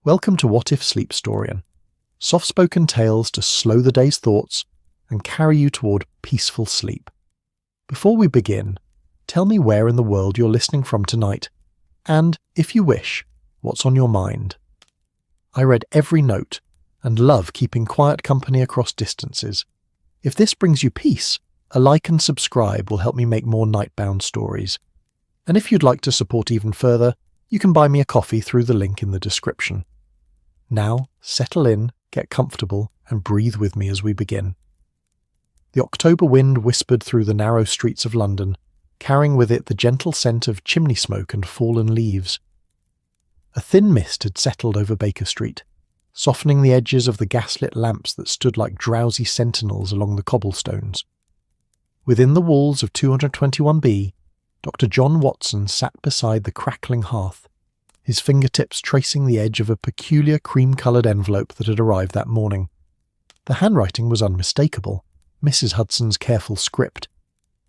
Welcome to What If Sleepstorian, soft-spoken tales to slow the day's thoughts and carry you toward peaceful sleep. Before we begin, tell me where in the world you're listening from tonight, and, if you wish, what's on your mind. I read every note and love keeping quiet company across distances. If this brings you peace, a like and subscribe will help me make more nightbound stories. And if you'd like to support even further, you can buy me a coffee through the link in the description. Now, settle in, get comfortable, and breathe with me as we begin. The October wind whispered through the narrow streets of London, carrying with it the gentle scent of chimney smoke and fallen leaves. A thin mist had settled over Baker Street, softening the edges of the gaslit lamps that stood like drowsy sentinels along the cobblestones. Within the walls of 221B, Dr. John Watson sat beside the crackling hearth, his fingertips tracing the edge of a peculiar cream-coloured envelope that had arrived that morning. The handwriting was unmistakable, Mrs. Hudson's careful script,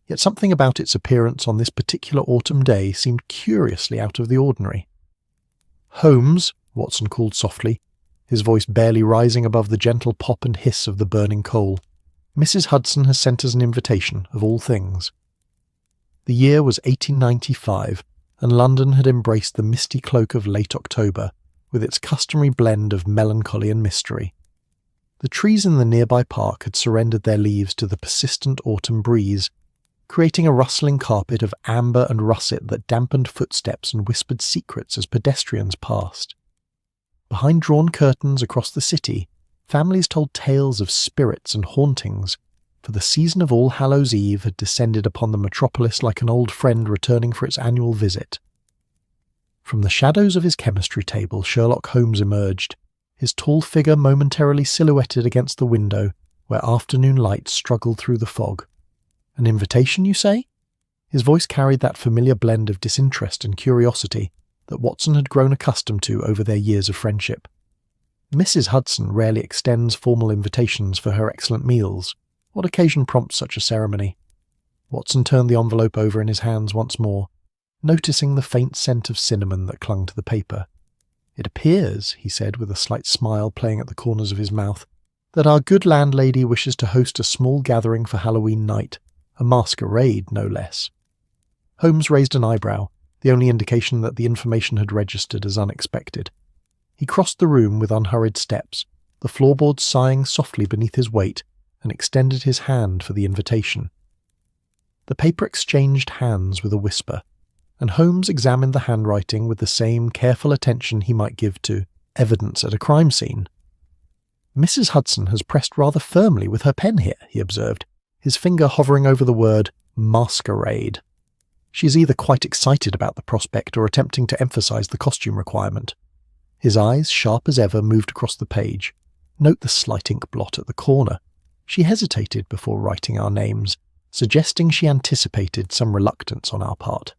yet something about its appearance on this particular autumn day seemed curiously out of the ordinary. "Holmes," Watson called softly, his voice barely rising above the gentle pop and hiss of the burning coal. "Mrs. Hudson has sent us an invitation, of all things." The year was 1895, and London had embraced the misty cloak of late October, with its customary blend of melancholy and mystery. The trees in the nearby park had surrendered their leaves to the persistent autumn breeze, creating a rustling carpet of amber and russet that dampened footsteps and whispered secrets as pedestrians passed. Behind drawn curtains across the city, families told tales of spirits and hauntings, for the season of All Hallows' Eve had descended upon the metropolis like an old friend returning for its annual visit. From the shadows of his chemistry table, Sherlock Holmes emerged, his tall figure momentarily silhouetted against the window where afternoon light struggled through the fog. "An invitation, you say?" His voice carried that familiar blend of disinterest and curiosity that Watson had grown accustomed to over their years of friendship. "Mrs. Hudson rarely extends formal invitations for her excellent meals. What occasion prompts such a ceremony?" Watson turned the envelope over in his hands once more, noticing the faint scent of cinnamon that clung to the paper. "It appears," he said with a slight smile playing at the corners of his mouth, "that our good landlady wishes to host a small gathering for Halloween night, a masquerade no less." Holmes raised an eyebrow, the only indication that the information had registered as unexpected. He crossed the room with unhurried steps, the floorboards sighing softly beneath his weight, and extended his hand for the invitation. The paper exchanged hands with a whisper, and Holmes examined the handwriting with the same careful attention he might give to evidence at a crime scene. "Mrs. Hudson has pressed rather firmly with her pen here," he observed, his finger hovering over the word masquerade. "She is either quite excited about the prospect or attempting to emphasize the costume requirement." His eyes, sharp as ever, moved across the page. "Note the slight ink blot at the corner. She hesitated before writing our names, suggesting she anticipated some reluctance on our part."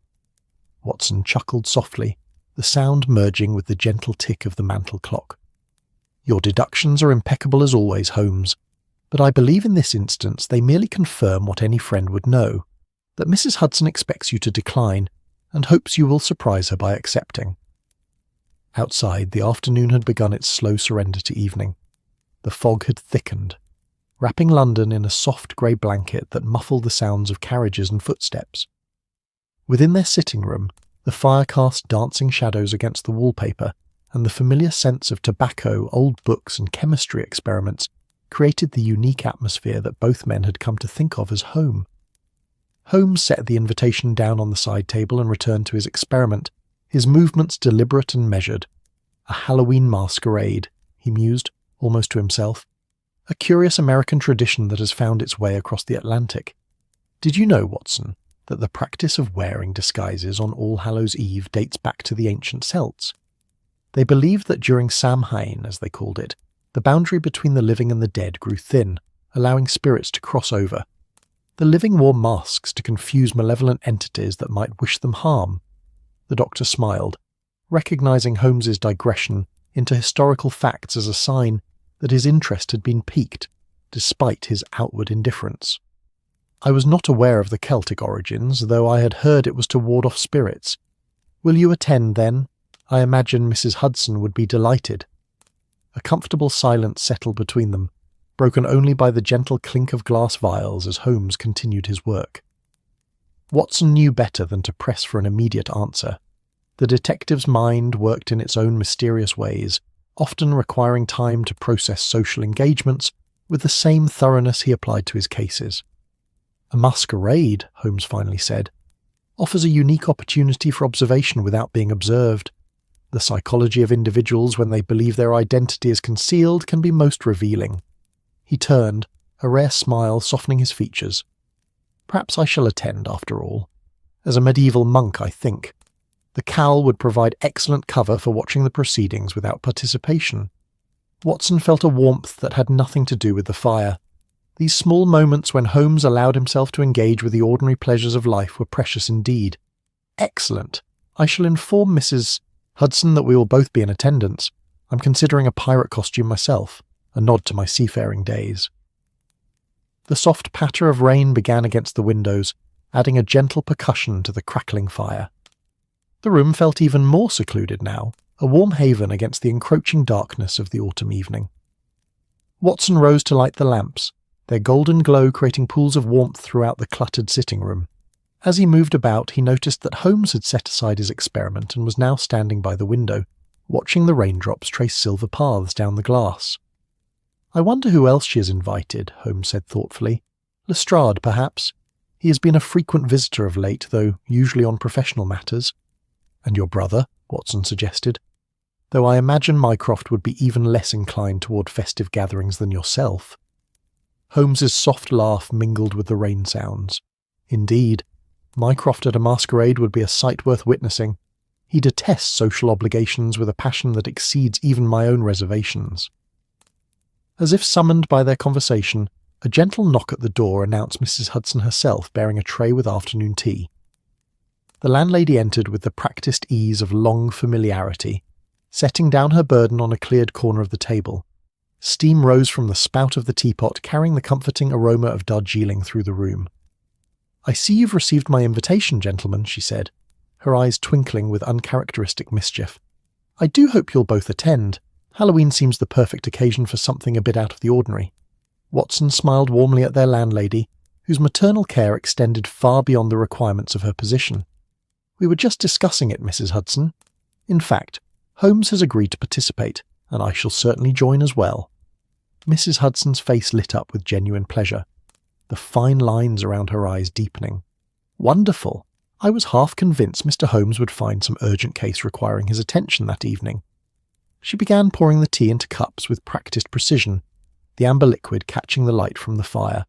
Watson chuckled softly, the sound merging with the gentle tick of the mantel clock. "Your deductions are impeccable as always, Holmes, but I believe in this instance they merely confirm what any friend would know, that Mrs. Hudson expects you to decline and hopes you will surprise her by accepting." Outside, the afternoon had begun its slow surrender to evening. The fog had thickened, wrapping London in a soft grey blanket that muffled the sounds of carriages and footsteps. Within their sitting room, the fire cast dancing shadows against the wallpaper, and the familiar scents of tobacco, old books, and chemistry experiments created the unique atmosphere that both men had come to think of as home. Holmes set the invitation down on the side table and returned to his experiment, his movements deliberate and measured. "A Halloween masquerade," he mused, almost to himself. "A curious American tradition that has found its way across the Atlantic. Did you know, Watson, that the practice of wearing disguises on All Hallows' Eve dates back to the ancient Celts? They believed that during Samhain, as they called it, the boundary between the living and the dead grew thin, allowing spirits to cross over. The living wore masks to confuse malevolent entities that might wish them harm." The doctor smiled, recognizing Holmes's digression into historical facts as a sign that his interest had been piqued, despite his outward indifference. "I was not aware of the Celtic origins, though I had heard it was to ward off spirits. Will you attend, then? I imagine Mrs. Hudson would be delighted." A comfortable silence settled between them, broken only by the gentle clink of glass vials as Holmes continued his work. Watson knew better than to press for an immediate answer. The detective's mind worked in its own mysterious ways, often requiring time to process social engagements with the same thoroughness he applied to his cases. "A masquerade," Holmes finally said, "offers a unique opportunity for observation without being observed. The psychology of individuals when they believe their identity is concealed can be most revealing." He turned, a rare smile softening his features. "Perhaps I shall attend, after all. As a medieval monk, I think. The cowl would provide excellent cover for watching the proceedings without participation." Watson felt a warmth that had nothing to do with the fire. These small moments when Holmes allowed himself to engage with the ordinary pleasures of life were precious indeed. "Excellent. I shall inform Mrs. Hudson that we will both be in attendance. I'm considering a pirate costume myself, a nod to my seafaring days." The soft patter of rain began against the windows, adding a gentle percussion to the crackling fire. The room felt even more secluded now, a warm haven against the encroaching darkness of the autumn evening. Watson rose to light the lamps, their golden glow creating pools of warmth throughout the cluttered sitting room. As he moved about, he noticed that Holmes had set aside his experiment and was now standing by the window, watching the raindrops trace silver paths down the glass. "I wonder who else she has invited," Holmes said thoughtfully. "Lestrade, perhaps. He has been a frequent visitor of late, though usually on professional matters." "And your brother," Watson suggested. "Though I imagine Mycroft would be even less inclined toward festive gatherings than yourself." Holmes's soft laugh mingled with the rain sounds. "Indeed, Mycroft at a masquerade would be a sight worth witnessing. He detests social obligations with a passion that exceeds even my own reservations." As if summoned by their conversation, a gentle knock at the door announced Mrs. Hudson herself bearing a tray with afternoon tea. The landlady entered with the practised ease of long familiarity, setting down her burden on a cleared corner of the table. Steam rose from the spout of the teapot, carrying the comforting aroma of Darjeeling through the room. "I see you've received my invitation, gentlemen," she said, her eyes twinkling with uncharacteristic mischief. "I do hope you'll both attend. Halloween seems the perfect occasion for something a bit out of the ordinary." Watson smiled warmly at their landlady, whose maternal care extended far beyond the requirements of her position. "We were just discussing it, Mrs. Hudson. In fact, Holmes has agreed to participate, and I shall certainly join as well." Mrs. Hudson's face lit up with genuine pleasure, the fine lines around her eyes deepening. "Wonderful! I was half convinced Mr. Holmes would find some urgent case requiring his attention that evening." She began pouring the tea into cups with practised precision, the amber liquid catching the light from the fire.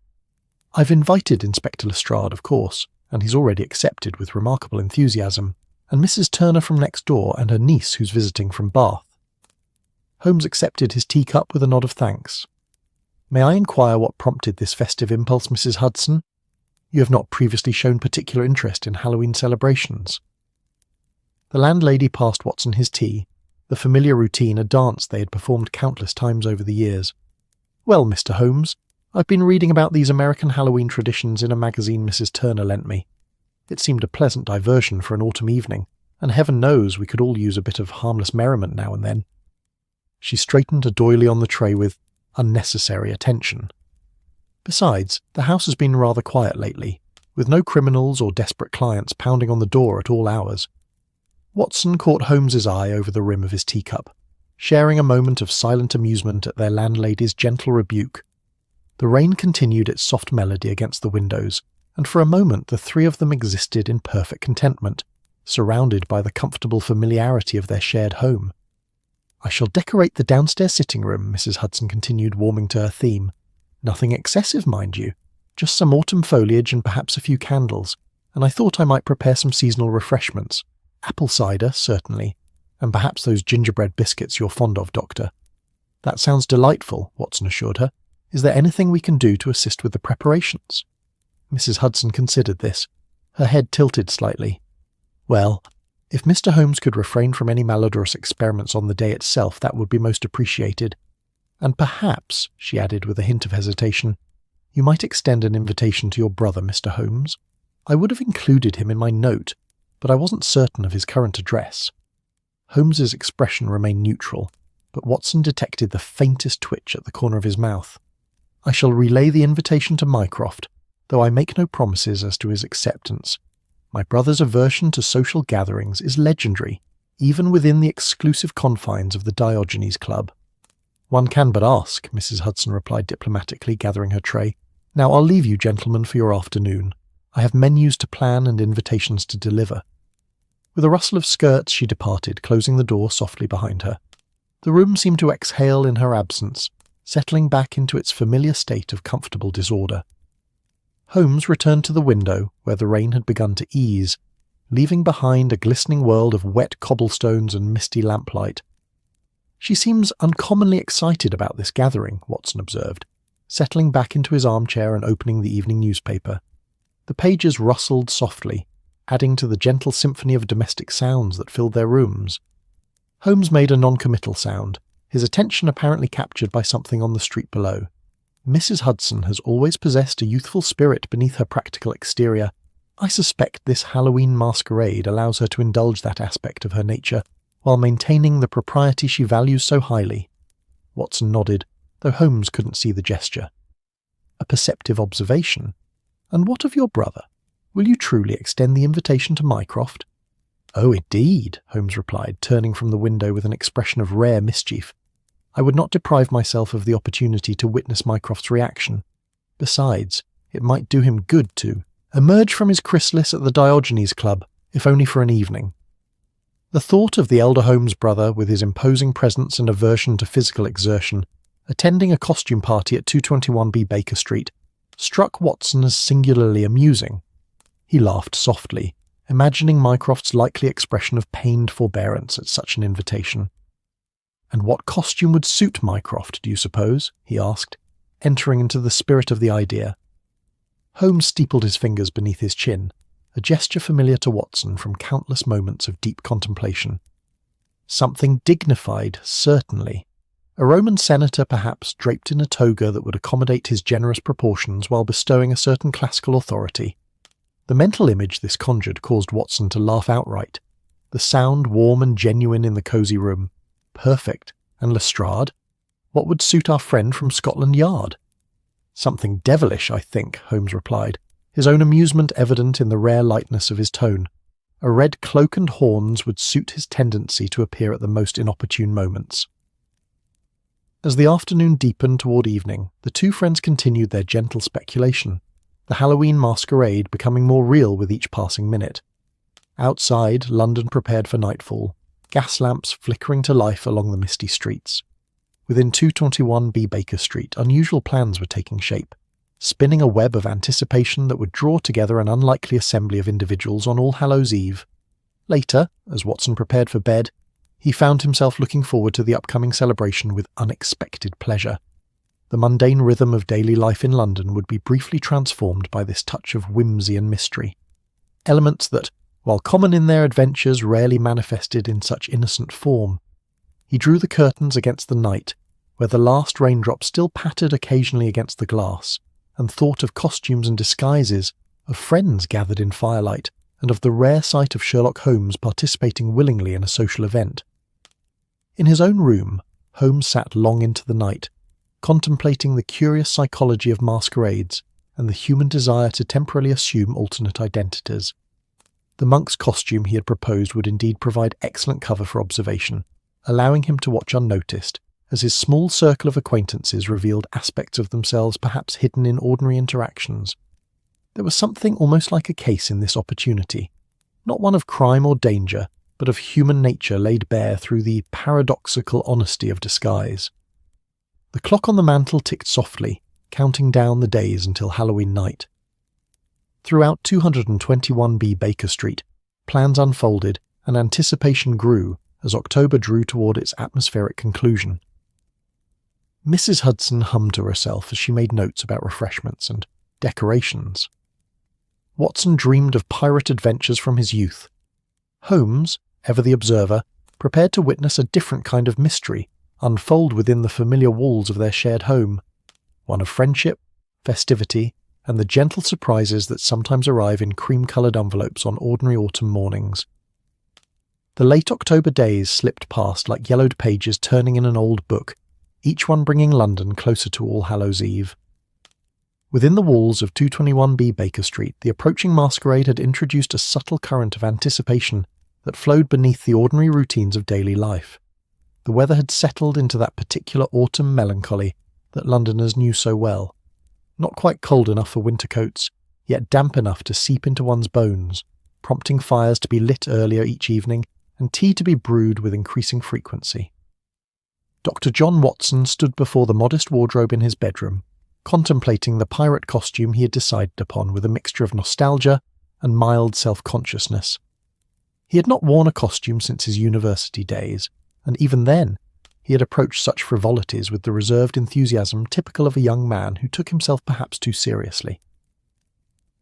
"I've invited Inspector Lestrade, of course, and he's already accepted with remarkable enthusiasm, and Mrs. Turner from next door and her niece who's visiting from Bath." Holmes accepted his teacup with a nod of thanks. "May I inquire what prompted this festive impulse, Mrs. Hudson? You have not previously shown particular interest in Halloween celebrations." The landlady passed Watson his tea, the familiar routine a dance they had performed countless times over the years. "Well, Mr. Holmes, I've been reading about these American Halloween traditions in a magazine Mrs. Turner lent me. It seemed a pleasant diversion for an autumn evening, and heaven knows we could all use a bit of harmless merriment now and then." She straightened a doily on the tray with unnecessary attention. "Besides, the house has been rather quiet lately, with no criminals or desperate clients pounding on the door at all hours." Watson caught Holmes's eye over the rim of his teacup, sharing a moment of silent amusement at their landlady's gentle rebuke. The rain continued its soft melody against the windows, and for a moment the three of them existed in perfect contentment, surrounded by the comfortable familiarity of their shared home. "I shall decorate the downstairs sitting room," Mrs. Hudson continued, warming to her theme. "Nothing excessive, mind you. Just some autumn foliage and perhaps a few candles, and I thought I might prepare some seasonal refreshments. Apple cider, certainly, and perhaps those gingerbread biscuits you're fond of, Doctor." "That sounds delightful," Watson assured her. "Is there anything we can do to assist with the preparations?" Mrs. Hudson considered this, her head tilted slightly. "Well, if Mr. Holmes could refrain from any malodorous experiments on the day itself, that would be most appreciated. And perhaps," she added with a hint of hesitation, "you might extend an invitation to your brother, Mr. Holmes. I would have included him in my note, but I wasn't certain of his current address." Holmes's expression remained neutral, but Watson detected the faintest twitch at the corner of his mouth. "I shall relay the invitation to Mycroft, though I make no promises as to his acceptance. My brother's aversion to social gatherings is legendary, even within the exclusive confines of the Diogenes Club." "One can but ask," Mrs. Hudson replied diplomatically, gathering her tray. "Now I'll leave you, gentlemen, for your afternoon. I have menus to plan and invitations to deliver." With a rustle of skirts she departed, closing the door softly behind her. The room seemed to exhale in her absence, settling back into its familiar state of comfortable disorder. Holmes returned to the window, where the rain had begun to ease, leaving behind a glistening world of wet cobblestones and misty lamplight. "She seems uncommonly excited about this gathering," Watson observed, settling back into his armchair and opening the evening newspaper. The pages rustled softly, adding to the gentle symphony of domestic sounds that filled their rooms. Holmes made a non-committal sound, his attention apparently captured by something on the street below. Mrs. Hudson has always possessed a youthful spirit beneath her practical exterior. I suspect this Halloween masquerade allows her to indulge that aspect of her nature, while maintaining the propriety she values so highly. Watson nodded, though Holmes couldn't see the gesture. "A perceptive observation. And what of your brother? Will you truly extend the invitation to Mycroft?" "Oh, indeed," Holmes replied, turning from the window with an expression of rare mischief. "I would not deprive myself of the opportunity to witness Mycroft's reaction. Besides, it might do him good to emerge from his chrysalis at the Diogenes Club, if only for an evening." The thought of the elder Holmes brother, with his imposing presence and aversion to physical exertion, attending a costume party at 221B Baker Street, struck Watson as singularly amusing. He laughed softly, imagining Mycroft's likely expression of pained forbearance at such an invitation. "And what costume would suit Mycroft, do you suppose?" he asked, entering into the spirit of the idea. Holmes steepled his fingers beneath his chin, a gesture familiar to Watson from countless moments of deep contemplation. "Something dignified, certainly. A Roman senator, perhaps, draped in a toga that would accommodate his generous proportions while bestowing a certain classical authority." The mental image this conjured caused Watson to laugh outright. The sound warm and genuine in the cosy room. Perfect. And Lestrade? What would suit our friend from Scotland Yard? "Something devilish, I think," Holmes replied, his own amusement evident in the rare lightness of his tone. "A red cloak and horns would suit his tendency to appear at the most inopportune moments." As the afternoon deepened toward evening, the two friends continued their gentle speculation, the Halloween masquerade becoming more real with each passing minute. Outside, London prepared for nightfall, gas lamps flickering to life along the misty streets. Within 221B Baker Street, unusual plans were taking shape, spinning a web of anticipation that would draw together an unlikely assembly of individuals on All Hallows' Eve. Later, as Watson prepared for bed, he found himself looking forward to the upcoming celebration with unexpected pleasure. The mundane rhythm of daily life in London would be briefly transformed by this touch of whimsy and mystery. Elements that, while common in their adventures, rarely manifested in such innocent form. He drew the curtains against the night, where the last raindrop still pattered occasionally against the glass, and thought of costumes and disguises, of friends gathered in firelight, and of the rare sight of Sherlock Holmes participating willingly in a social event. In his own room, Holmes sat long into the night, contemplating the curious psychology of masquerades and the human desire to temporarily assume alternate identities. The monk's costume he had proposed would indeed provide excellent cover for observation, allowing him to watch unnoticed, as his small circle of acquaintances revealed aspects of themselves perhaps hidden in ordinary interactions. There was something almost like a case in this opportunity, not one of crime or danger, but of human nature laid bare through the paradoxical honesty of disguise. The clock on the mantel ticked softly, counting down the days until Halloween night. Throughout 221B Baker Street, plans unfolded and anticipation grew as October drew toward its atmospheric conclusion. Mrs. Hudson hummed to herself as she made notes about refreshments and decorations. Watson dreamed of pirate adventures from his youth. Holmes, ever the observer, prepared to witness a different kind of mystery unfold within the familiar walls of their shared home, one of friendship, festivity, and the gentle surprises that sometimes arrive in cream-coloured envelopes on ordinary autumn mornings. The late October days slipped past like yellowed pages turning in an old book, each one bringing London closer to All Hallows Eve. Within the walls of 221B Baker Street, the approaching masquerade had introduced a subtle current of anticipation that flowed beneath the ordinary routines of daily life. The weather had settled into that particular autumn melancholy that Londoners knew so well. Not quite cold enough for winter coats, yet damp enough to seep into one's bones, prompting fires to be lit earlier each evening and tea to be brewed with increasing frequency. Dr. John Watson stood before the modest wardrobe in his bedroom, contemplating the pirate costume he had decided upon with a mixture of nostalgia and mild self-consciousness. He had not worn a costume since his university days, and even then, he had approached such frivolities with the reserved enthusiasm typical of a young man who took himself perhaps too seriously.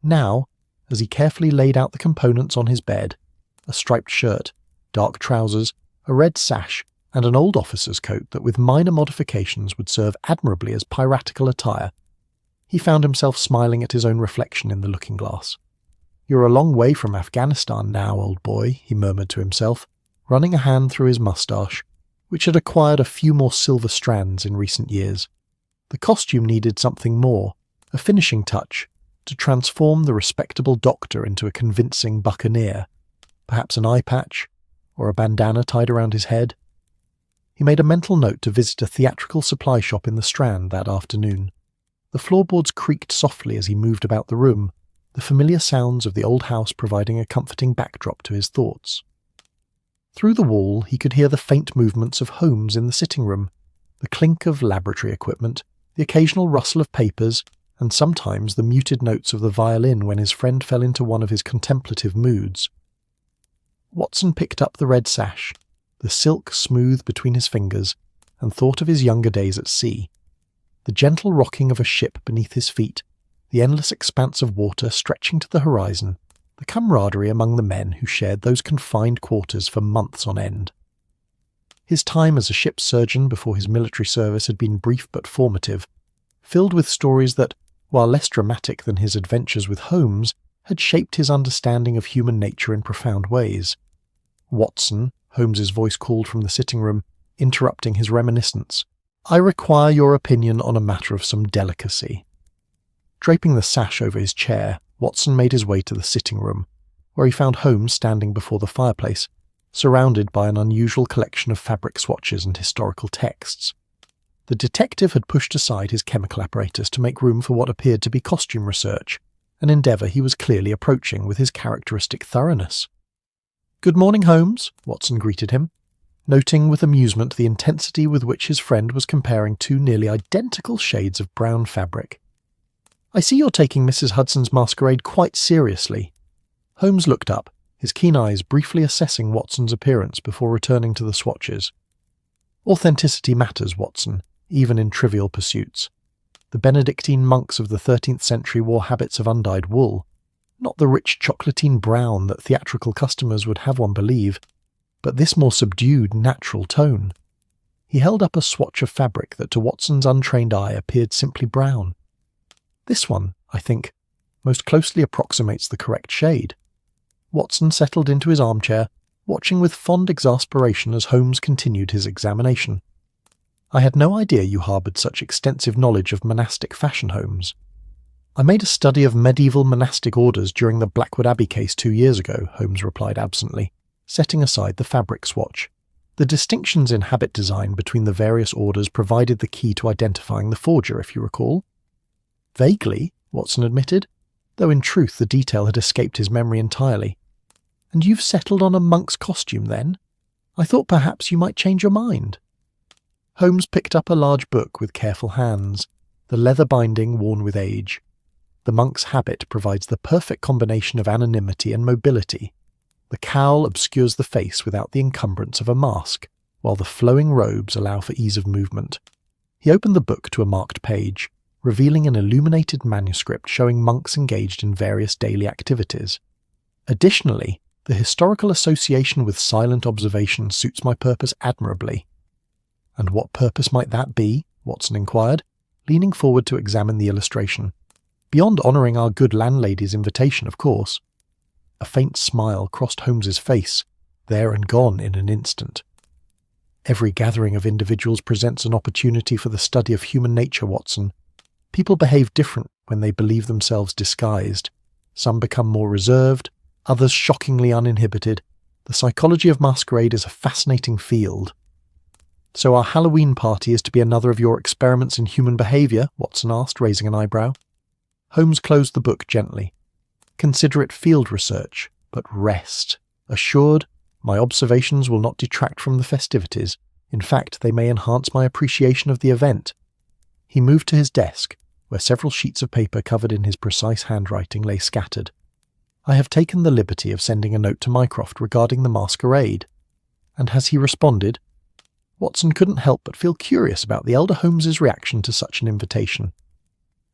Now, as he carefully laid out the components on his bed, a striped shirt, dark trousers, a red sash, and an old officer's coat that with minor modifications would serve admirably as piratical attire, he found himself smiling at his own reflection in the looking-glass. "You're a long way from Afghanistan now, old boy," he murmured to himself, running a hand through his moustache, which had acquired a few more silver strands in recent years. The costume needed something more, a finishing touch, to transform the respectable doctor into a convincing buccaneer, perhaps an eye patch, or a bandana tied around his head. He made a mental note to visit a theatrical supply shop in the Strand that afternoon. The floorboards creaked softly as he moved about the room, the familiar sounds of the old house providing a comforting backdrop to his thoughts. Through the wall he could hear the faint movements of Holmes in the sitting room, the clink of laboratory equipment, the occasional rustle of papers, and sometimes the muted notes of the violin when his friend fell into one of his contemplative moods. Watson picked up the red sash, the silk smooth between his fingers, and thought of his younger days at sea. The gentle rocking of a ship beneath his feet, the endless expanse of water stretching to the horizon, the camaraderie among the men who shared those confined quarters for months on end. His time as a ship's surgeon before his military service had been brief but formative, filled with stories that, while less dramatic than his adventures with Holmes, had shaped his understanding of human nature in profound ways. "Watson," Holmes's voice called from the sitting room, interrupting his reminiscence, "I require your opinion on a matter of some delicacy." Draping the sash over his chair, Watson made his way to the sitting room, where he found Holmes standing before the fireplace, surrounded by an unusual collection of fabric swatches and historical texts. The detective had pushed aside his chemical apparatus to make room for what appeared to be costume research, an endeavour he was clearly approaching with his characteristic thoroughness. "Good morning, Holmes," Watson greeted him, noting with amusement the intensity with which his friend was comparing two nearly identical shades of brown fabric. "I see you're taking Mrs. Hudson's masquerade quite seriously." Holmes looked up, his keen eyes briefly assessing Watson's appearance before returning to the swatches. "Authenticity matters, Watson, even in trivial pursuits. The Benedictine monks of the 13th century wore habits of undyed wool, not the rich chocolatine brown that theatrical customers would have one believe, but this more subdued, natural tone." He held up a swatch of fabric that to Watson's untrained eye appeared simply brown. "This one, I think, most closely approximates the correct shade." Watson settled into his armchair, watching with fond exasperation as Holmes continued his examination. "I had no idea you harboured such extensive knowledge of monastic fashion, Holmes." "I made a study of medieval monastic orders during the Blackwood Abbey case 2 years ago," Holmes replied absently, setting aside the fabric swatch. "The distinctions in habit design between the various orders provided the key to identifying the forger, if you recall." "Vaguely," Watson admitted, though in truth the detail had escaped his memory entirely. "And you've settled on a monk's costume, then? I thought perhaps you might change your mind." Holmes picked up a large book with careful hands, the leather binding worn with age. The monk's habit provides the perfect combination of anonymity and mobility. The cowl obscures the face without the encumbrance of a mask, while the flowing robes allow for ease of movement. He opened the book to a marked page, revealing an illuminated manuscript showing monks engaged in various daily activities. Additionally, the historical association with silent observation suits my purpose admirably. "And what purpose might that be?" Watson inquired, leaning forward to examine the illustration. "Beyond honouring our good landlady's invitation, of course." A faint smile crossed Holmes's face, there and gone in an instant. Every gathering of individuals presents an opportunity for the study of human nature, Watson. People behave different when they believe themselves disguised. Some become more reserved, others shockingly uninhibited. The psychology of masquerade is a fascinating field. "So our Halloween party is to be another of your experiments in human behaviour?" Watson asked, raising an eyebrow. Holmes closed the book gently. "Consider it field research, but rest. Assured, my observations will not detract from the festivities. In fact, they may enhance my appreciation of the event." He moved to his desk, where several sheets of paper covered in his precise handwriting lay scattered. "I have taken the liberty of sending a note to Mycroft regarding the masquerade." "And has he responded?" Watson couldn't help but feel curious about the elder Holmes's reaction to such an invitation.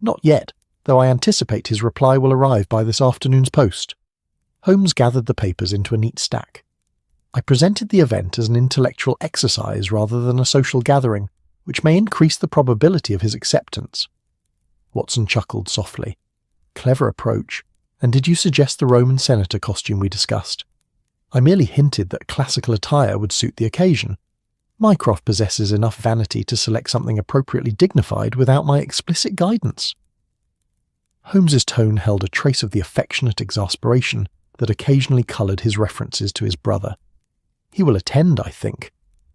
"Not yet, though I anticipate his reply will arrive by this afternoon's post." Holmes gathered the papers into a neat stack. "I presented the event as an intellectual exercise rather than a social gathering, which may increase the probability of his acceptance." Watson chuckled softly. "Clever approach. And did you suggest the Roman senator costume we discussed?" "I merely hinted that classical attire would suit the occasion. Mycroft possesses enough vanity to select something appropriately dignified without my explicit guidance." Holmes's tone held a trace of the affectionate exasperation that occasionally coloured his references to his brother. "He will attend, I think.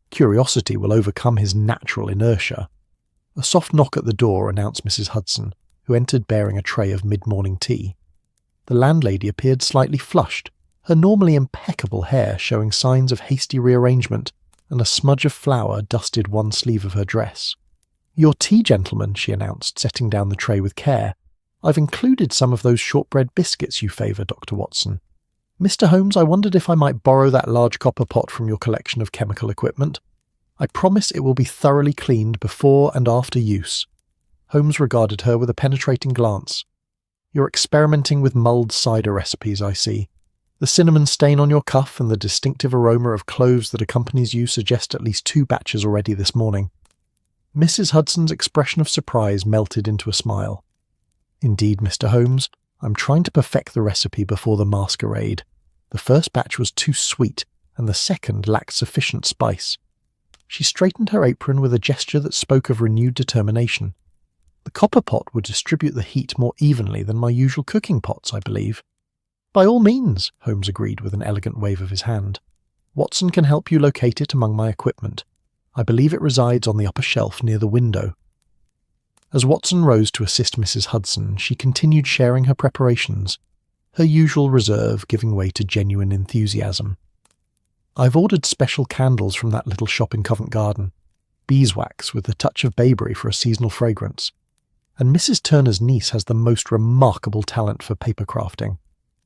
Curiosity will overcome his natural inertia." A soft knock at the door announced Mrs. Hudson, who entered bearing a tray of mid-morning tea. The landlady appeared slightly flushed, her normally impeccable hair showing signs of hasty rearrangement, and a smudge of flour dusted one sleeve of her dress. "Your tea, gentlemen," she announced, setting down the tray with care. "I've included some of those shortbread biscuits you favour, Dr. Watson. Mr. Holmes, I wondered if I might borrow that large copper pot from your collection of chemical equipment. I promise it will be thoroughly cleaned before and after use." Holmes regarded her with a penetrating glance. "You're experimenting with mulled cider recipes, I see. The cinnamon stain on your cuff and the distinctive aroma of cloves that accompanies you suggest at least 2 batches already this morning." Mrs. Hudson's expression of surprise melted into a smile. "Indeed, Mr. Holmes, I'm trying to perfect the recipe before the masquerade. The first batch was too sweet, and the second lacked sufficient spice." She straightened her apron with a gesture that spoke of renewed determination. "The copper pot would distribute the heat more evenly than my usual cooking pots, I believe." "By all means," Holmes agreed with an elegant wave of his hand. "Watson can help you locate it among my equipment. I believe it resides on the upper shelf near the window." As Watson rose to assist Mrs. Hudson, she continued sharing her preparations, her usual reserve giving way to genuine enthusiasm. "I've ordered special candles from that little shop in Covent Garden, beeswax with a touch of bayberry for a seasonal fragrance. And Mrs. Turner's niece has the most remarkable talent for paper crafting.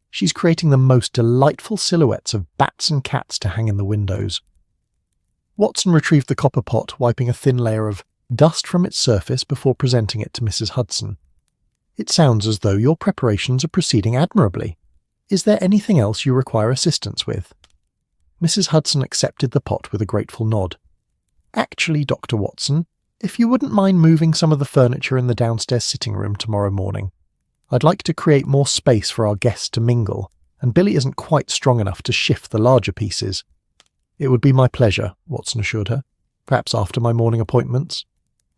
She's creating the most delightful silhouettes of bats and cats to hang in the windows." Watson retrieved the copper pot, wiping a thin layer of dust from its surface before presenting it to Mrs. Hudson. "It sounds as though your preparations are proceeding admirably. Is there anything else you require assistance with?" Mrs. Hudson accepted the pot with a grateful nod. "Actually, Dr. Watson, if you wouldn't mind moving some of the furniture in the downstairs sitting room tomorrow morning. I'd like to create more space for our guests to mingle, and Billy isn't quite strong enough to shift the larger pieces." "It would be my pleasure," Watson assured her. "Perhaps after my morning appointments?"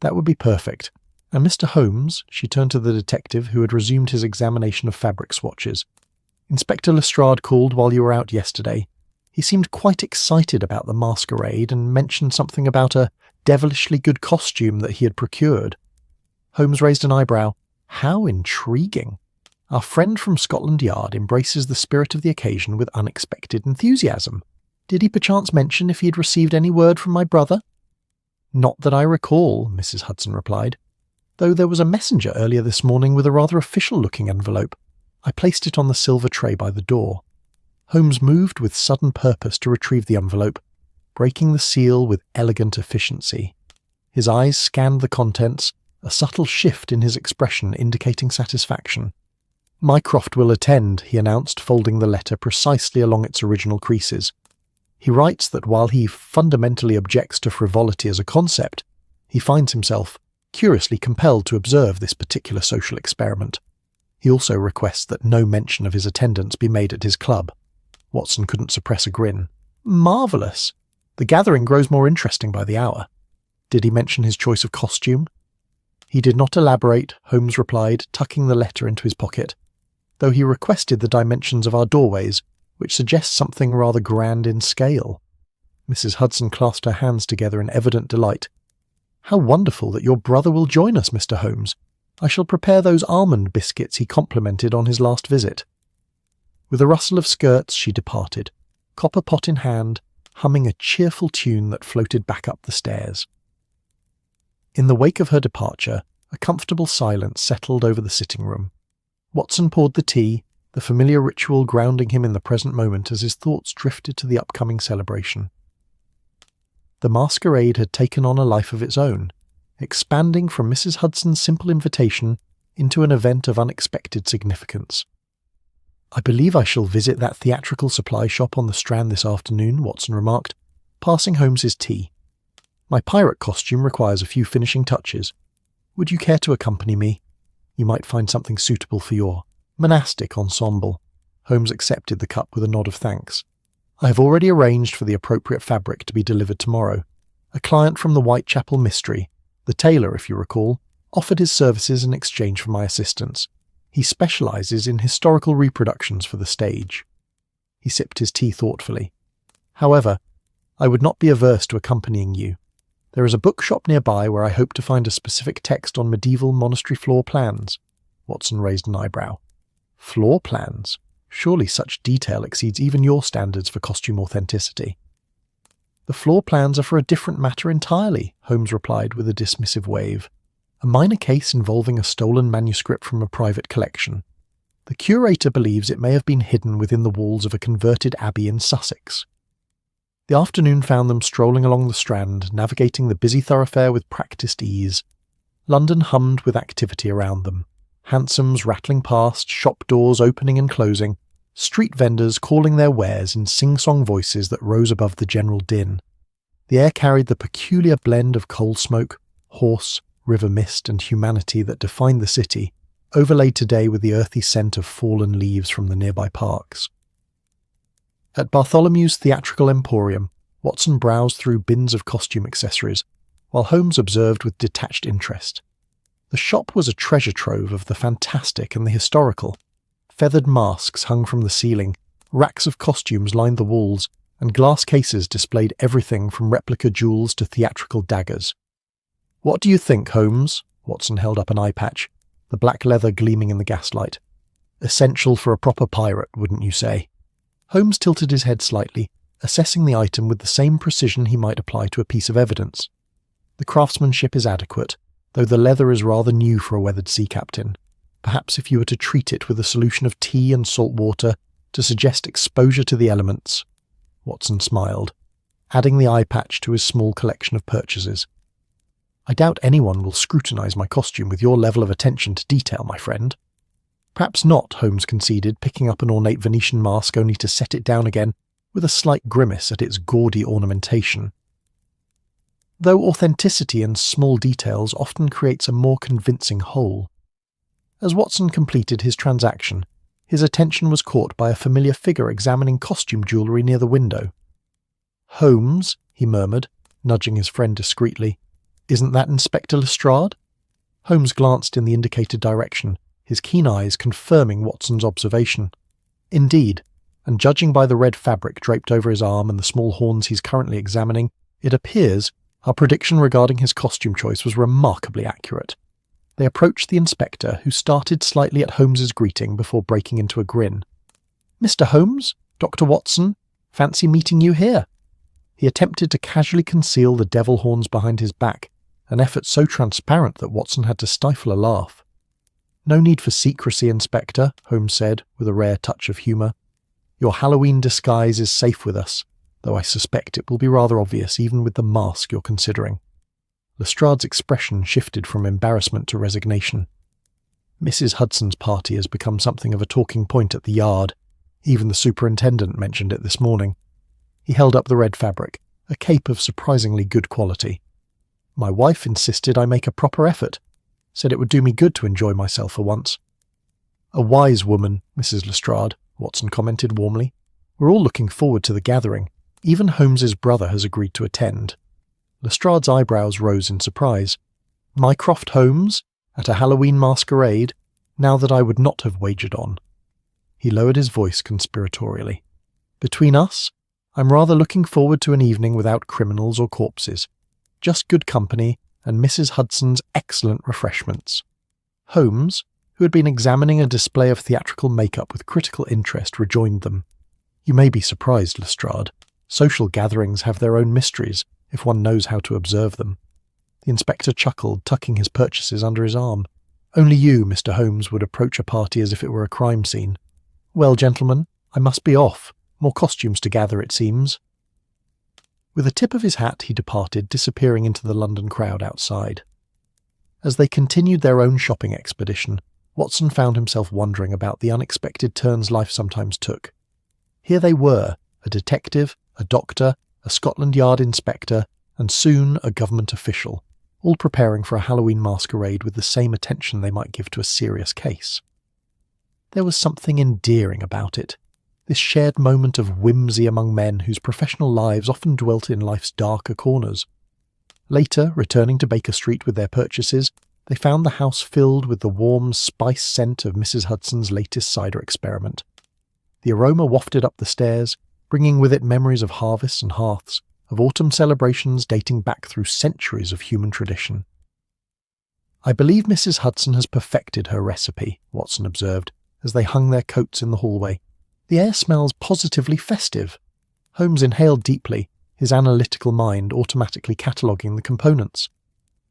"That would be perfect. And Mr. Holmes," she turned to the detective who had resumed his examination of fabric swatches. "Inspector Lestrade called while you were out yesterday. He seemed quite excited about the masquerade and mentioned something about a devilishly good costume that he had procured." Holmes raised an eyebrow. "How intriguing. Our friend from Scotland Yard embraces the spirit of the occasion with unexpected enthusiasm. Did he perchance mention if he had received any word from my brother?" "Not that I recall," Mrs. Hudson replied, "though there was a messenger earlier this morning with a rather official-looking envelope. I placed it on the silver tray by the door." Holmes moved with sudden purpose to retrieve the envelope, breaking the seal with elegant efficiency. His eyes scanned the contents, a subtle shift in his expression indicating satisfaction. "Mycroft will attend," he announced, folding the letter precisely along its original creases. "He writes that while he fundamentally objects to frivolity as a concept, he finds himself curiously compelled to observe this particular social experiment. He also requests that no mention of his attendance be made at his club." Watson couldn't suppress a grin. Marvellous. The gathering grows more interesting by the hour. Did he mention his choice of costume? He did not elaborate, Holmes replied, tucking the letter into his pocket, though he requested the dimensions of our doorways, which suggests something rather grand in scale. Mrs. Hudson clasped her hands together in evident delight. How wonderful that your brother will join us, Mr. Holmes. I shall prepare those almond biscuits he complimented on his last visit. With a rustle of skirts she departed, copper pot in hand, humming a cheerful tune that floated back up the stairs. In the wake of her departure, a comfortable silence settled over the sitting room. Watson poured the tea, the familiar ritual grounding him in the present moment as his thoughts drifted to the upcoming celebration. The masquerade had taken on a life of its own, expanding from Mrs. Hudson's simple invitation into an event of unexpected significance. "I believe I shall visit that theatrical supply shop on the Strand this afternoon," Watson remarked, passing Holmes his tea. "My pirate costume requires a few finishing touches. Would you care to accompany me? You might find something suitable for your monastic ensemble." Holmes accepted the cup with a nod of thanks. "I have already arranged for the appropriate fabric to be delivered tomorrow. A client from the Whitechapel Mystery, the tailor, if you recall, offered his services in exchange for my assistance. He specialises in historical reproductions for the stage." He sipped his tea thoughtfully. "However, I would not be averse to accompanying you. There is a bookshop nearby where I hope to find a specific text on medieval monastery floor plans." Watson raised an eyebrow. "Floor plans? Surely such detail exceeds even your standards for costume authenticity." "The floor plans are for a different matter entirely," Holmes replied with a dismissive wave. "A minor case involving a stolen manuscript from a private collection. The curator believes it may have been hidden within the walls of a converted abbey in Sussex." The afternoon found them strolling along the Strand, navigating the busy thoroughfare with practised ease. London hummed with activity around them. Hansoms rattling past, shop doors opening and closing, street vendors calling their wares in sing-song voices that rose above the general din. The air carried the peculiar blend of coal smoke, horse, river mist and humanity that defined the city, overlaid today with the earthy scent of fallen leaves from the nearby parks. At Bartholomew's Theatrical Emporium, Watson browsed through bins of costume accessories, while Holmes observed with detached interest. The shop was a treasure trove of the fantastic and the historical. Feathered masks hung from the ceiling, racks of costumes lined the walls, and glass cases displayed everything from replica jewels to theatrical daggers. "What do you think, Holmes?" Watson held up an eye patch, the black leather gleaming in the gaslight. "Essential for a proper pirate, wouldn't you say?" Holmes tilted his head slightly, assessing the item with the same precision he might apply to a piece of evidence. "The craftsmanship is adequate, though the leather is rather new for a weathered sea captain. Perhaps if you were to treat it with a solution of tea and salt water to suggest exposure to the elements." Watson smiled, adding the eye patch to his small collection of purchases. "I doubt anyone will scrutinise my costume with your level of attention to detail, my friend." "Perhaps not," Holmes conceded, picking up an ornate Venetian mask only to set it down again with a slight grimace at its gaudy ornamentation. Though authenticity in small details often creates a more convincing whole. As Watson completed his transaction, his attention was caught by a familiar figure examining costume jewellery near the window. "Holmes," he murmured, nudging his friend discreetly. "Isn't that Inspector Lestrade?" Holmes glanced in the indicated direction, his keen eyes confirming Watson's observation. Indeed, and judging by the red fabric draped over his arm and the small horns he's currently examining, it appears our prediction regarding his costume choice was remarkably accurate. They approached the inspector, who started slightly at Holmes's greeting before breaking into a grin. "Mr. Holmes? Dr. Watson? Fancy meeting you here." He attempted to casually conceal the devil horns behind his back, an effort so transparent that Watson had to stifle a laugh. "No need for secrecy, Inspector," Holmes said, with a rare touch of humour. "Your Halloween disguise is safe with us, though I suspect it will be rather obvious even with the mask you're considering." Lestrade's expression shifted from embarrassment to resignation. "Mrs. Hudson's party has become something of a talking point at the Yard. Even the superintendent mentioned it this morning." He held up the red fabric, a cape of surprisingly good quality. "My wife insisted I make a proper effort. Said it would do me good to enjoy myself for once." "A wise woman, Mrs. Lestrade," Watson commented warmly. "We're all looking forward to the gathering, Even Holmes's brother has agreed to attend. Lestrade's eyebrows rose in surprise. Mycroft Holmes? At a Halloween masquerade? Now that I would not have wagered on. He lowered his voice conspiratorially. Between us, I'm rather looking forward to an evening without criminals or corpses. Just good company and Mrs. Hudson's excellent refreshments. Holmes, who had been examining a display of theatrical makeup with critical interest, rejoined them. You may be surprised, Lestrade. Social gatherings have their own mysteries, if one knows how to observe them. The inspector chuckled, tucking his purchases under his arm. Only you, Mr. Holmes, would approach a party as if it were a crime scene. Well, gentlemen, I must be off. More costumes to gather, it seems. With a tip of his hat he departed, disappearing into the London crowd outside. As they continued their own shopping expedition, Watson found himself wondering about the unexpected turns life sometimes took. Here they were, a detective, a doctor, a Scotland Yard inspector, and soon a government official, all preparing for a Halloween masquerade with the same attention they might give to a serious case. There was something endearing about it, this shared moment of whimsy among men whose professional lives often dwelt in life's darker corners. Later, returning to Baker Street with their purchases, they found the house filled with the warm spice scent of Mrs. Hudson's latest cider experiment. The aroma wafted up the stairs, bringing with it memories of harvests and hearths, of autumn celebrations dating back through centuries of human tradition. I believe Mrs. Hudson has perfected her recipe, Watson observed, as they hung their coats in the hallway. The air smells positively festive. Holmes inhaled deeply, his analytical mind automatically cataloguing the components.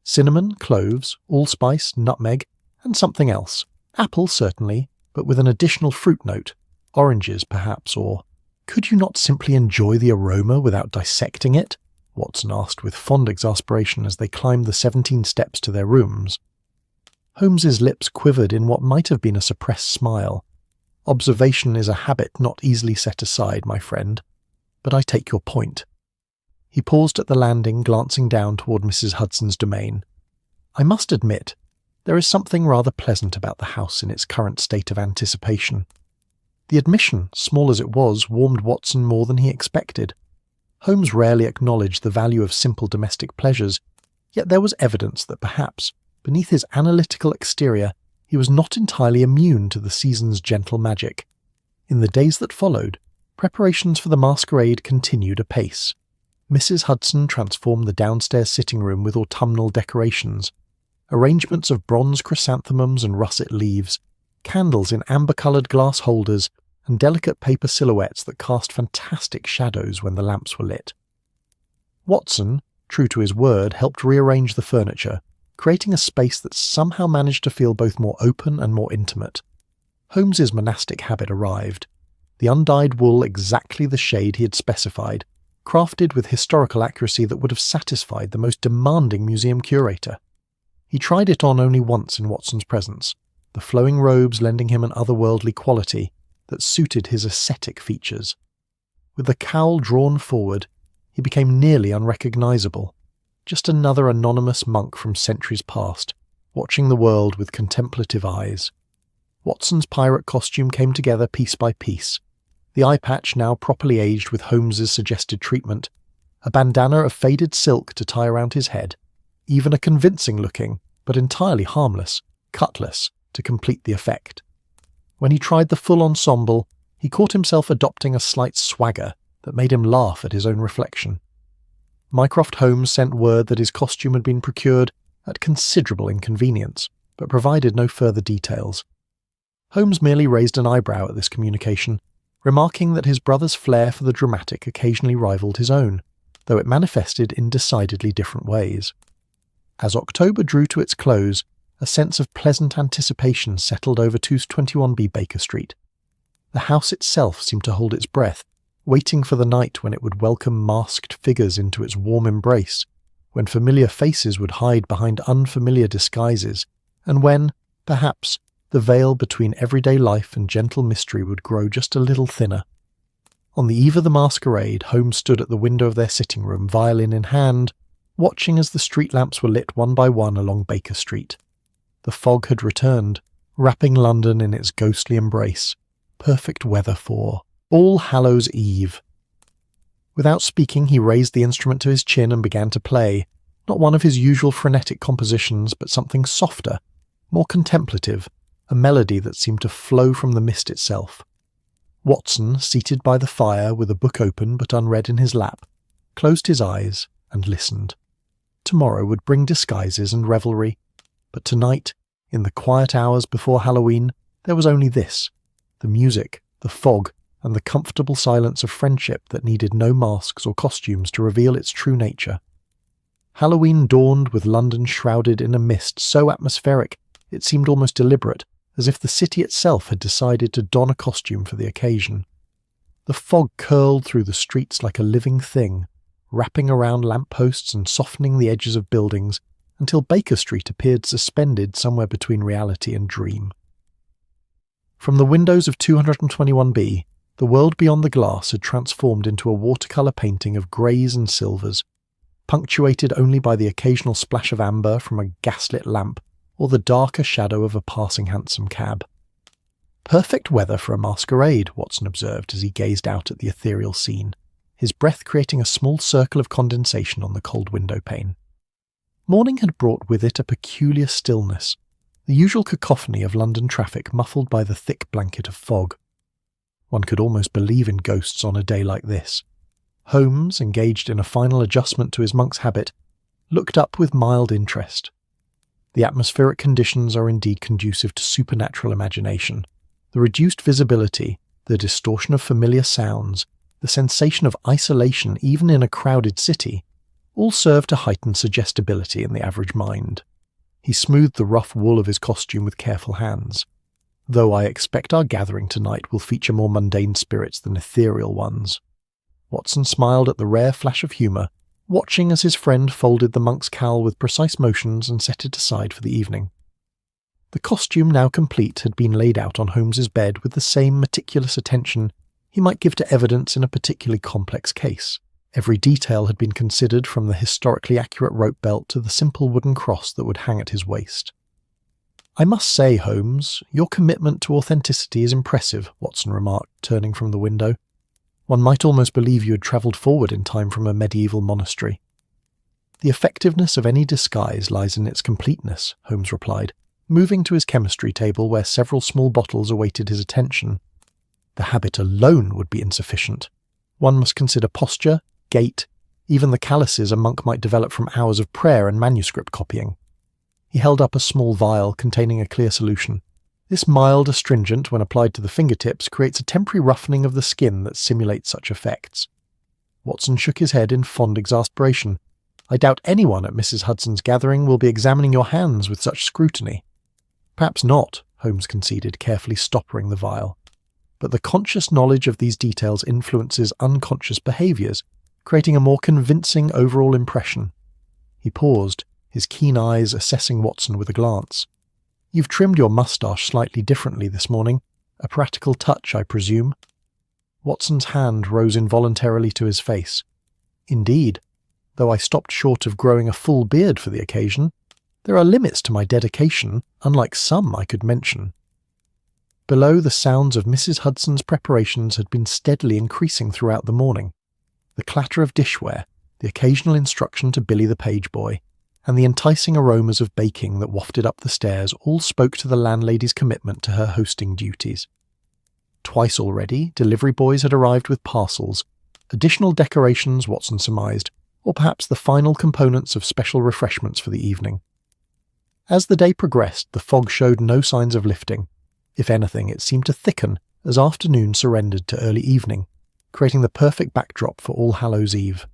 Cinnamon, cloves, allspice, nutmeg, and something else. Apple, certainly, but with an additional fruit note. Oranges, perhaps, or... Could you not simply enjoy the aroma without dissecting it? Watson asked with fond exasperation as they climbed the 17 steps to their rooms. Holmes's lips quivered in what might have been a suppressed smile. Observation is a habit not easily set aside, my friend, but I take your point. He paused at the landing, glancing down toward Mrs. Hudson's domain. I must admit, there is something rather pleasant about the house in its current state of anticipation. The admission, small as it was, warmed Watson more than he expected. Holmes rarely acknowledged the value of simple domestic pleasures, yet there was evidence that perhaps, beneath his analytical exterior, he was not entirely immune to the season's gentle magic. In the days that followed, preparations for the masquerade continued apace. Mrs. Hudson transformed the downstairs sitting room with autumnal decorations, arrangements of bronze chrysanthemums and russet leaves, candles in amber-coloured glass holders, and delicate paper silhouettes that cast fantastic shadows when the lamps were lit. Watson, true to his word, helped rearrange the furniture, creating a space that somehow managed to feel both more open and more intimate. Holmes's monastic habit arrived, the undyed wool exactly the shade he had specified, crafted with historical accuracy that would have satisfied the most demanding museum curator. He tried it on only once in Watson's presence, the flowing robes lending him an otherworldly quality that suited his ascetic features. With the cowl drawn forward, he became nearly unrecognisable, just another anonymous monk from centuries past, watching the world with contemplative eyes. Watson's pirate costume came together piece by piece, the eye patch now properly aged with Holmes's suggested treatment, a bandana of faded silk to tie around his head, even a convincing-looking, but entirely harmless, cutlass to complete the effect. When he tried the full ensemble, he caught himself adopting a slight swagger that made him laugh at his own reflection. Mycroft Holmes sent word that his costume had been procured at considerable inconvenience, but provided no further details. Holmes merely raised an eyebrow at this communication, remarking that his brother's flair for the dramatic occasionally rivaled his own, though it manifested in decidedly different ways. As October drew to its close, a sense of pleasant anticipation settled over 221B Baker Street. The house itself seemed to hold its breath, waiting for the night when it would welcome masked figures into its warm embrace, when familiar faces would hide behind unfamiliar disguises, and when, perhaps, the veil between everyday life and gentle mystery would grow just a little thinner. On the eve of the masquerade, Holmes stood at the window of their sitting room, violin in hand, watching as the street lamps were lit one by one along Baker Street. The fog had returned, wrapping London in its ghostly embrace. Perfect weather for All Hallows' Eve. Without speaking, he raised the instrument to his chin and began to play, not one of his usual frenetic compositions, but something softer, more contemplative, a melody that seemed to flow from the mist itself. Watson, seated by the fire with a book open but unread in his lap, closed his eyes and listened. Tomorrow would bring disguises and revelry, but tonight, in the quiet hours before Halloween, there was only this, the music, the fog, and the comfortable silence of friendship that needed no masks or costumes to reveal its true nature. Halloween dawned with London shrouded in a mist so atmospheric it seemed almost deliberate, as if the city itself had decided to don a costume for the occasion. The fog curled through the streets like a living thing, wrapping around lampposts and softening the edges of buildings, until Baker Street appeared suspended somewhere between reality and dream. From the windows of 221B, the world beyond the glass had transformed into a watercolour painting of greys and silvers, punctuated only by the occasional splash of amber from a gaslit lamp or the darker shadow of a passing hansom cab. Perfect weather for a masquerade, Watson observed as he gazed out at the ethereal scene, his breath creating a small circle of condensation on the cold window pane. Morning had brought with it a peculiar stillness, the usual cacophony of London traffic muffled by the thick blanket of fog. One could almost believe in ghosts on a day like this. Holmes, engaged in a final adjustment to his monk's habit, looked up with mild interest. The atmospheric conditions are indeed conducive to supernatural imagination. The reduced visibility, the distortion of familiar sounds, the sensation of isolation even in a crowded city, all serve to heighten suggestibility in the average mind. He smoothed the rough wool of his costume with careful hands. Though I expect our gathering tonight will feature more mundane spirits than ethereal ones. Watson smiled at the rare flash of humour, watching as his friend folded the monk's cowl with precise motions and set it aside for the evening. The costume, now complete, had been laid out on Holmes's bed with the same meticulous attention he might give to evidence in a particularly complex case. Every detail had been considered, from the historically accurate rope belt to the simple wooden cross that would hang at his waist. "I must say, Holmes, your commitment to authenticity is impressive," Watson remarked, turning from the window. "One might almost believe you had travelled forward in time from a medieval monastery." "The effectiveness of any disguise lies in its completeness," Holmes replied, moving to his chemistry table where several small bottles awaited his attention. "The habit alone would be insufficient. One must consider posture, gait, even the calluses a monk might develop from hours of prayer and manuscript copying." He held up a small vial containing a clear solution. This mild astringent, when applied to the fingertips, creates a temporary roughening of the skin that simulates such effects. Watson shook his head in fond exasperation. "I doubt anyone at Mrs. Hudson's gathering will be examining your hands with such scrutiny." "Perhaps not," Holmes conceded, carefully stoppering the vial. "But the conscious knowledge of these details influences unconscious behaviours, creating a more convincing overall impression." He paused, his keen eyes assessing Watson with a glance. "You've trimmed your moustache slightly differently this morning. A practical touch, I presume?" Watson's hand rose involuntarily to his face. "Indeed, though I stopped short of growing a full beard for the occasion. There are limits to my dedication, unlike some I could mention." Below, the sounds of Mrs. Hudson's preparations had been steadily increasing throughout the morning. The clatter of dishware, the occasional instruction to Billy the page boy, and the enticing aromas of baking that wafted up the stairs all spoke to the landlady's commitment to her hosting duties. Twice already, delivery boys had arrived with parcels, additional decorations, Watson surmised, or perhaps the final components of special refreshments for the evening. As the day progressed, the fog showed no signs of lifting. If anything, it seemed to thicken as afternoon surrendered to early evening, creating the perfect backdrop for All Hallows' Eve.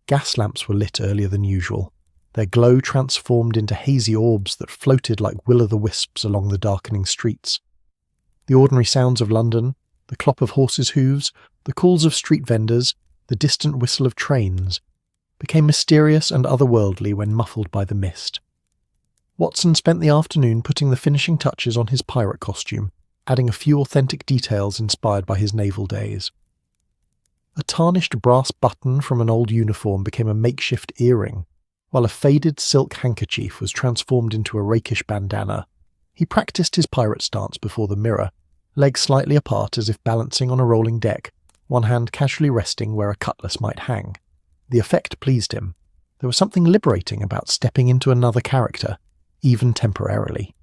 Gas lamps were lit earlier than usual, their glow transformed into hazy orbs that floated like will-o'-the-wisps along the darkening streets. The ordinary sounds of London, the clop of horses' hooves, the calls of street vendors, the distant whistle of trains, became mysterious and otherworldly when muffled by the mist. Watson spent the afternoon putting the finishing touches on his pirate costume, adding a few authentic details inspired by his naval days. A tarnished brass button from an old uniform became a makeshift earring, while a faded silk handkerchief was transformed into a rakish bandana. He practiced his pirate stance before the mirror, legs slightly apart as if balancing on a rolling deck, one hand casually resting where a cutlass might hang. The effect pleased him. There was something liberating about stepping into another character, even temporarily.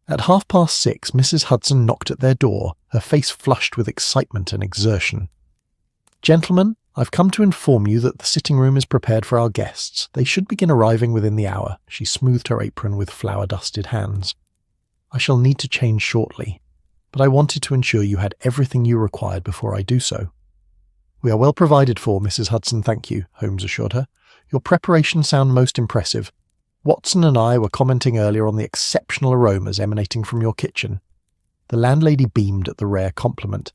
At 6:30, Mrs. Hudson knocked at their door, her face flushed with excitement and exertion. "Gentlemen, I've come to inform you that the sitting room is prepared for our guests. They should begin arriving within the hour." She smoothed her apron with flour-dusted hands. "I shall need to change shortly, but I wanted to ensure you had everything you required before I do so." "We are well provided for, Mrs. Hudson, thank you," Holmes assured her. "Your preparations sound most impressive. Watson and I were commenting earlier on the exceptional aromas emanating from your kitchen." The landlady beamed at the rare compliment.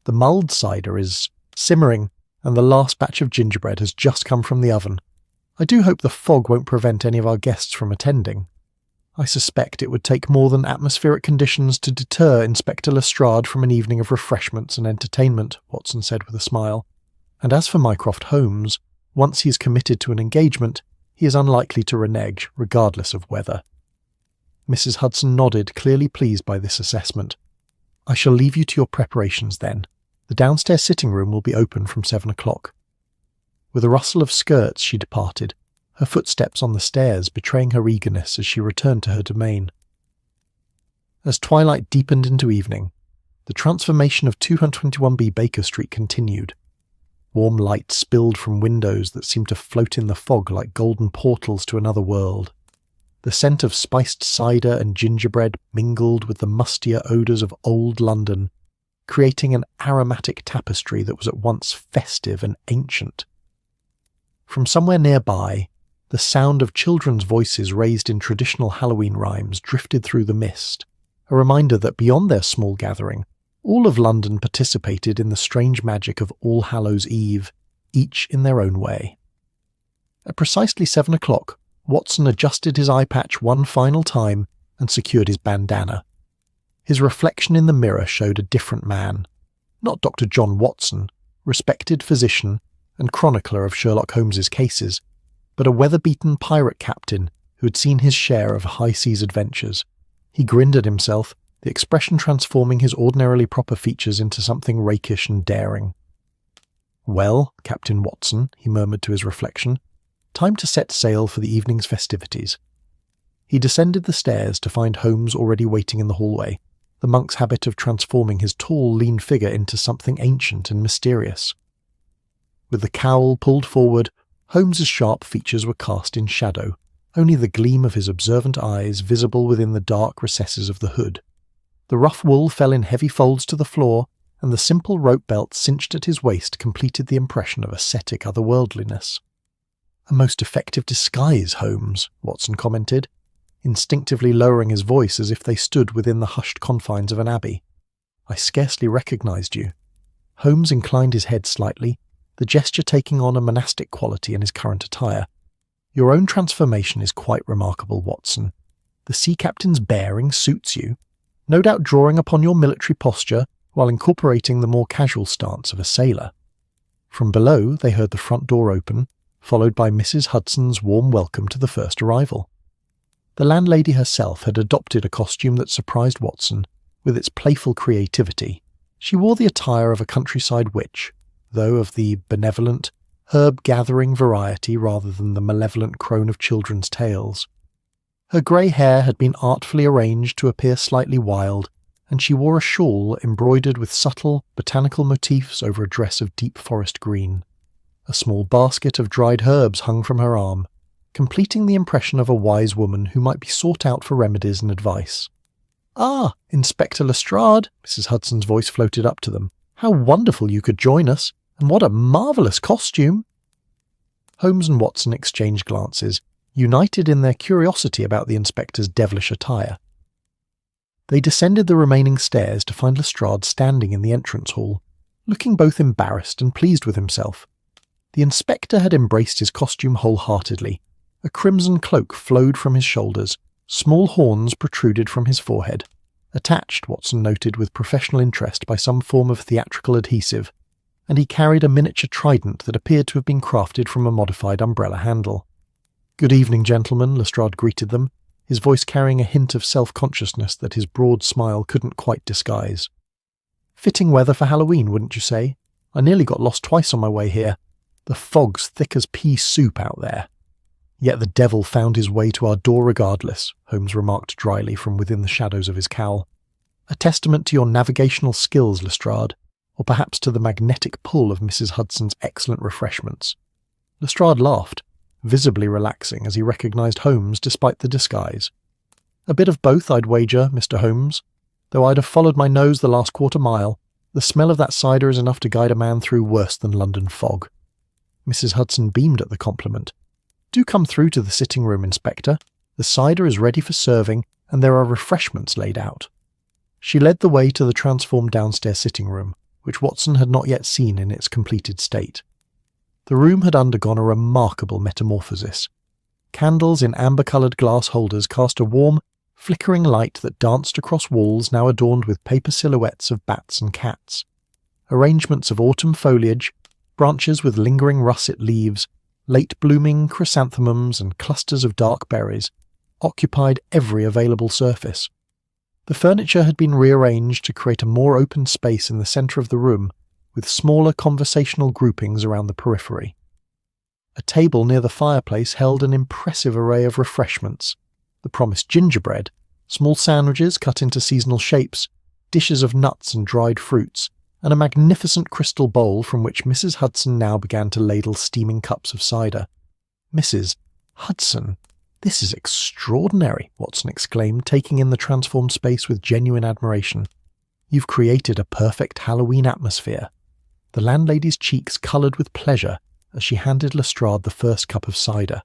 "The mulled cider is simmering, and the last batch of gingerbread has just come from the oven. I do hope the fog won't prevent any of our guests from attending." "I suspect it would take more than atmospheric conditions to deter Inspector Lestrade from an evening of refreshments and entertainment," Watson said with a smile. "And as for Mycroft Holmes, once he is committed to an engagement, he is unlikely to renege, regardless of weather." Mrs. Hudson nodded, clearly pleased by this assessment. "I shall leave you to your preparations then. The downstairs sitting room will be open from 7 o'clock. With a rustle of skirts she departed, her footsteps on the stairs betraying her eagerness as she returned to her domain. As twilight deepened into evening, the transformation of 221B Baker Street continued. Warm light spilled from windows that seemed to float in the fog like golden portals to another world. The scent of spiced cider and gingerbread mingled with the mustier odours of old London, creating an aromatic tapestry that was at once festive and ancient. From somewhere nearby, the sound of children's voices raised in traditional Halloween rhymes drifted through the mist, a reminder that beyond their small gathering, all of London participated in the strange magic of All Hallows' Eve, each in their own way. At precisely 7 o'clock, Watson adjusted his eye patch one final time and secured his bandana. His reflection in the mirror showed a different man. Not Dr. John Watson, respected physician and chronicler of Sherlock Holmes's cases, but a weather-beaten pirate captain who had seen his share of high-seas adventures. He grinned at himself, the expression transforming his ordinarily proper features into something rakish and daring. "Well, Captain Watson," he murmured to his reflection, "time to set sail for the evening's festivities." He descended the stairs to find Holmes already waiting in the hallway, the monk's habit of transforming his tall, lean figure into something ancient and mysterious. With the cowl pulled forward, Holmes's sharp features were cast in shadow, only the gleam of his observant eyes visible within the dark recesses of the hood. The rough wool fell in heavy folds to the floor, and the simple rope belt cinched at his waist completed the impression of ascetic otherworldliness. "A most effective disguise, Holmes," Watson commented, instinctively lowering his voice as if they stood within the hushed confines of an abbey. "I scarcely recognized you." Holmes inclined his head slightly, the gesture taking on a monastic quality in his current attire. "Your own transformation is quite remarkable, Watson. The sea captain's bearing suits you, no doubt drawing upon your military posture while incorporating the more casual stance of a sailor." From below they heard the front door open, followed by Mrs. Hudson's warm welcome to the first arrival. The landlady herself had adopted a costume that surprised Watson with its playful creativity. She wore the attire of a countryside witch, though of the benevolent, herb-gathering variety rather than the malevolent crone of children's tales. Her grey hair had been artfully arranged to appear slightly wild, and she wore a shawl embroidered with subtle, botanical motifs over a dress of deep forest green. A small basket of dried herbs hung from her arm, completing the impression of a wise woman who might be sought out for remedies and advice. "Ah, Inspector Lestrade," Mrs. Hudson's voice floated up to them. "How wonderful you could join us, and what a marvellous costume!" Holmes and Watson exchanged glances, united in their curiosity about the inspector's devilish attire. They descended the remaining stairs to find Lestrade standing in the entrance hall, looking both embarrassed and pleased with himself. The inspector had embraced his costume wholeheartedly. A crimson cloak flowed from his shoulders, small horns protruded from his forehead, attached, Watson noted with professional interest, by some form of theatrical adhesive, and he carried a miniature trident that appeared to have been crafted from a modified umbrella handle. "Good evening, gentlemen," Lestrade greeted them, his voice carrying a hint of self-consciousness that his broad smile couldn't quite disguise. "Fitting weather for Halloween, wouldn't you say? I nearly got lost twice on my way here. The fog's thick as pea soup out there." "Yet the devil found his way to our door regardless," Holmes remarked dryly from within the shadows of his cowl. "A testament to your navigational skills, Lestrade, or perhaps to the magnetic pull of Mrs. Hudson's excellent refreshments." Lestrade laughed, visibly relaxing as he recognised Holmes despite the disguise. "A bit of both, I'd wager, Mr. Holmes. Though I'd have followed my nose the last quarter mile, the smell of that cider is enough to guide a man through worse than London fog." Mrs. Hudson beamed at the compliment. "Do come through to the sitting room, Inspector. The cider is ready for serving, and there are refreshments laid out." She led the way to the transformed downstairs sitting room, which Watson had not yet seen in its completed state. The room had undergone a remarkable metamorphosis. Candles in amber-coloured glass holders cast a warm, flickering light that danced across walls now adorned with paper silhouettes of bats and cats. Arrangements of autumn foliage, branches with lingering russet leaves, late-blooming chrysanthemums and clusters of dark berries occupied every available surface. The furniture had been rearranged to create a more open space in the centre of the room, with smaller conversational groupings around the periphery. A table near the fireplace held an impressive array of refreshments: the promised gingerbread, small sandwiches cut into seasonal shapes, dishes of nuts and dried fruits, and a magnificent crystal bowl from which Mrs. Hudson now began to ladle steaming cups of cider. "Mrs. Hudson, this is extraordinary," Watson exclaimed, taking in the transformed space with genuine admiration. "You've created a perfect Halloween atmosphere." The landlady's cheeks coloured with pleasure as she handed Lestrade the first cup of cider.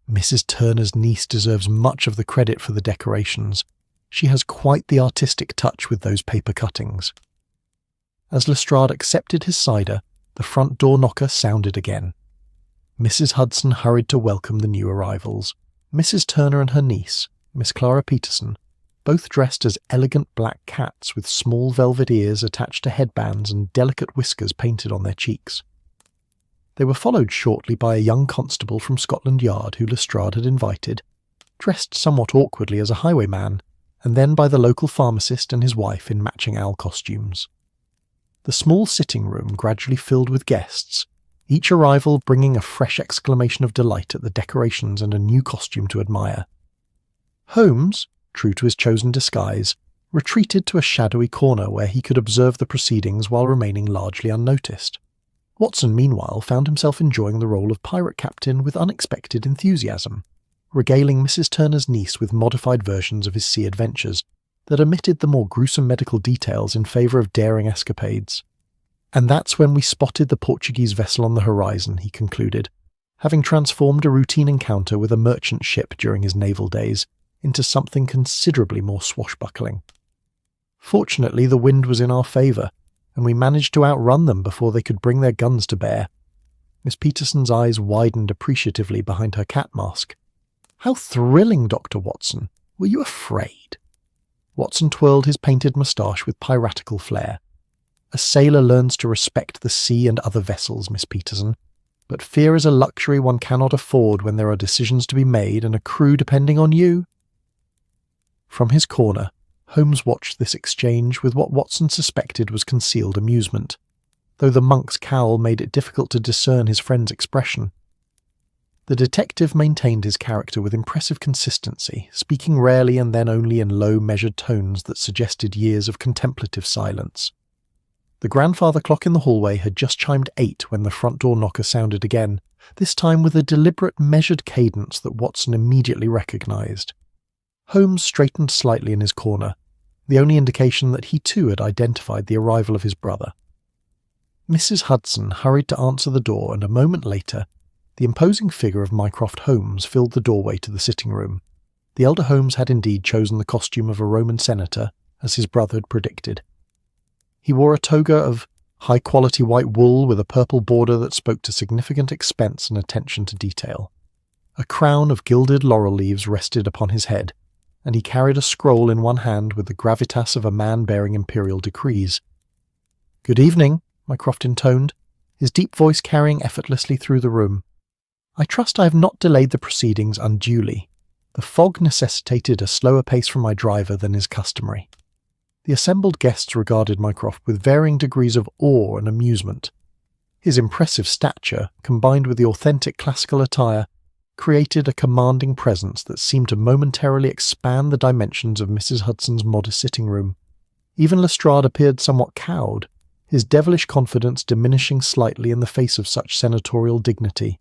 "Mrs. Turner's niece deserves much of the credit for the decorations. She has quite the artistic touch with those paper cuttings." As Lestrade accepted his cider, the front door knocker sounded again. Mrs. Hudson hurried to welcome the new arrivals. Mrs. Turner and her niece, Miss Clara Peterson, both dressed as elegant black cats with small velvet ears attached to headbands and delicate whiskers painted on their cheeks. They were followed shortly by a young constable from Scotland Yard who Lestrade had invited, dressed somewhat awkwardly as a highwayman, and then by the local pharmacist and his wife in matching owl costumes. The small sitting room gradually filled with guests, each arrival bringing a fresh exclamation of delight at the decorations and a new costume to admire. Holmes, true to his chosen disguise, retreated to a shadowy corner where he could observe the proceedings while remaining largely unnoticed. Watson, meanwhile, found himself enjoying the role of pirate captain with unexpected enthusiasm, regaling Mrs. Turner's niece with modified versions of his sea adventures that omitted the more gruesome medical details in favour of daring escapades. "And that's when we spotted the Portuguese vessel on the horizon," he concluded, having transformed a routine encounter with a merchant ship during his naval days into something considerably more swashbuckling. "Fortunately, the wind was in our favour, and we managed to outrun them before they could bring their guns to bear." Miss Peterson's eyes widened appreciatively behind her cat mask. "How thrilling, Dr. Watson! Were you afraid?" Watson twirled his painted moustache with piratical flair. "A sailor learns to respect the sea and other vessels, Miss Peterson, but fear is a luxury one cannot afford when there are decisions to be made and a crew depending on you." From his corner, Holmes watched this exchange with what Watson suspected was concealed amusement, though the monk's cowl made it difficult to discern his friend's expression. The detective maintained his character with impressive consistency, speaking rarely and then only in low, measured tones that suggested years of contemplative silence. The grandfather clock in the hallway had just chimed 8 when the front door knocker sounded again, this time with a deliberate, measured cadence that Watson immediately recognised. Holmes straightened slightly in his corner, the only indication that he too had identified the arrival of his brother. Mrs. Hudson hurried to answer the door, and a moment later, the imposing figure of Mycroft Holmes filled the doorway to the sitting room. The elder Holmes had indeed chosen the costume of a Roman senator, as his brother had predicted. He wore a toga of high-quality white wool with a purple border that spoke to significant expense and attention to detail. A crown of gilded laurel leaves rested upon his head, and he carried a scroll in one hand with the gravitas of a man bearing imperial decrees. "Good evening," Mycroft intoned, his deep voice carrying effortlessly through the room. "I trust I have not delayed the proceedings unduly. The fog necessitated a slower pace from my driver than is customary." The assembled guests regarded Mycroft with varying degrees of awe and amusement, His impressive stature, combined with the authentic classical attire, created a commanding presence that seemed to momentarily expand the dimensions of Mrs. Hudson's modest sitting room. Even Lestrade appeared somewhat cowed, his devilish confidence diminishing slightly in the face of such senatorial dignity.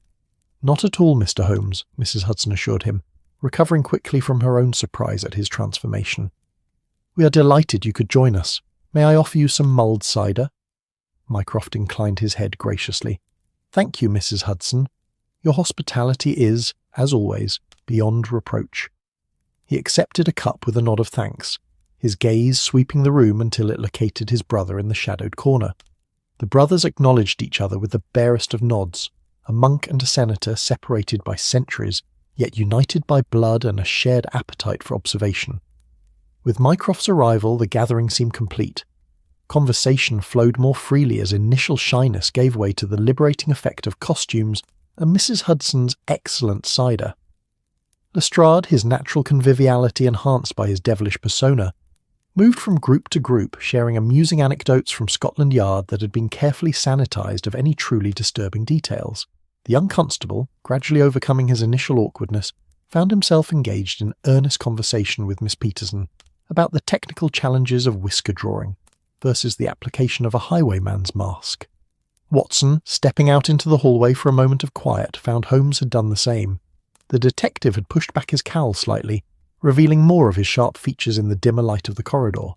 "Not at all, Mr. Holmes," Mrs. Hudson assured him, recovering quickly from her own surprise at his transformation. "We are delighted you could join us. May I offer you some mulled cider?" Mycroft inclined his head graciously. "Thank you, Mrs. Hudson. Your hospitality is, as always, beyond reproach." He accepted a cup with a nod of thanks, his gaze sweeping the room until it located his brother in the shadowed corner. The brothers acknowledged each other with the barest of nods, a monk and a senator separated by centuries, yet united by blood and a shared appetite for observation. With Mycroft's arrival, the gathering seemed complete. Conversation flowed more freely as initial shyness gave way to the liberating effect of costumes and Mrs. Hudson's excellent cider. Lestrade, his natural conviviality enhanced by his devilish persona, moved from group to group, sharing amusing anecdotes from Scotland Yard that had been carefully sanitised of any truly disturbing details. The young constable, gradually overcoming his initial awkwardness, found himself engaged in earnest conversation with Miss Peterson about the technical challenges of whisker drawing versus the application of a highwayman's mask. Watson, stepping out into the hallway for a moment of quiet, found Holmes had done the same. The detective had pushed back his cowl slightly, revealing more of his sharp features in the dimmer light of the corridor.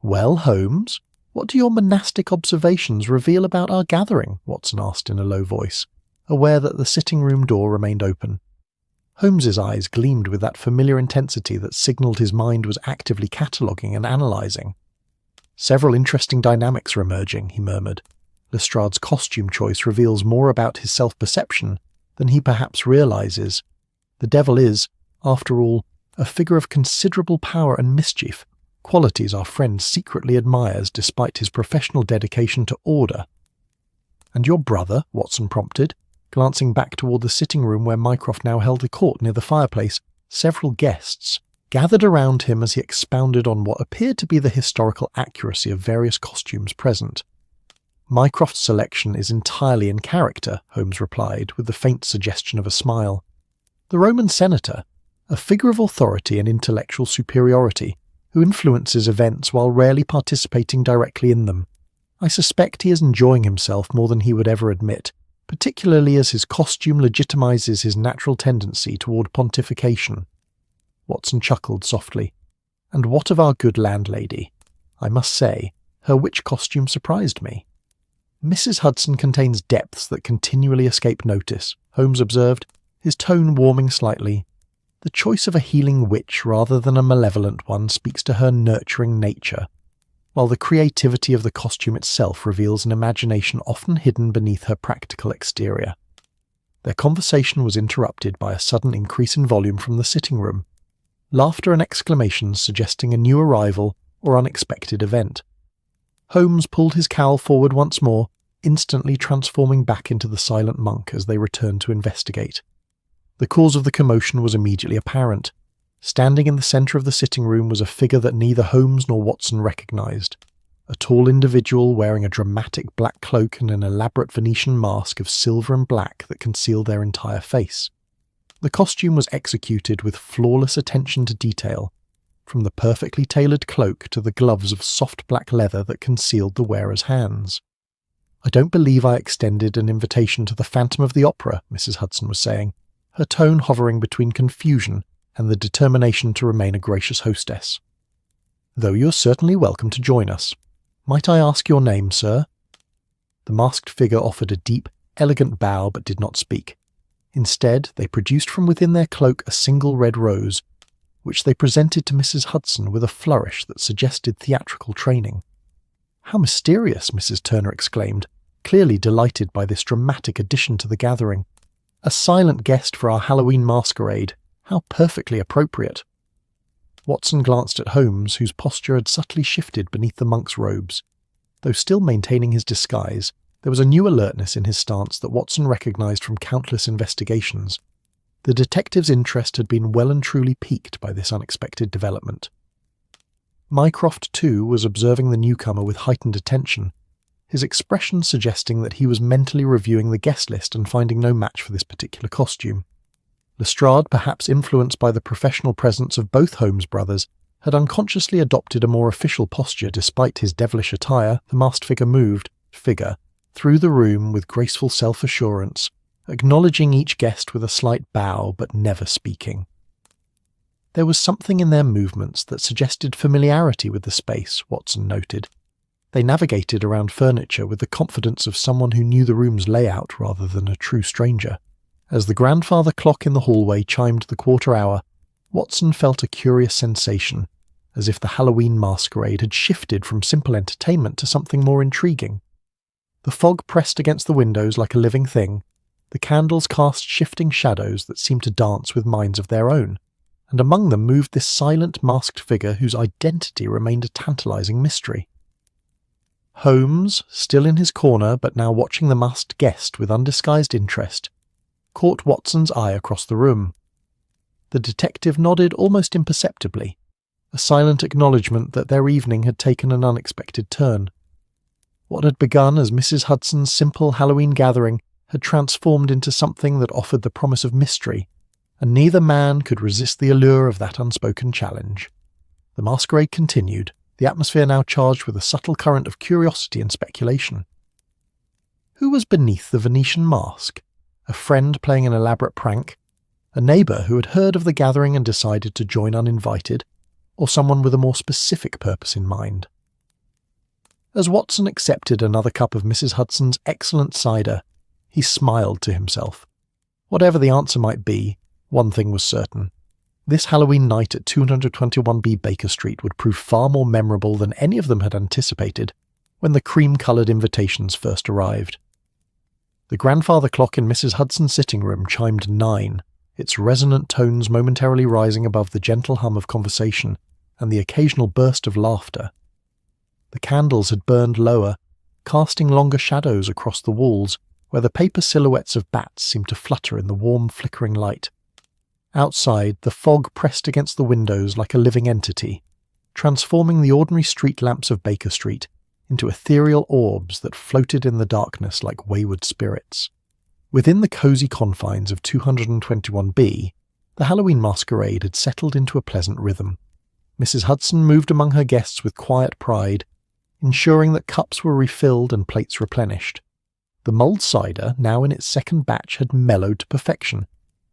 "Well, Holmes, what do your monastic observations reveal about our gathering?" Watson asked in a low voice, aware that the sitting-room door remained open. Holmes's eyes gleamed with that familiar intensity that signalled his mind was actively cataloguing and analysing. "Several interesting dynamics are emerging," he murmured. "Lestrade's costume choice reveals more about his self-perception than he perhaps realises. The devil is, after all, a figure of considerable power and mischief, qualities our friend secretly admires despite his professional dedication to order." "And your brother?" Watson prompted, glancing back toward the sitting-room where Mycroft now held the court near the fireplace. Several guests gathered around him as he expounded on what appeared to be the historical accuracy of various costumes present. "Mycroft's selection is entirely in character," Holmes replied, with the faint suggestion of a smile. "The Roman senator, a figure of authority and intellectual superiority, who influences events while rarely participating directly in them. I suspect he is enjoying himself more than he would ever admit, particularly as his costume legitimizes his natural tendency toward pontification." Watson chuckled softly. "And what of our good landlady? I must say, her witch costume surprised me." "Mrs. Hudson contains depths that continually escape notice," Holmes observed, his tone warming slightly. "The choice of a healing witch rather than a malevolent one speaks to her nurturing nature, while the creativity of the costume itself reveals an imagination often hidden beneath her practical exterior." Their conversation was interrupted by a sudden increase in volume from the sitting room, laughter and exclamations suggesting a new arrival or unexpected event. Holmes pulled his cowl forward once more, instantly transforming back into the silent monk as they returned to investigate. The cause of the commotion was immediately apparent. Standing in the centre of the sitting room was a figure that neither Holmes nor Watson recognised. A tall individual wearing a dramatic black cloak and an elaborate Venetian mask of silver and black that concealed their entire face. The costume was executed with flawless attention to detail, from the perfectly tailored cloak to the gloves of soft black leather that concealed the wearer's hands. "I don't believe I extended an invitation to the Phantom of the Opera," Mrs. Hudson was saying, her tone hovering between confusion and the determination to remain a gracious hostess. "Though you're certainly welcome to join us. Might I ask your name, sir?" The masked figure offered a deep, elegant bow but did not speak. Instead, they produced from within their cloak a single red rose, which they presented to Mrs. Hudson with a flourish that suggested theatrical training. "How mysterious!" Mrs. Turner exclaimed, clearly delighted by this dramatic addition to the gathering. "A silent guest for our Halloween masquerade. How perfectly appropriate." Watson glanced at Holmes, whose posture had subtly shifted beneath the monk's robes. Though still maintaining his disguise, there was a new alertness in his stance that Watson recognised from countless investigations. The detective's interest had been well and truly piqued by this unexpected development. Mycroft, too, was observing the newcomer with heightened attention, his expression suggesting that he was mentally reviewing the guest list and finding no match for this particular costume. Lestrade, perhaps influenced by the professional presence of both Holmes brothers, had unconsciously adopted a more official posture. Despite his devilish attire, the masked figure moved, through the room with graceful self-assurance, acknowledging each guest with a slight bow but never speaking. There was something in their movements that suggested familiarity with the space, Watson noted. They navigated around furniture with the confidence of someone who knew the room's layout rather than a true stranger. As the grandfather clock in the hallway chimed the quarter hour, Watson felt a curious sensation, as if the Halloween masquerade had shifted from simple entertainment to something more intriguing. The fog pressed against the windows like a living thing. The candles cast shifting shadows that seemed to dance with minds of their own, and among them moved this silent masked figure whose identity remained a tantalizing mystery. Holmes, still in his corner but now watching the masked guest with undisguised interest, caught Watson's eye across the room. The detective nodded almost imperceptibly, a silent acknowledgement that their evening had taken an unexpected turn. What had begun as Mrs. Hudson's simple Halloween gathering had transformed into something that offered the promise of mystery, and neither man could resist the allure of that unspoken challenge. The masquerade continued, the atmosphere now charged with a subtle current of curiosity and speculation. Who was beneath the Venetian mask? A friend playing an elaborate prank? A neighbour who had heard of the gathering and decided to join uninvited? Or someone with a more specific purpose in mind? As Watson accepted another cup of Mrs. Hudson's excellent cider, he smiled to himself. Whatever the answer might be, one thing was certain. This Halloween night at 221B Baker Street would prove far more memorable than any of them had anticipated when the cream-coloured invitations first arrived. The grandfather clock in Mrs. Hudson's sitting room chimed 9, its resonant tones momentarily rising above the gentle hum of conversation and the occasional burst of laughter. The candles had burned lower, casting longer shadows across the walls, where the paper silhouettes of bats seemed to flutter in the warm, flickering light. Outside, the fog pressed against the windows like a living entity, transforming the ordinary street lamps of Baker Street into ethereal orbs that floated in the darkness like wayward spirits. Within the cosy confines of 221B, the Halloween masquerade had settled into a pleasant rhythm. Mrs. Hudson moved among her guests with quiet pride, ensuring that cups were refilled and plates replenished. The mulled cider, now in its second batch, had mellowed to perfection,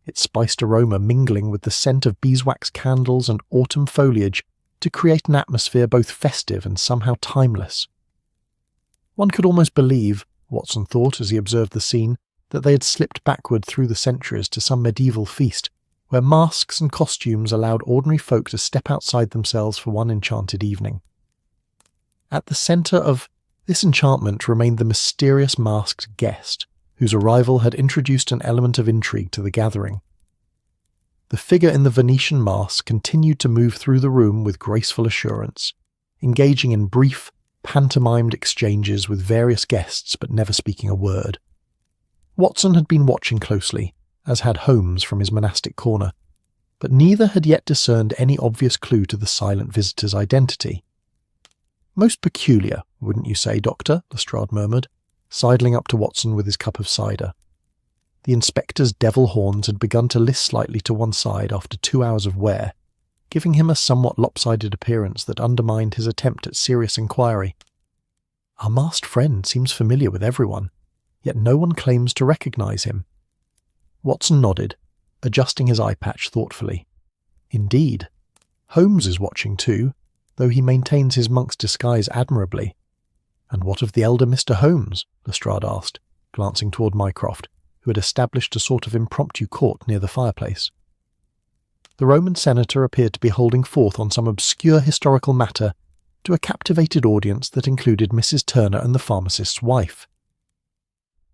its spiced aroma mingling with the scent of beeswax candles and autumn foliage to create an atmosphere both festive and somehow timeless. One could almost believe, Watson thought as he observed the scene, that they had slipped backward through the centuries to some medieval feast, where masks and costumes allowed ordinary folk to step outside themselves for one enchanted evening. At the centre of this enchantment remained the mysterious masked guest, whose arrival had introduced an element of intrigue to the gathering. The figure in the Venetian mask continued to move through the room with graceful assurance, engaging in brief, pantomimed exchanges with various guests but never speaking a word. Watson had been watching closely, as had Holmes from his monastic corner, but neither had yet discerned any obvious clue to the silent visitor's identity. "Most peculiar, wouldn't you say, Doctor?" Lestrade murmured, sidling up to Watson with his cup of cider. The inspector's devil horns had begun to list slightly to one side after 2 hours of wear, giving him a somewhat lopsided appearance that undermined his attempt at serious inquiry. "Our masked friend seems familiar with everyone, yet no one claims to recognize him." Watson nodded, adjusting his eye patch thoughtfully. "Indeed. Holmes is watching too, though he maintains his monk's disguise admirably." "And what of the elder Mr. Holmes?" Lestrade asked, glancing toward Mycroft, who had established a sort of impromptu court near the fireplace. The Roman senator appeared to be holding forth on some obscure historical matter to a captivated audience that included Mrs. Turner and the pharmacist's wife.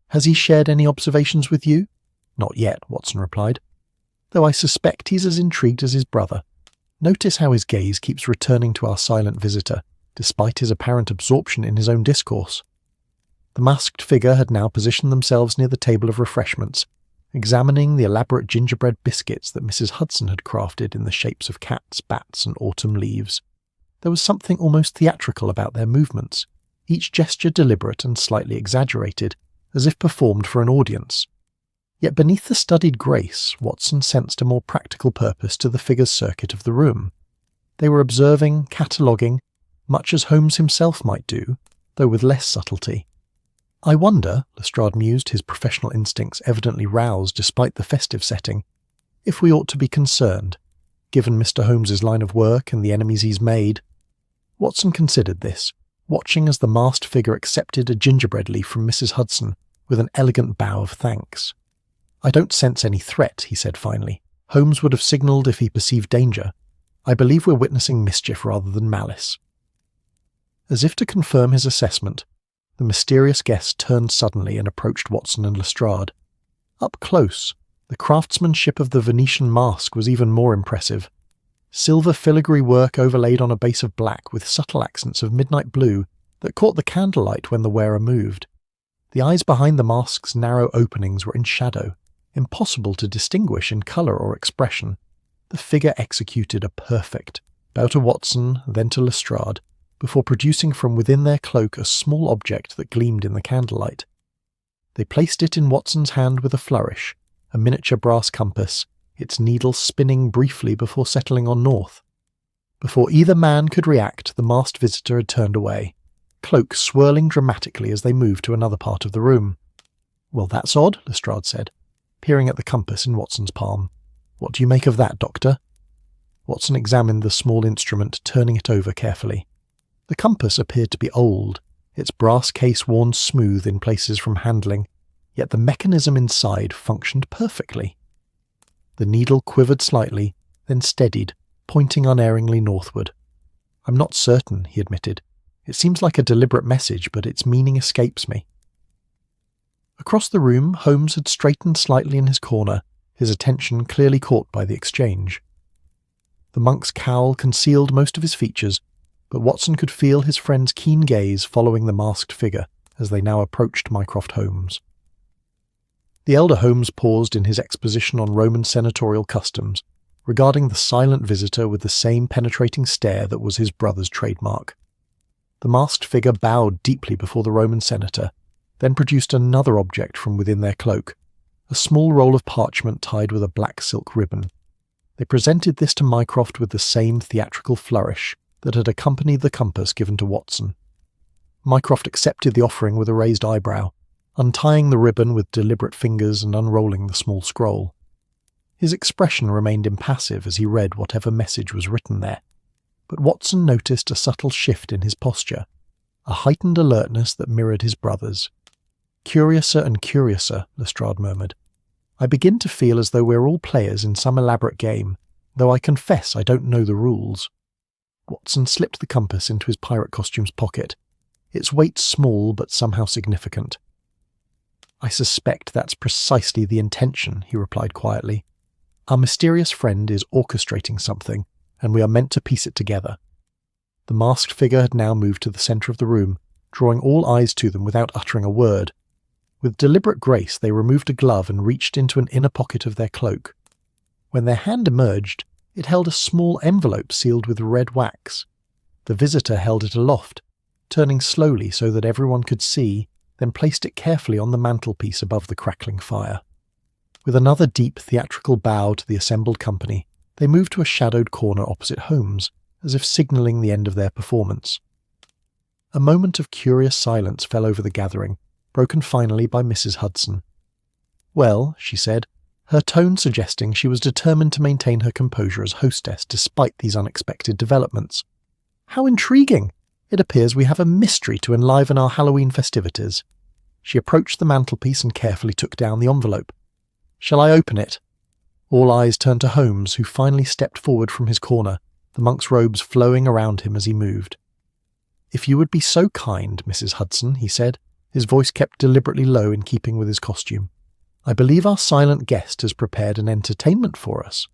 "Has he shared any observations with you?" "Not yet," Watson replied, "though I suspect he's as intrigued as his brother. Notice how his gaze keeps returning to our silent visitor, despite his apparent absorption in his own discourse." The masked figure had now positioned themselves near the table of refreshments, examining the elaborate gingerbread biscuits that Mrs. Hudson had crafted in the shapes of cats, bats, and autumn leaves. There was something almost theatrical about their movements, each gesture deliberate and slightly exaggerated, as if performed for an audience. Yet beneath the studied grace, Watson sensed a more practical purpose to the figures' circuit of the room. They were observing, cataloguing, much as Holmes himself might do, though with less subtlety. "I wonder," Lestrade mused, his professional instincts evidently roused despite the festive setting, "if we ought to be concerned, given Mr. Holmes's line of work and the enemies he's made." Watson considered this, watching as the masked figure accepted a gingerbread leaf from Mrs. Hudson with an elegant bow of thanks. "I don't sense any threat," he said finally. "Holmes would have signalled if he perceived danger. I believe we're witnessing mischief rather than malice." As if to confirm his assessment, the mysterious guest turned suddenly and approached Watson and Lestrade. Up close, the craftsmanship of the Venetian mask was even more impressive. Silver filigree work overlaid on a base of black with subtle accents of midnight blue that caught the candlelight when the wearer moved. The eyes behind the mask's narrow openings were in shadow, impossible to distinguish in colour or expression. The figure executed a perfect bow to Watson, then to Lestrade, before producing from within their cloak a small object that gleamed in the candlelight. They placed it in Watson's hand with a flourish, a miniature brass compass, its needle spinning briefly before settling on north. Before either man could react, the masked visitor had turned away, cloak swirling dramatically as they moved to another part of the room. "Well, that's odd," Lestrade said, peering at the compass in Watson's palm. "What do you make of that, Doctor?" Watson examined the small instrument, turning it over carefully. The compass appeared to be old, its brass case worn smooth in places from handling, yet the mechanism inside functioned perfectly. The needle quivered slightly, then steadied, pointing unerringly northward. "I'm not certain," he admitted. "It seems like a deliberate message, but its meaning escapes me." Across the room, Holmes had straightened slightly in his corner, his attention clearly caught by the exchange. The monk's cowl concealed most of his features, but Watson could feel his friend's keen gaze following the masked figure as they now approached Mycroft Holmes. The elder Holmes paused in his exposition on Roman senatorial customs, regarding the silent visitor with the same penetrating stare that was his brother's trademark. The masked figure bowed deeply before the Roman senator, then produced another object from within their cloak, a small roll of parchment tied with a black silk ribbon. They presented this to Mycroft with the same theatrical flourish that had accompanied the compass given to Watson. Mycroft accepted the offering with a raised eyebrow, untying the ribbon with deliberate fingers and unrolling the small scroll. His expression remained impassive as he read whatever message was written there, but Watson noticed a subtle shift in his posture, a heightened alertness that mirrored his brother's. "Curiouser and curiouser," Lestrade murmured. "I begin to feel as though we're all players in some elaborate game, though I confess I don't know the rules." Watson slipped the compass into his pirate costume's pocket, its weight small but somehow significant. "I suspect that's precisely the intention," he replied quietly. "Our mysterious friend is orchestrating something, and we are meant to piece it together." The masked figure had now moved to the centre of the room, drawing all eyes to them without uttering a word. With deliberate grace they removed a glove and reached into an inner pocket of their cloak. When their hand emerged, it held a small envelope sealed with red wax. The visitor held it aloft, turning slowly so that everyone could see, then placed it carefully on the mantelpiece above the crackling fire. With another deep theatrical bow to the assembled company, they moved to a shadowed corner opposite Holmes, as if signalling the end of their performance. A moment of curious silence fell over the gathering, broken finally by Mrs. Hudson. "Well," she said, her tone suggesting she was determined to maintain her composure as hostess despite these unexpected developments. "How intriguing! It appears we have a mystery to enliven our Halloween festivities." She approached the mantelpiece and carefully took down the envelope. "Shall I open it?" All eyes turned to Holmes, who finally stepped forward from his corner, the monk's robes flowing around him as he moved. "If you would be so kind, Mrs. Hudson," he said, his voice kept deliberately low in keeping with his costume. "I believe our silent guest has prepared an entertainment for us."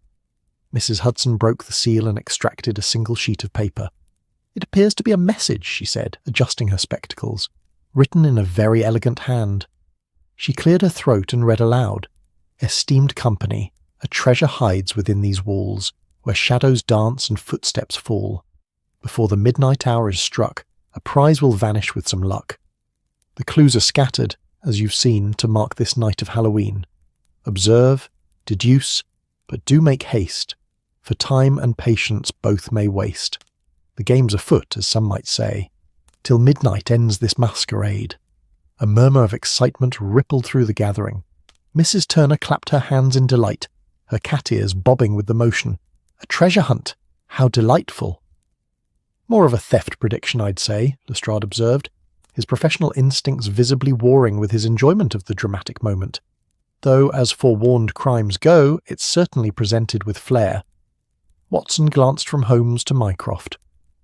Mrs. Hudson broke the seal and extracted a single sheet of paper. "It appears to be a message," she said, adjusting her spectacles, written in a very elegant hand. She cleared her throat and read aloud. "Esteemed company, a treasure hides within these walls, where shadows dance and footsteps fall. Before the midnight hour is struck, A prize will vanish with some luck. The clues are scattered, as you've seen, to mark this night of Halloween. Observe, deduce, but do make haste, for time and patience both may waste. The game's afoot, as some might say. Till midnight ends this masquerade. A murmur of excitement rippled through the gathering. Mrs. Turner clapped her hands in delight, her cat ears bobbing with the motion. A treasure hunt! How delightful! More of a theft prediction, I'd say, Lestrade observed, his professional instincts visibly warring with his enjoyment of the dramatic moment. Though, as forewarned crimes go, it's certainly presented with flair. Watson glanced from Holmes to Mycroft,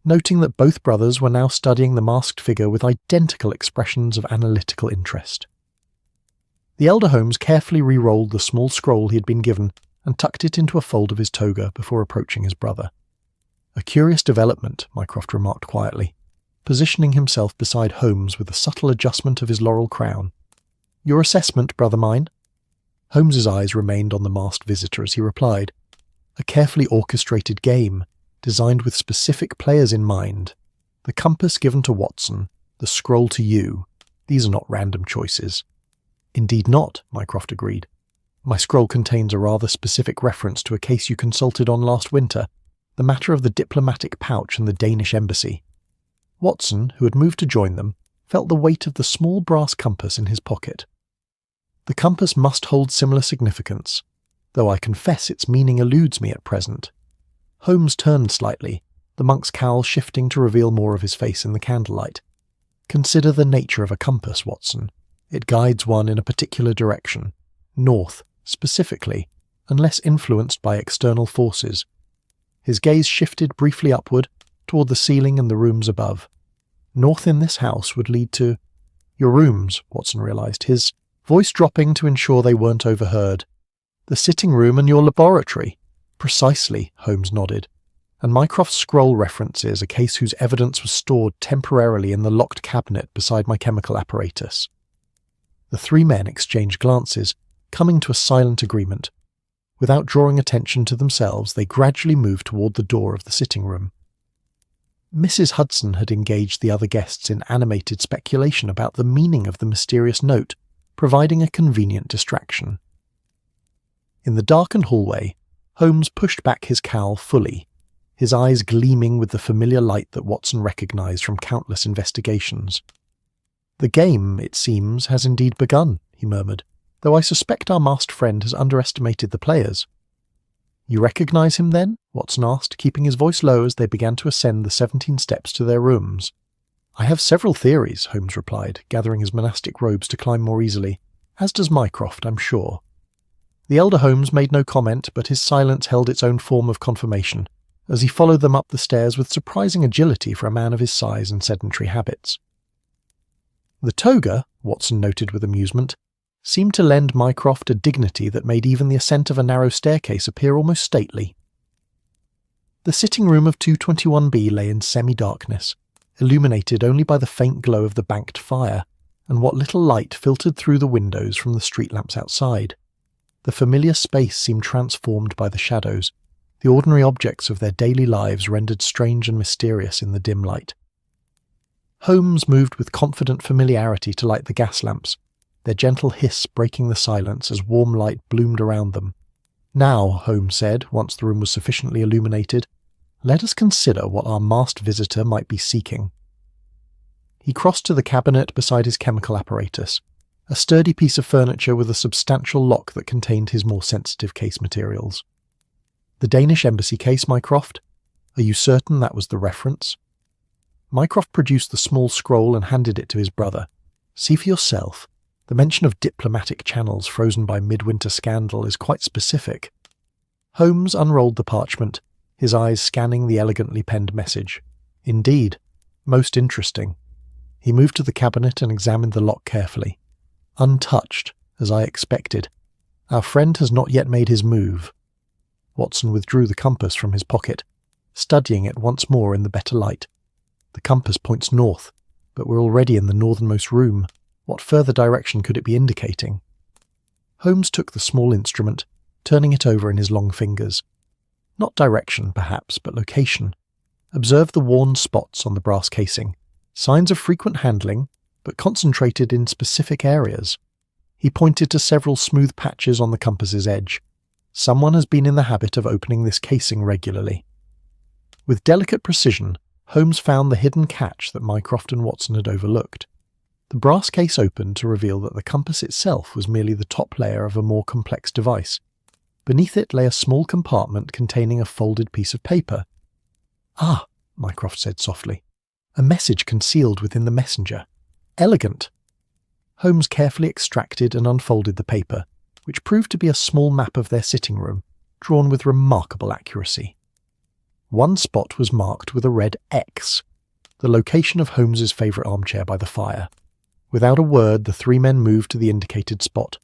noting that both brothers were now studying the masked figure with identical expressions of analytical interest. The elder Holmes carefully re-rolled the small scroll he had been given and tucked it into a fold of his toga before approaching his brother. A curious development, Mycroft remarked quietly, positioning himself beside Holmes with a subtle adjustment of his laurel crown. "Your assessment, brother mine?" Holmes's eyes remained on the masked visitor as he replied. "A carefully orchestrated game, designed with specific players in mind. The compass given to Watson, the scroll to you. These are not random choices." "Indeed not," Mycroft agreed. "My scroll contains a rather specific reference to a case you consulted on last winter, the matter of the diplomatic pouch and the Danish embassy." Watson, who had moved to join them, felt the weight of the small brass compass in his pocket. "The compass must hold similar significance, though I confess its meaning eludes me at present." Holmes turned slightly, the monk's cowl shifting to reveal more of his face in the candlelight. "Consider the nature of a compass, Watson. It guides one in a particular direction, north, specifically, unless influenced by external forces." His gaze shifted briefly upward, toward the ceiling and the rooms above. "North in this house would lead to—" "Your rooms," Watson realized, his voice dropping to ensure they weren't overheard. "The sitting room and your laboratory." "Precisely," Holmes nodded. "And Mycroft's scroll references a case whose evidence was stored temporarily in the locked cabinet beside my chemical apparatus." The three men exchanged glances, coming to a silent agreement. Without drawing attention to themselves, they gradually moved toward the door of the sitting room. Mrs. Hudson had engaged the other guests in animated speculation about the meaning of the mysterious note, providing a convenient distraction. In the darkened hallway, Holmes pushed back his cowl fully, his eyes gleaming with the familiar light that Watson recognized from countless investigations. "The game, it seems, has indeed begun," he murmured, "though I suspect our masked friend has underestimated the players." "You recognize him, then?" Watson asked, keeping his voice low as they began to ascend the 17 steps to their rooms. "I have several theories," Holmes replied, gathering his monastic robes to climb more easily, "as does Mycroft, I'm sure." The elder Holmes made no comment, but his silence held its own form of confirmation, as he followed them up the stairs with surprising agility for a man of his size and sedentary habits. The toga, Watson noted with amusement, seemed to lend Mycroft a dignity that made even the ascent of a narrow staircase appear almost stately. The sitting room of 221B lay in semi-darkness, illuminated only by the faint glow of the banked fire, and what little light filtered through the windows from the street lamps outside. The familiar space seemed transformed by the shadows, the ordinary objects of their daily lives rendered strange and mysterious in the dim light. Holmes moved with confident familiarity to light the gas lamps, their gentle hiss breaking the silence as warm light bloomed around them. "Now," Holmes said, once the room was sufficiently illuminated, "let us consider what our masked visitor might be seeking." He crossed to the cabinet beside his chemical apparatus, a sturdy piece of furniture with a substantial lock that contained his more sensitive case materials. "The Danish embassy case, Mycroft? Are you certain that was the reference?" Mycroft produced the small scroll and handed it to his brother. "See for yourself. The mention of diplomatic channels frozen by midwinter scandal is quite specific." Holmes unrolled the parchment, his eyes scanning the elegantly penned message. "Indeed. Most interesting." He moved to the cabinet and examined the lock carefully. "Untouched, as I expected. Our friend has not yet made his move." Watson withdrew the compass from his pocket, studying it once more in the better light. "The compass points north, but we're already in the northernmost room. What further direction could it be indicating?" Holmes took the small instrument, turning it over in his long fingers. "Not direction, perhaps, but location. Observe the worn spots on the brass casing. Signs of frequent handling, but concentrated in specific areas. He pointed to several smooth patches on the compass's edge. Someone has been in the habit of opening this casing regularly. With delicate precision, Holmes found the hidden catch that Mycroft and Watson had overlooked. The brass case opened to reveal that the compass itself was merely the top layer of a more complex device. Beneath it lay a small compartment containing a folded piece of paper. "Ah," Mycroft said softly. "A message concealed within the messenger. Elegant." Holmes carefully extracted and unfolded the paper, which proved to be a small map of their sitting room, drawn with remarkable accuracy. One spot was marked with a red X, the location of Holmes's favourite armchair by the fire. Without a word, the three men moved to the indicated spot.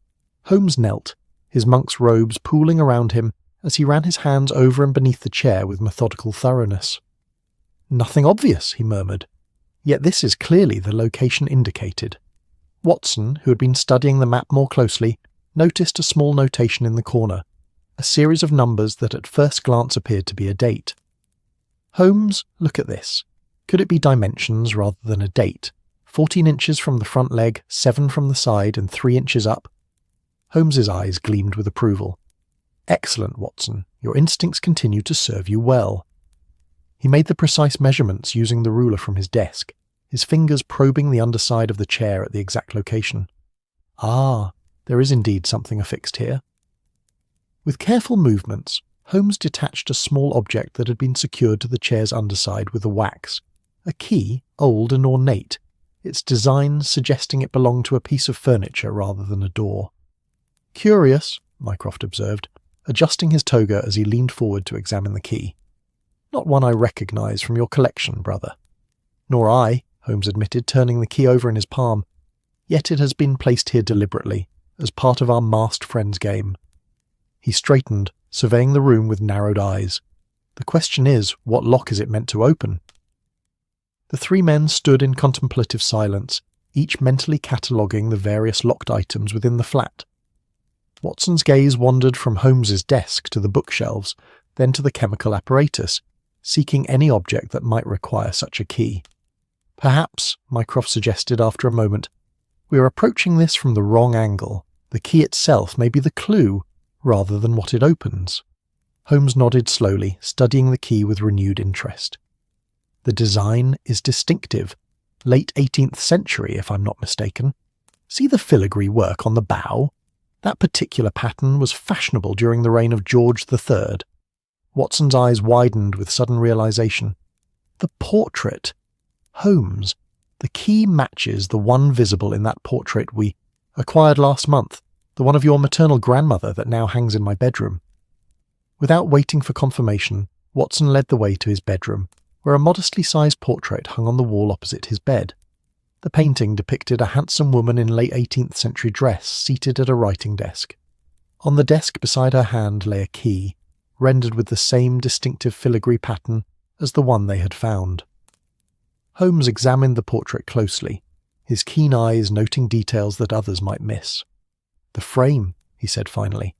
Holmes knelt, his monk's robes pooling around him as he ran his hands over and beneath the chair with methodical thoroughness. "Nothing obvious," he murmured. "Yet this is clearly the location indicated." Watson, who had been studying the map more closely, noticed a small notation in the corner, a series of numbers that at first glance appeared to be a date. "Holmes, look at this. Could it be dimensions rather than a date? 14 inches from the front leg, 7 from the side, and 3 inches up?" Holmes's eyes gleamed with approval. "Excellent, Watson. Your instincts continue to serve you well." He made the precise measurements using the ruler from his desk, his fingers probing the underside of the chair at the exact location. "Ah, there is indeed something affixed here." With careful movements, Holmes detached a small object that had been secured to the chair's underside with a wax. A key, old and ornate, its design suggesting it belonged to a piece of furniture rather than a door. "Curious," Mycroft observed, adjusting his toga as he leaned forward to examine the key. "Not one I recognise from your collection, brother." "Nor I," Holmes admitted, turning the key over in his palm. "Yet it has been placed here deliberately, as part of our masked friends game." He straightened, surveying the room with narrowed eyes. "The question is, what lock is it meant to open?" The three men stood in contemplative silence, each mentally cataloguing the various locked items within the flat. Watson's gaze wandered from Holmes's desk to the bookshelves, then to the chemical apparatus, seeking any object that might require such a key. "Perhaps," Mycroft suggested after a moment, "we are approaching this from the wrong angle. The key itself may be the clue, rather than what it opens." Holmes nodded slowly, studying the key with renewed interest. "The design is distinctive, late 18th century if I'm not mistaken. See the filigree work on the bow? That particular pattern was fashionable during the reign of George III. Watson's eyes widened with sudden realization. "The portrait! Holmes, the key matches the one visible in that portrait we acquired last month, the one of your maternal grandmother that now hangs in my bedroom." Without waiting for confirmation, Watson led the way to his bedroom, where a modestly sized portrait hung on the wall opposite his bed. The painting depicted a handsome woman in late 18th century dress seated at a writing desk. On the desk beside her hand lay a key, rendered with the same distinctive filigree pattern as the one they had found. Holmes examined the portrait closely, his keen eyes noting details that others might miss. "The frame," he said finally.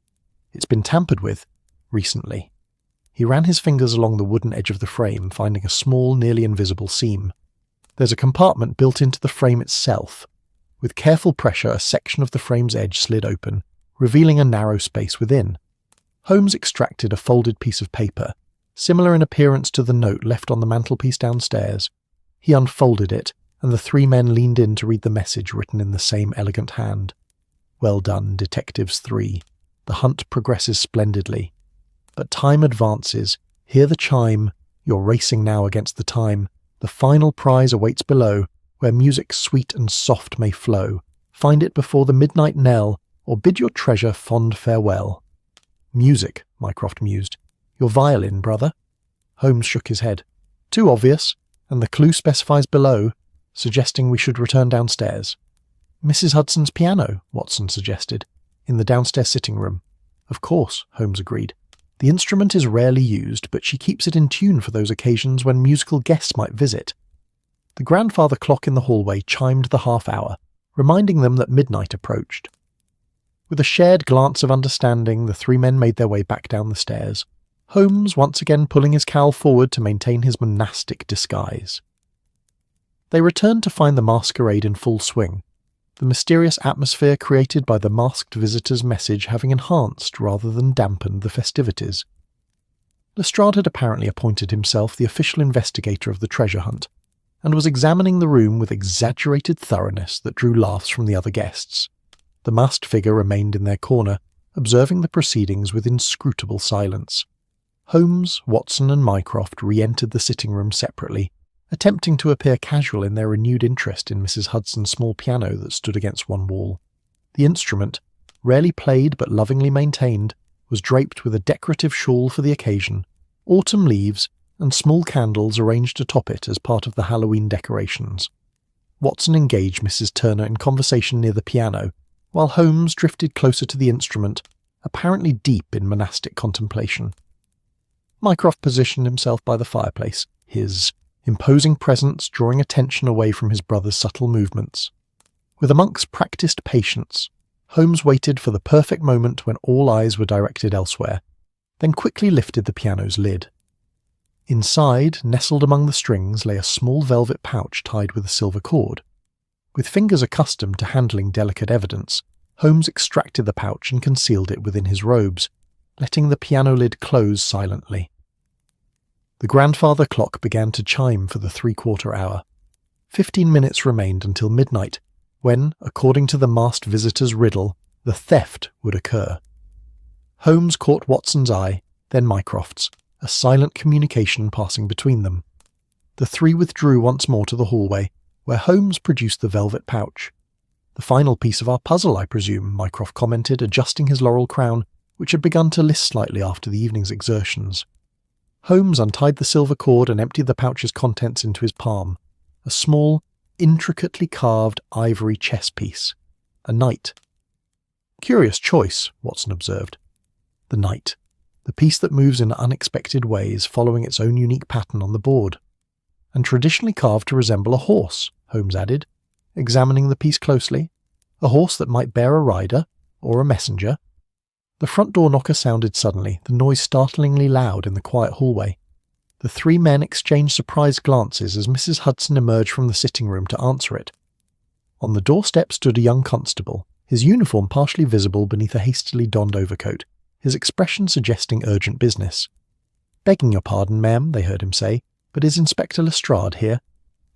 "It's been tampered with, recently." He ran his fingers along the wooden edge of the frame, finding a small, nearly invisible seam. "There's a compartment built into the frame itself. With careful pressure, a section of the frame's edge slid open, revealing a narrow space within." Holmes extracted a folded piece of paper, similar in appearance to the note left on the mantelpiece downstairs. He unfolded it, and the three men leaned in to read the message written in the same elegant hand. "Well done, Detectives 3. The hunt progresses splendidly. But time advances. Hear the chime. You're racing now against the time. The final prize awaits below, where music sweet and soft may flow. Find it before the midnight knell, or bid your treasure fond farewell." "Music," Mycroft mused. "Your violin, brother?" Holmes shook his head. "Too obvious, and the clue specifies below, suggesting we should return downstairs." "Mrs. Hudson's piano," Watson suggested, "in the downstairs sitting room." "Of course," Holmes agreed. "The instrument is rarely used, but she keeps it in tune for those occasions when musical guests might visit." The grandfather clock in the hallway chimed the half-hour, reminding them that midnight approached. With a shared glance of understanding, the three men made their way back down the stairs, Holmes once again pulling his cowl forward to maintain his monastic disguise. They returned to find the masquerade in full swing, the mysterious atmosphere created by the masked visitor's message having enhanced rather than dampened the festivities. Lestrade had apparently appointed himself the official investigator of the treasure hunt, and was examining the room with exaggerated thoroughness that drew laughs from the other guests. The masked figure remained in their corner, observing the proceedings with inscrutable silence. Holmes, Watson and Mycroft re-entered the sitting room separately, attempting to appear casual in their renewed interest in Mrs. Hudson's small piano that stood against one wall. The instrument, rarely played but lovingly maintained, was draped with a decorative shawl for the occasion, autumn leaves, and small candles arranged atop it as part of the Halloween decorations. Watson engaged Mrs. Turner in conversation near the piano, while Holmes drifted closer to the instrument, apparently deep in monastic contemplation. Mycroft positioned himself by the fireplace, his imposing presence drawing attention away from his brother's subtle movements. With a monk's practised patience, Holmes waited for the perfect moment when all eyes were directed elsewhere, then quickly lifted the piano's lid. Inside, nestled among the strings, lay a small velvet pouch tied with a silver cord. With fingers accustomed to handling delicate evidence, Holmes extracted the pouch and concealed it within his robes, letting the piano lid close silently. The grandfather clock began to chime for the 3/4 hour. 15 minutes remained until midnight, when, according to the masked visitor's riddle, the theft would occur. Holmes caught Watson's eye, then Mycroft's, a silent communication passing between them. The three withdrew once more to the hallway, where Holmes produced the velvet pouch. "The final piece of our puzzle, I presume," Mycroft commented, adjusting his laurel crown, which had begun to list slightly after the evening's exertions. Holmes untied the silver cord and emptied the pouch's contents into his palm, a small, intricately carved ivory chess piece. A knight. "Curious choice," Watson observed. The knight, the piece that moves in unexpected ways, following its own unique pattern on the board. "And traditionally carved to resemble a horse," Holmes added, examining the piece closely. "A horse that might bear a rider, or a messenger." The front door knocker sounded suddenly, the noise startlingly loud in the quiet hallway. The three men exchanged surprised glances as Mrs. Hudson emerged from the sitting room to answer it. On the doorstep stood a young constable, his uniform partially visible beneath a hastily donned overcoat, his expression suggesting urgent business. "Begging your pardon, ma'am," they heard him say, "but is Inspector Lestrade here?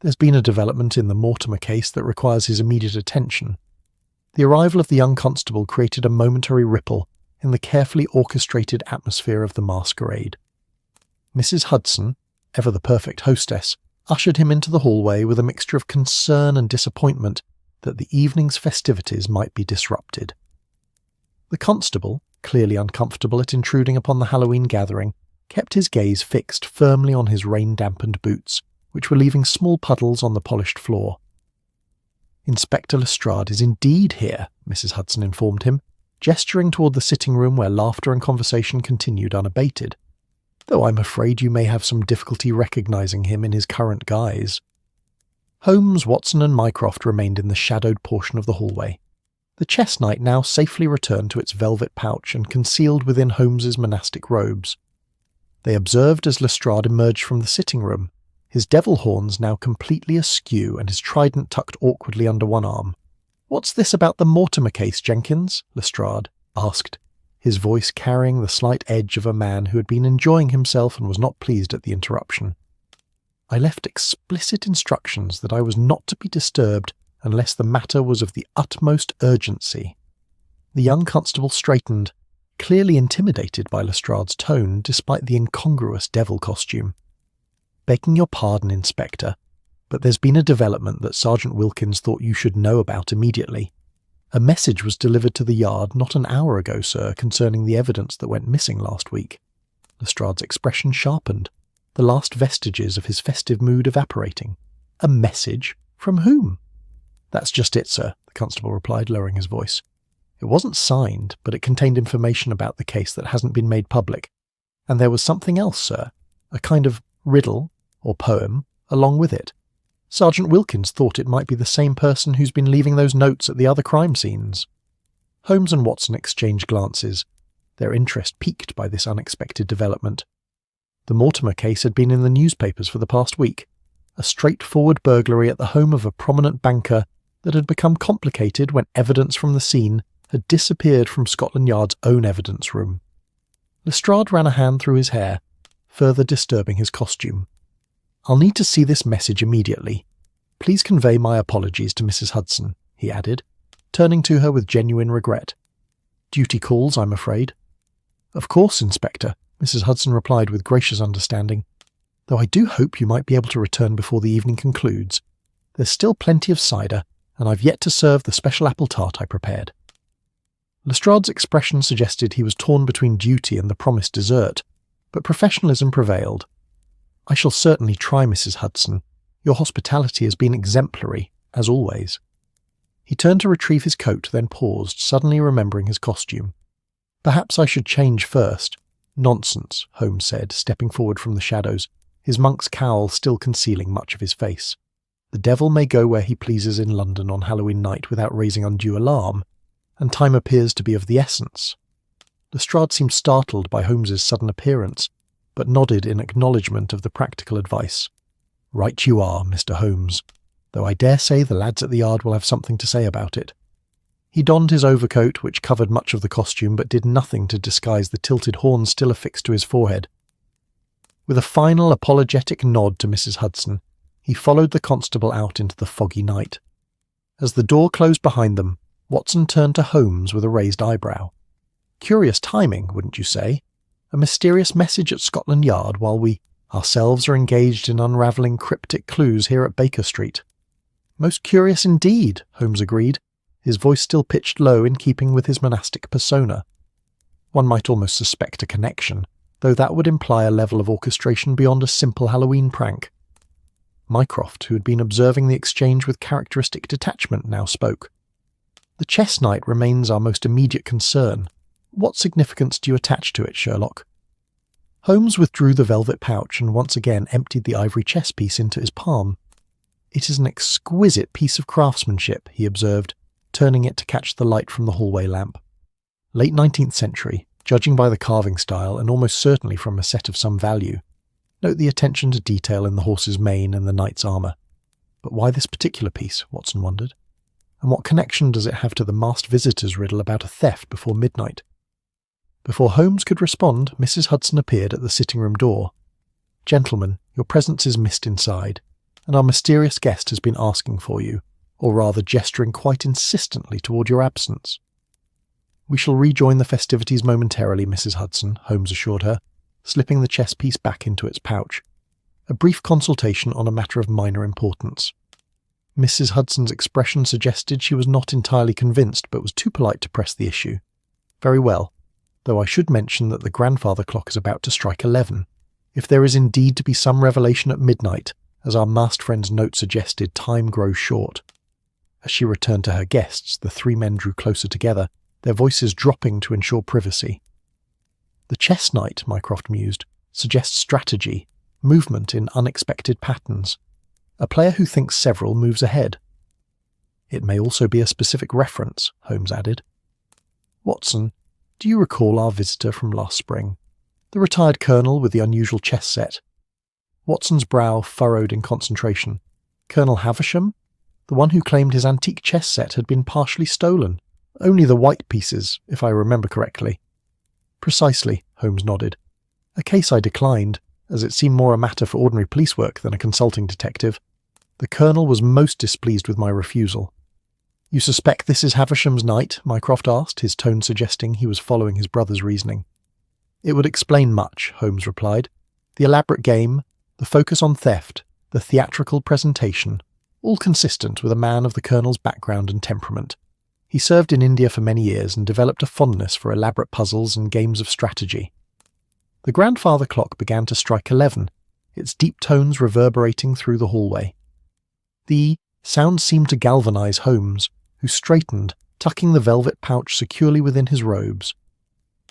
There's been a development in the Mortimer case that requires his immediate attention." The arrival of the young constable created a momentary ripple in the carefully orchestrated atmosphere of the masquerade. Mrs. Hudson, ever the perfect hostess, ushered him into the hallway with a mixture of concern and disappointment that the evening's festivities might be disrupted. The constable, clearly uncomfortable at intruding upon the Halloween gathering, kept his gaze fixed firmly on his rain-dampened boots, which were leaving small puddles on the polished floor. "Inspector Lestrade is indeed here," Mrs. Hudson informed him, gesturing toward the sitting room where laughter and conversation continued unabated, "though I'm afraid you may have some difficulty recognizing him in his current guise." Holmes, Watson and Mycroft remained in the shadowed portion of the hallway. The chess knight now safely returned to its velvet pouch and concealed within Holmes's monastic robes. They observed as Lestrade emerged from the sitting room, his devil horns now completely askew and his trident tucked awkwardly under one arm. "What's this about the Mortimer case, Jenkins?" Lestrade asked, his voice carrying the slight edge of a man who had been enjoying himself and was not pleased at the interruption. "I left explicit instructions that I was not to be disturbed unless the matter was of the utmost urgency." The young constable straightened, clearly intimidated by Lestrade's tone despite the incongruous devil costume. "Begging your pardon, Inspector, but there's been a development that Sergeant Wilkins thought you should know about immediately. A message was delivered to the yard not an hour ago, sir, concerning the evidence that went missing last week." Lestrade's expression sharpened, the last vestiges of his festive mood evaporating. "A message? From whom?" "That's just it, sir," the constable replied, lowering his voice. "It wasn't signed, but it contained information about the case that hasn't been made public. And there was something else, sir, a kind of riddle, or poem, along with it. Sergeant Wilkins thought it might be the same person who's been leaving those notes at the other crime scenes." Holmes and Watson exchanged glances, their interest piqued by this unexpected development. The Mortimer case had been in the newspapers for the past week, a straightforward burglary at the home of a prominent banker that had become complicated when evidence from the scene had disappeared from Scotland Yard's own evidence room. Lestrade ran a hand through his hair, further disturbing his costume. "I'll need to see this message immediately. Please convey my apologies to Mrs. Hudson," he added, turning to her with genuine regret. "Duty calls, I'm afraid." "Of course, Inspector," Mrs. Hudson replied with gracious understanding, "though I do hope you might be able to return before the evening concludes. There's still plenty of cider, and I've yet to serve the special apple tart I prepared." Lestrade's expression suggested he was torn between duty and the promised dessert, but professionalism prevailed. "I shall certainly try, Mrs. Hudson. Your hospitality has been exemplary, as always." He turned to retrieve his coat, then paused, suddenly remembering his costume. "Perhaps I should change first." "Nonsense," Holmes said, stepping forward from the shadows, his monk's cowl still concealing much of his face. "The devil may go where he pleases in London on Halloween night without raising undue alarm, and time appears to be of the essence." Lestrade seemed startled by Holmes's sudden appearance, but nodded in acknowledgement of the practical advice. "Right you are, Mr. Holmes, though I dare say the lads at the yard will have something to say about it." He donned his overcoat, which covered much of the costume but did nothing to disguise the tilted horns still affixed to his forehead. With a final apologetic nod to Mrs. Hudson, he followed the constable out into the foggy night. As the door closed behind them, Watson turned to Holmes with a raised eyebrow. "Curious timing, wouldn't you say? A mysterious message at Scotland Yard while we ourselves are engaged in unravelling cryptic clues here at Baker Street." "Most curious indeed," Holmes agreed, his voice still pitched low in keeping with his monastic persona. "One might almost suspect a connection, though that would imply a level of orchestration beyond a simple Halloween prank." Mycroft, who had been observing the exchange with characteristic detachment, now spoke. "The chess knight remains our most immediate concern. What significance do you attach to it, Sherlock?" Holmes withdrew the velvet pouch and once again emptied the ivory chess piece into his palm. "It is an exquisite piece of craftsmanship," he observed, turning it to catch the light from the hallway lamp. "Late 19th century, judging by the carving style and almost certainly from a set of some value. Note the attention to detail in the horse's mane and the knight's armour. But why this particular piece, Watson wondered? And what connection does it have to the masked visitor's riddle about a theft before midnight? Before Holmes could respond, Mrs. Hudson appeared at the sitting-room door. "Gentlemen, your presence is missed inside, and our mysterious guest has been asking for you, or rather gesturing quite insistently toward your absence." "We shall rejoin the festivities momentarily, Mrs. Hudson," Holmes assured her, slipping the chess piece back into its pouch. "A brief consultation on a matter of minor importance." Mrs. Hudson's expression suggested she was not entirely convinced, but was too polite to press the issue. "Very well, though I should mention that the grandfather clock is about to strike 11. If there is indeed to be some revelation at midnight, as our masked friend's note suggested, time grows short." As she returned to her guests, the three men drew closer together, their voices dropping to ensure privacy. "The chess knight," Mycroft mused, "suggests strategy, movement in unexpected patterns. A player who thinks several moves ahead." "It may also be a specific reference," Holmes added. "Watson, do you recall our visitor from last spring? The retired colonel with the unusual chess set?" Watson's brow furrowed in concentration. "Colonel Havisham? The one who claimed his antique chess set had been partially stolen. Only the white pieces, if I remember correctly." "Precisely," Holmes nodded. "A case I declined, as it seemed more a matter for ordinary police work than a consulting detective. The colonel was most displeased with my refusal." "You suspect this is Havisham's knight?" Mycroft asked, his tone suggesting he was following his brother's reasoning. "It would explain much," Holmes replied. "The elaborate game, the focus on theft, the theatrical presentation, all consistent with a man of the colonel's background and temperament. He served in India for many years and developed a fondness for elaborate puzzles and games of strategy." The grandfather clock began to strike 11, its deep tones reverberating through the hallway. The sound seemed to galvanize Holmes, who straightened, tucking the velvet pouch securely within his robes.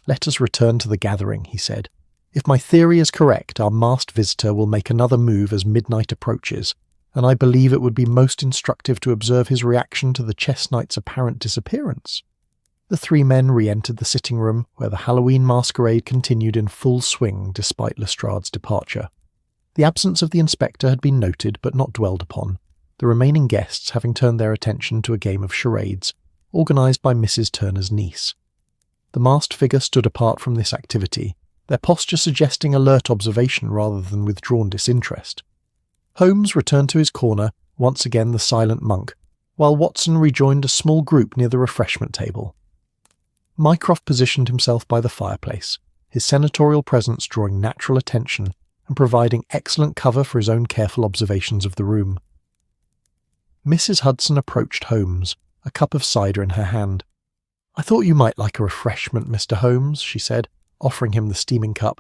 "Let us return to the gathering," he said. "If my theory is correct, our masked visitor will make another move as midnight approaches, and I believe it would be most instructive to observe his reaction to the chess knight's apparent disappearance." The three men re-entered the sitting-room, where the Halloween masquerade continued in full swing despite Lestrade's departure. The absence of the inspector had been noted but not dwelled upon, the remaining guests having turned their attention to a game of charades, organised by Mrs. Turner's niece. The masked figure stood apart from this activity, their posture suggesting alert observation rather than withdrawn disinterest. Holmes returned to his corner, once again the silent monk, while Watson rejoined a small group near the refreshment table. Mycroft positioned himself by the fireplace, his senatorial presence drawing natural attention and providing excellent cover for his own careful observations of the room. Mrs. Hudson approached Holmes, a cup of cider in her hand. "I thought you might like a refreshment, Mr. Holmes," she said, offering him the steaming cup.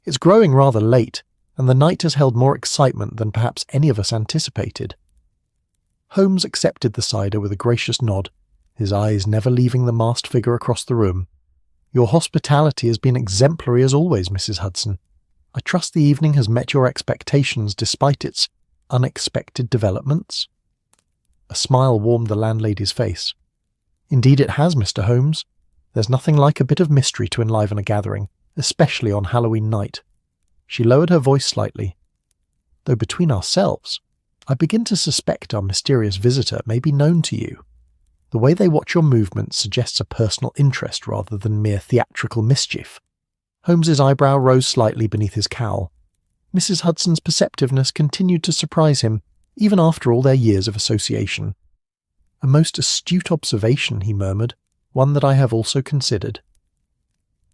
"It's growing rather late, and the night has held more excitement than perhaps any of us anticipated." Holmes accepted the cider with a gracious nod, his eyes never leaving the masked figure across the room. "Your hospitality has been exemplary as always, Mrs. Hudson. I trust the evening has met your expectations despite its unexpected developments?" A smile warmed the landlady's face. "Indeed it has, Mr. Holmes. There's nothing like a bit of mystery to enliven a gathering, especially on Halloween night." She lowered her voice slightly. "Though between ourselves, I begin to suspect our mysterious visitor may be known to you. The way they watch your movements suggests a personal interest rather than mere theatrical mischief." Holmes's eyebrow rose slightly beneath his cowl. Mrs. Hudson's perceptiveness continued to surprise him, even after all their years of association. "A most astute observation," he murmured, "one that I have also considered."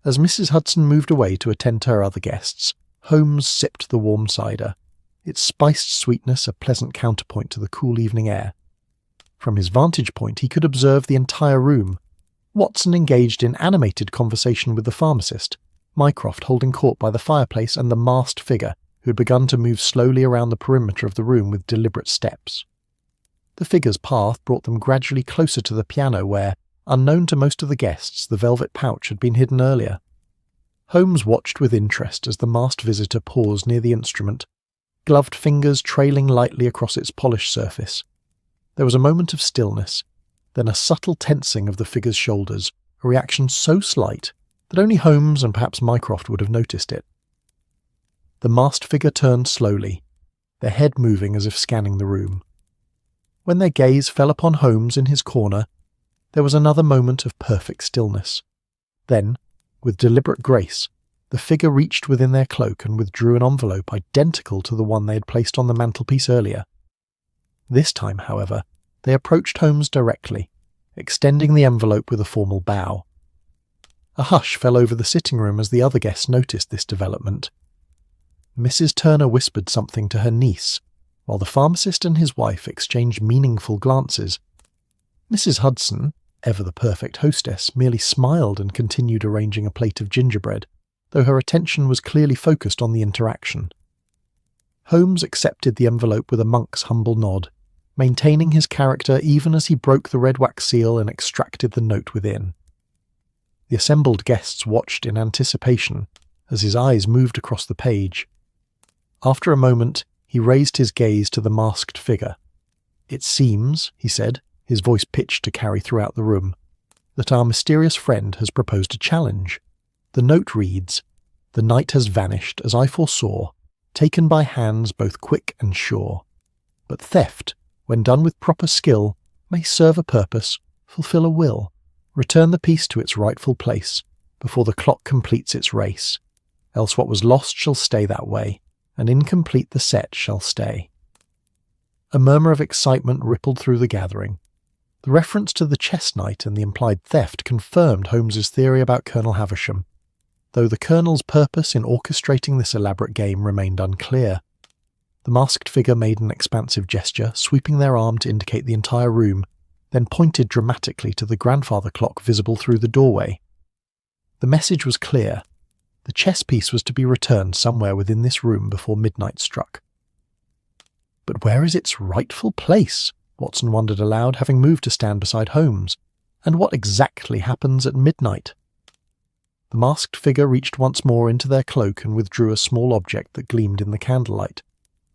As Mrs. Hudson moved away to attend to her other guests, Holmes sipped the warm cider, its spiced sweetness a pleasant counterpoint to the cool evening air. From his vantage point he could observe the entire room. Watson engaged in animated conversation with the pharmacist, Mycroft holding court by the fireplace, and the masked figure, who had begun to move slowly around the perimeter of the room with deliberate steps. The figure's path brought them gradually closer to the piano where, unknown to most of the guests, the velvet pouch had been hidden earlier. Holmes watched with interest as the masked visitor paused near the instrument, gloved fingers trailing lightly across its polished surface. There was a moment of stillness, then a subtle tensing of the figure's shoulders, a reaction so slight that only Holmes and perhaps Mycroft would have noticed it. The masked figure turned slowly, their head moving as if scanning the room. When their gaze fell upon Holmes in his corner, there was another moment of perfect stillness. Then, with deliberate grace, the figure reached within their cloak and withdrew an envelope identical to the one they had placed on the mantelpiece earlier. This time, however, they approached Holmes directly, extending the envelope with a formal bow. A hush fell over the sitting room as the other guests noticed this development. Mrs. Turner whispered something to her niece, while the pharmacist and his wife exchanged meaningful glances. Mrs. Hudson, ever the perfect hostess, merely smiled and continued arranging a plate of gingerbread, though her attention was clearly focused on the interaction. Holmes accepted the envelope with a monk's humble nod, maintaining his character even as he broke the red wax seal and extracted the note within. The assembled guests watched in anticipation as his eyes moved across the page. After a moment, he raised his gaze to the masked figure. "It seems," he said, his voice pitched to carry throughout the room, "that our mysterious friend has proposed a challenge. The note reads, 'The night has vanished, as I foresaw, taken by hands both quick and sure. But theft, when done with proper skill, may serve a purpose, fulfill a will, return the piece to its rightful place, before the clock completes its race. Else what was lost shall stay that way, and incomplete the set shall stay.'" A murmur of excitement rippled through the gathering. The reference to the chess knight and the implied theft confirmed Holmes's theory about Colonel Havisham, though the Colonel's purpose in orchestrating this elaborate game remained unclear. The masked figure made an expansive gesture, sweeping their arm to indicate the entire room, then pointed dramatically to the grandfather clock visible through the doorway. The message was clear. The chess piece was to be returned somewhere within this room before midnight struck. "But where is its rightful place?" Watson wondered aloud, having moved to stand beside Holmes. "And what exactly happens at midnight?" The masked figure reached once more into their cloak and withdrew a small object that gleamed in the candlelight.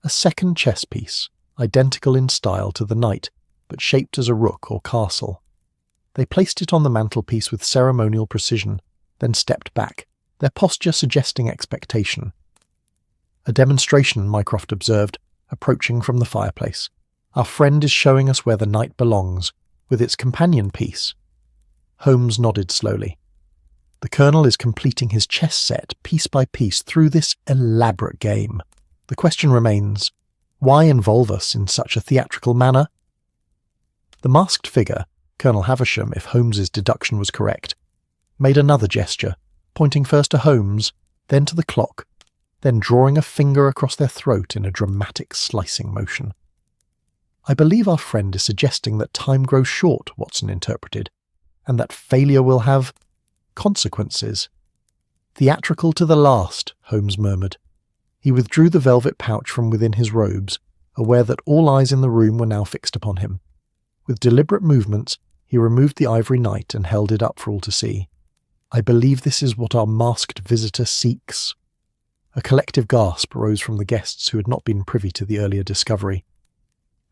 A second chess piece, identical in style to the knight, but shaped as a rook or castle. They placed it on the mantelpiece with ceremonial precision, then stepped back, their posture suggesting expectation. A demonstration, Mycroft observed, approaching from the fireplace. Our friend is showing us where the night belongs, with its companion piece. Holmes nodded slowly. The Colonel is completing his chess set piece by piece through this elaborate game. The question remains, why involve us in such a theatrical manner? The masked figure, Colonel Havisham, if Holmes's deduction was correct, made another gesture, pointing first to Holmes, then to the clock, then drawing a finger across their throat in a dramatic slicing motion. I believe our friend is suggesting that time grows short, Watson interpreted, and that failure will have consequences. Theatrical to the last, Holmes murmured. He withdrew the velvet pouch from within his robes, aware that all eyes in the room were now fixed upon him. With deliberate movements, he removed the ivory knight and held it up for all to see. I believe this is what our masked visitor seeks. A collective gasp rose from the guests who had not been privy to the earlier discovery.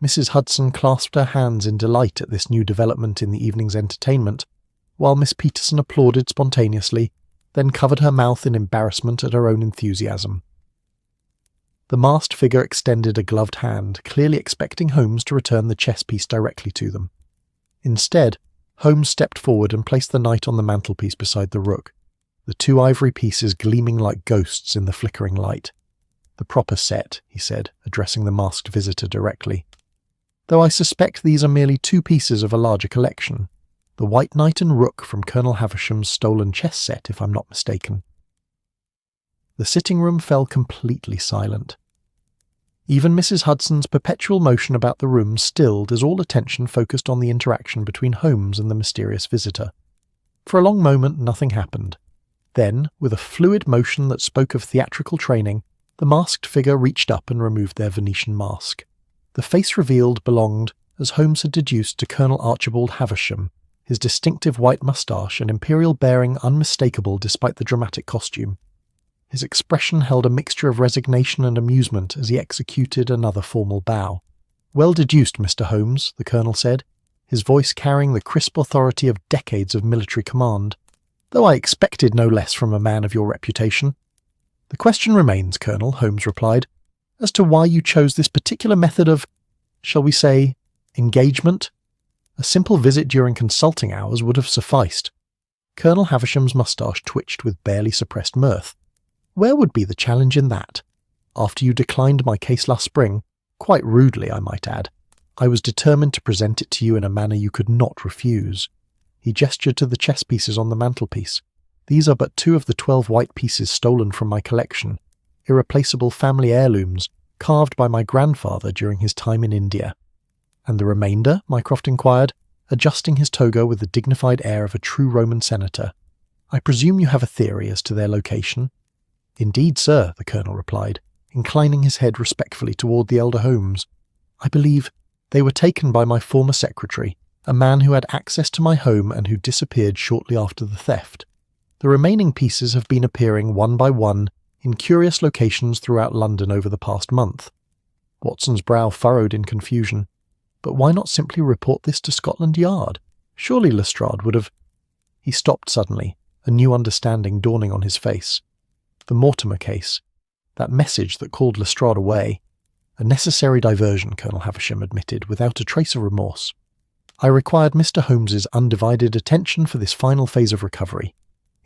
Mrs. Hudson clasped her hands in delight at this new development in the evening's entertainment, while Miss Peterson applauded spontaneously, then covered her mouth in embarrassment at her own enthusiasm. The masked figure extended a gloved hand, clearly expecting Holmes to return the chess piece directly to them. Instead, Holmes stepped forward and placed the knight on the mantelpiece beside the rook, the two ivory pieces gleaming like ghosts in the flickering light. The proper set, he said, addressing the masked visitor directly. Though I suspect these are merely two pieces of a larger collection. The white knight and rook from Colonel Havisham's stolen chess set, if I'm not mistaken. The sitting room fell completely silent. Even Mrs. Hudson's perpetual motion about the room stilled as all attention focused on the interaction between Holmes and the mysterious visitor. For a long moment nothing happened. Then, with a fluid motion that spoke of theatrical training, the masked figure reached up and removed their Venetian mask. The face revealed belonged, as Holmes had deduced, to Colonel Archibald Havisham, his distinctive white moustache and imperial bearing unmistakable despite the dramatic costume. His expression held a mixture of resignation and amusement as he executed another formal bow. "Well deduced, Mr. Holmes," the Colonel said, his voice carrying the crisp authority of decades of military command, "though I expected no less from a man of your reputation." "The question remains, Colonel," Holmes replied, "as to why you chose this particular method of, shall we say, engagement? A simple visit during consulting hours would have sufficed." Colonel Havisham's moustache twitched with barely suppressed mirth. "Where would be the challenge in that? After you declined my case last spring, quite rudely I might add, I was determined to present it to you in a manner you could not refuse." He gestured to the chess pieces on the mantelpiece. "These are but 2 of the 12 white pieces stolen from my collection, irreplaceable family heirlooms, carved by my grandfather during his time in India." "And the remainder?" Mycroft inquired, adjusting his toga with the dignified air of a true Roman senator. "I presume you have a theory as to their location?" "Indeed, sir," the Colonel replied, inclining his head respectfully toward the elder Holmes. "I believe they were taken by my former secretary, a man who had access to my home and who disappeared shortly after the theft. The remaining pieces have been appearing one by one in curious locations throughout London over the past month." Watson's brow furrowed in confusion. But why not simply report this to Scotland Yard? Surely Lestrade would have... He stopped suddenly, a new understanding dawning on his face. The Mortimer case. That message that called Lestrade away. A necessary diversion, Colonel Havisham admitted, without a trace of remorse. "I required Mr. Holmes's undivided attention for this final phase of recovery.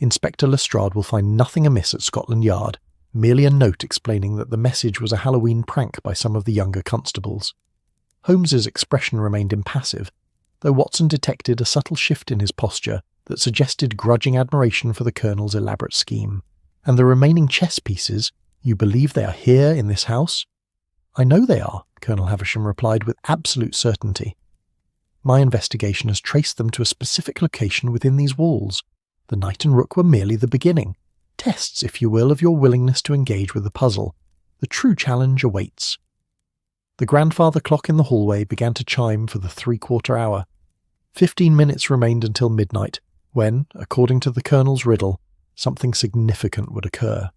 Inspector Lestrade will find nothing amiss at Scotland Yard, merely a note explaining that the message was a Halloween prank by some of the younger constables." Holmes's expression remained impassive, though Watson detected a subtle shift in his posture that suggested grudging admiration for the Colonel's elaborate scheme. "And the remaining chess pieces, you believe they are here in this house?" "I know they are," Colonel Havisham replied with absolute certainty. "My investigation has traced them to a specific location within these walls. The knight and rook were merely the beginning. Tests, if you will, of your willingness to engage with the puzzle. The true challenge awaits." The grandfather clock in the hallway began to chime for the 3/4 hour. 15 minutes remained until midnight, when, according to the Colonel's riddle, something significant would occur.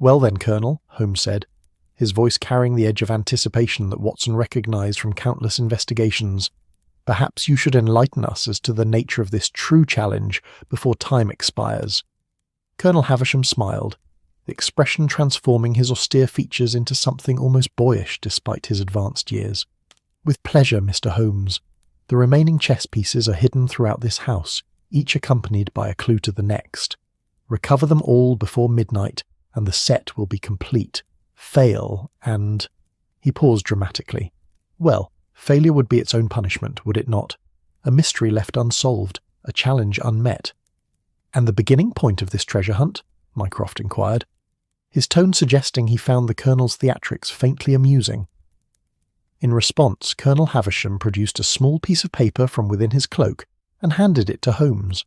"Well then, Colonel," Holmes said, his voice carrying the edge of anticipation that Watson recognized from countless investigations, "perhaps you should enlighten us as to the nature of this true challenge before time expires." Colonel Havisham smiled. the expression transforming his austere features into something almost boyish despite his advanced years. "With pleasure, Mr. Holmes. The remaining chess pieces are hidden throughout this house, each accompanied by a clue to the next. Recover them all before midnight, and the set will be complete. Fail, and—" He paused dramatically. Well, failure would be its own punishment, would it not? A mystery left unsolved, a challenge unmet. "And the beginning point of this treasure hunt?" Mycroft inquired, his tone suggesting he found the Colonel's theatrics faintly amusing. In response, Colonel Havisham produced a small piece of paper from within his cloak and handed it to Holmes.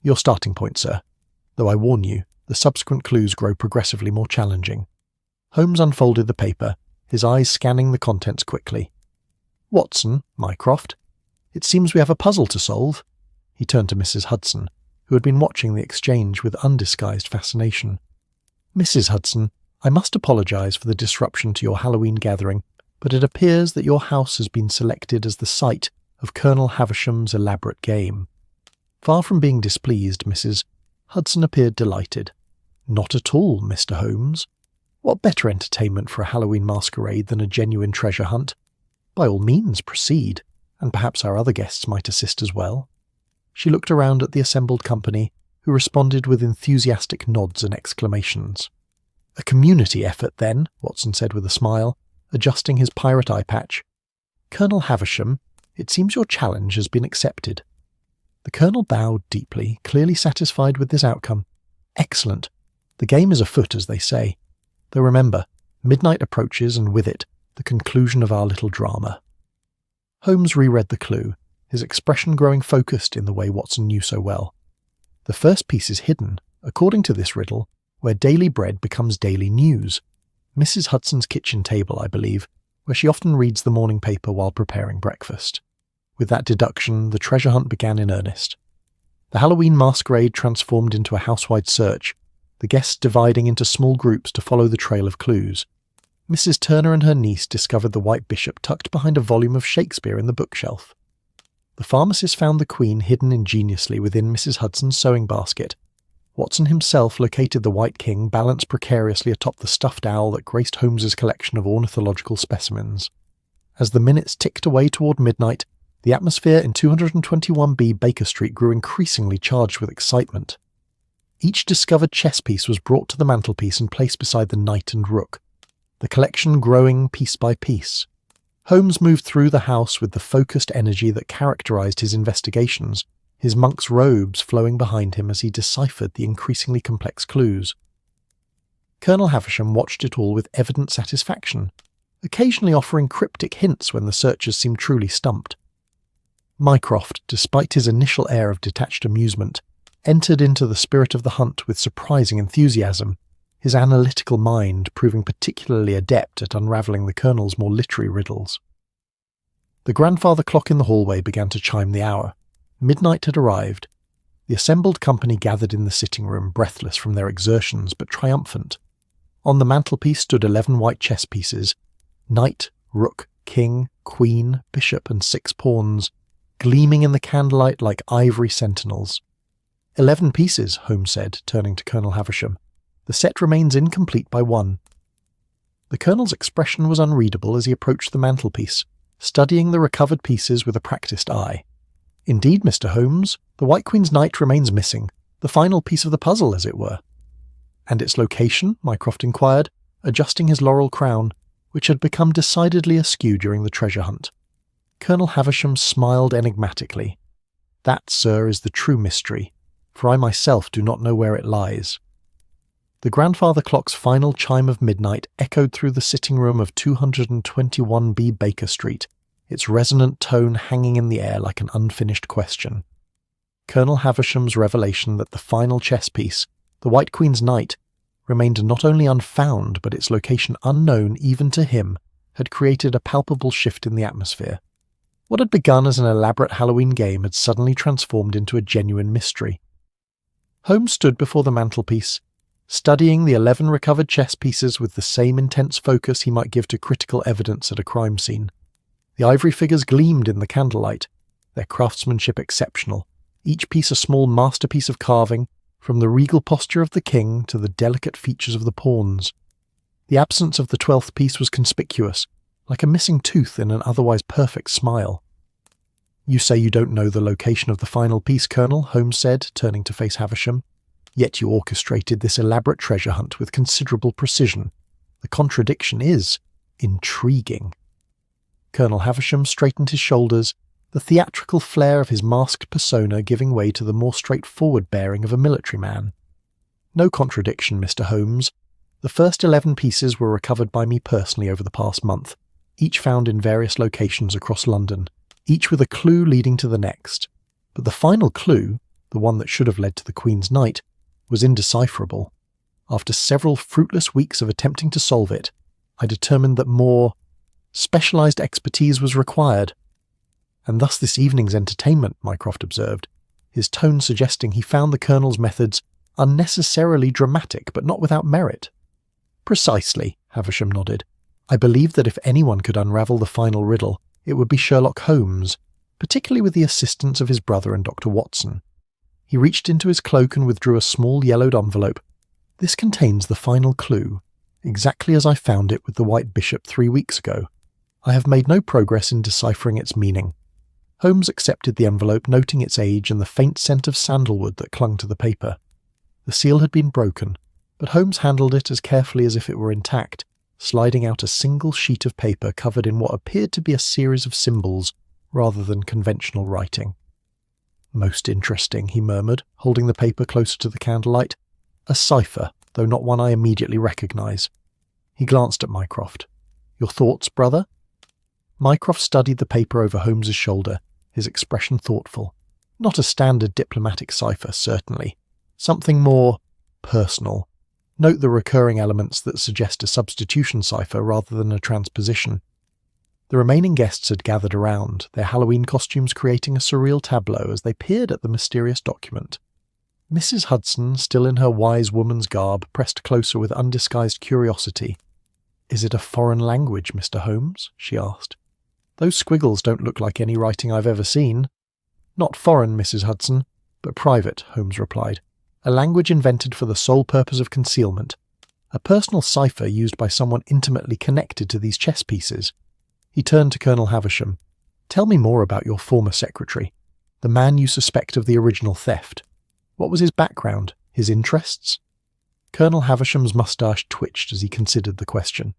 "Your starting point, sir. Though I warn you, the subsequent clues grow progressively more challenging." Holmes unfolded the paper, his eyes scanning the contents quickly. "Watson, Mycroft, it seems we have a puzzle to solve." He turned to Mrs. Hudson, who had been watching the exchange with undisguised fascination. "Mrs. Hudson, I must apologize for the disruption to your Halloween gathering, but it appears that your house has been selected as the site of Colonel Havisham's elaborate game." Far from being displeased, Mrs. Hudson appeared delighted. "Not at all, Mr. Holmes. What better entertainment for a Halloween masquerade than a genuine treasure hunt? By all means, proceed, and perhaps our other guests might assist as well." She looked around at the assembled company, who responded with enthusiastic nods and exclamations. "A community effort, then," Watson said with a smile, adjusting his pirate eye patch. "Colonel Havisham, it seems your challenge has been accepted." The Colonel bowed deeply, clearly satisfied with this outcome. "Excellent. The game is afoot, as they say. Though remember, midnight approaches, and with it, the conclusion of our little drama." Holmes reread the clue, his expression growing focused in the way Watson knew so well. The first piece is hidden, according to this riddle, where daily bread becomes daily news. Mrs. Hudson's kitchen table, I believe, where she often reads the morning paper while preparing breakfast. With that deduction, the treasure hunt began in earnest. The Halloween masquerade transformed into a housewide search, the guests dividing into small groups to follow the trail of clues. Mrs. Turner and her niece discovered the White Bishop tucked behind a volume of Shakespeare in the bookshelf. The pharmacist found the Queen hidden ingeniously within Mrs. Hudson's sewing basket. Watson himself located the White King balanced precariously atop the stuffed owl that graced Holmes's collection of ornithological specimens. As the minutes ticked away toward midnight, the atmosphere in 221B Baker Street grew increasingly charged with excitement. Each discovered chess piece was brought to the mantelpiece and placed beside the knight and rook, the collection growing piece by piece. Holmes moved through the house with the focused energy that characterized his investigations, his monk's robes flowing behind him as he deciphered the increasingly complex clues. Colonel Havisham watched it all with evident satisfaction, occasionally offering cryptic hints when the searchers seemed truly stumped. Mycroft, despite his initial air of detached amusement, entered into the spirit of the hunt with surprising enthusiasm, his analytical mind proving particularly adept at unravelling the Colonel's more literary riddles. The grandfather clock in the hallway began to chime the hour. Midnight had arrived. The assembled company gathered in the sitting room, breathless from their exertions but triumphant. On the mantelpiece stood 11 white chess pieces, knight, rook, king, queen, bishop, and 6 pawns, gleaming in the candlelight like ivory sentinels. 11 pieces, Holmes said, turning to Colonel Havisham. The set remains incomplete by 1. The Colonel's expression was unreadable as he approached the mantelpiece, studying the recovered pieces with a practised eye. "Indeed, Mr. Holmes, the White Queen's knight remains missing, the final piece of the puzzle, as it were." "And its location?" Mycroft inquired, adjusting his laurel crown, which had become decidedly askew during the treasure hunt. Colonel Havisham smiled enigmatically. "That, sir, is the true mystery, for I myself do not know where it lies." The grandfather clock's final chime of midnight echoed through the sitting room of 221B Baker Street, its resonant tone hanging in the air like an unfinished question. Colonel Havisham's revelation that the final chess piece, the White Queen's knight, remained not only unfound but its location unknown even to him, had created a palpable shift in the atmosphere. What had begun as an elaborate Halloween game had suddenly transformed into a genuine mystery. Holmes stood before the mantelpiece, studying the 11 recovered chess pieces with the same intense focus he might give to critical evidence at a crime scene. The ivory figures gleamed in the candlelight, their craftsmanship exceptional, each piece a small masterpiece of carving, from the regal posture of the king to the delicate features of the pawns. The absence of the 12th piece was conspicuous, like a missing tooth in an otherwise perfect smile. "You say you don't know the location of the final piece, Colonel," Holmes said, turning to face Havisham. "Yet you orchestrated this elaborate treasure hunt with considerable precision. The contradiction is intriguing." Colonel Havisham straightened his shoulders, the theatrical flair of his masked persona giving way to the more straightforward bearing of a military man. "No contradiction, Mr. Holmes. The first 11 pieces were recovered by me personally over the past month, each found in various locations across London, each with a clue leading to the next. But the final clue, the one that should have led to the Queen's Knight, was indecipherable. After several fruitless weeks of attempting to solve it, I determined that more specialized expertise was required. And thus this evening's entertainment," Mycroft observed, his tone suggesting he found the Colonel's methods unnecessarily dramatic but not without merit. "Precisely," Havisham nodded. "I believe that if anyone could unravel the final riddle, it would be Sherlock Holmes, particularly with the assistance of his brother and Dr. Watson." He reached into his cloak and withdrew a small yellowed envelope. "This contains the final clue, exactly as I found it with the White Bishop 3 weeks ago. I have made no progress in deciphering its meaning." Holmes accepted the envelope, noting its age and the faint scent of sandalwood that clung to the paper. The seal had been broken, but Holmes handled it as carefully as if it were intact, sliding out a single sheet of paper covered in what appeared to be a series of symbols rather than conventional writing. "Most interesting," he murmured, holding the paper closer to the candlelight. "A cipher, though not one I immediately recognize." He glanced at Mycroft. "Your thoughts, brother?" Mycroft studied the paper over Holmes's shoulder, his expression thoughtful. Not a standard diplomatic cipher, certainly. Something more personal. Note the recurring elements that suggest a substitution cipher rather than a transposition. The remaining guests had gathered around, their Halloween costumes creating a surreal tableau as they peered at the mysterious document. Mrs. Hudson, still in her wise woman's garb, pressed closer with undisguised curiosity. "Is it a foreign language, Mr. Holmes?" she asked. "Those squiggles don't look like any writing I've ever seen." "Not foreign, Mrs. Hudson, but private," Holmes replied. "A language invented for the sole purpose of concealment. A personal cipher used by someone intimately connected to these chess pieces." He turned to Colonel Havisham. "Tell me more about your former secretary, the man you suspect of the original theft. What was his background, his interests?" Colonel Havisham's moustache twitched as he considered the question.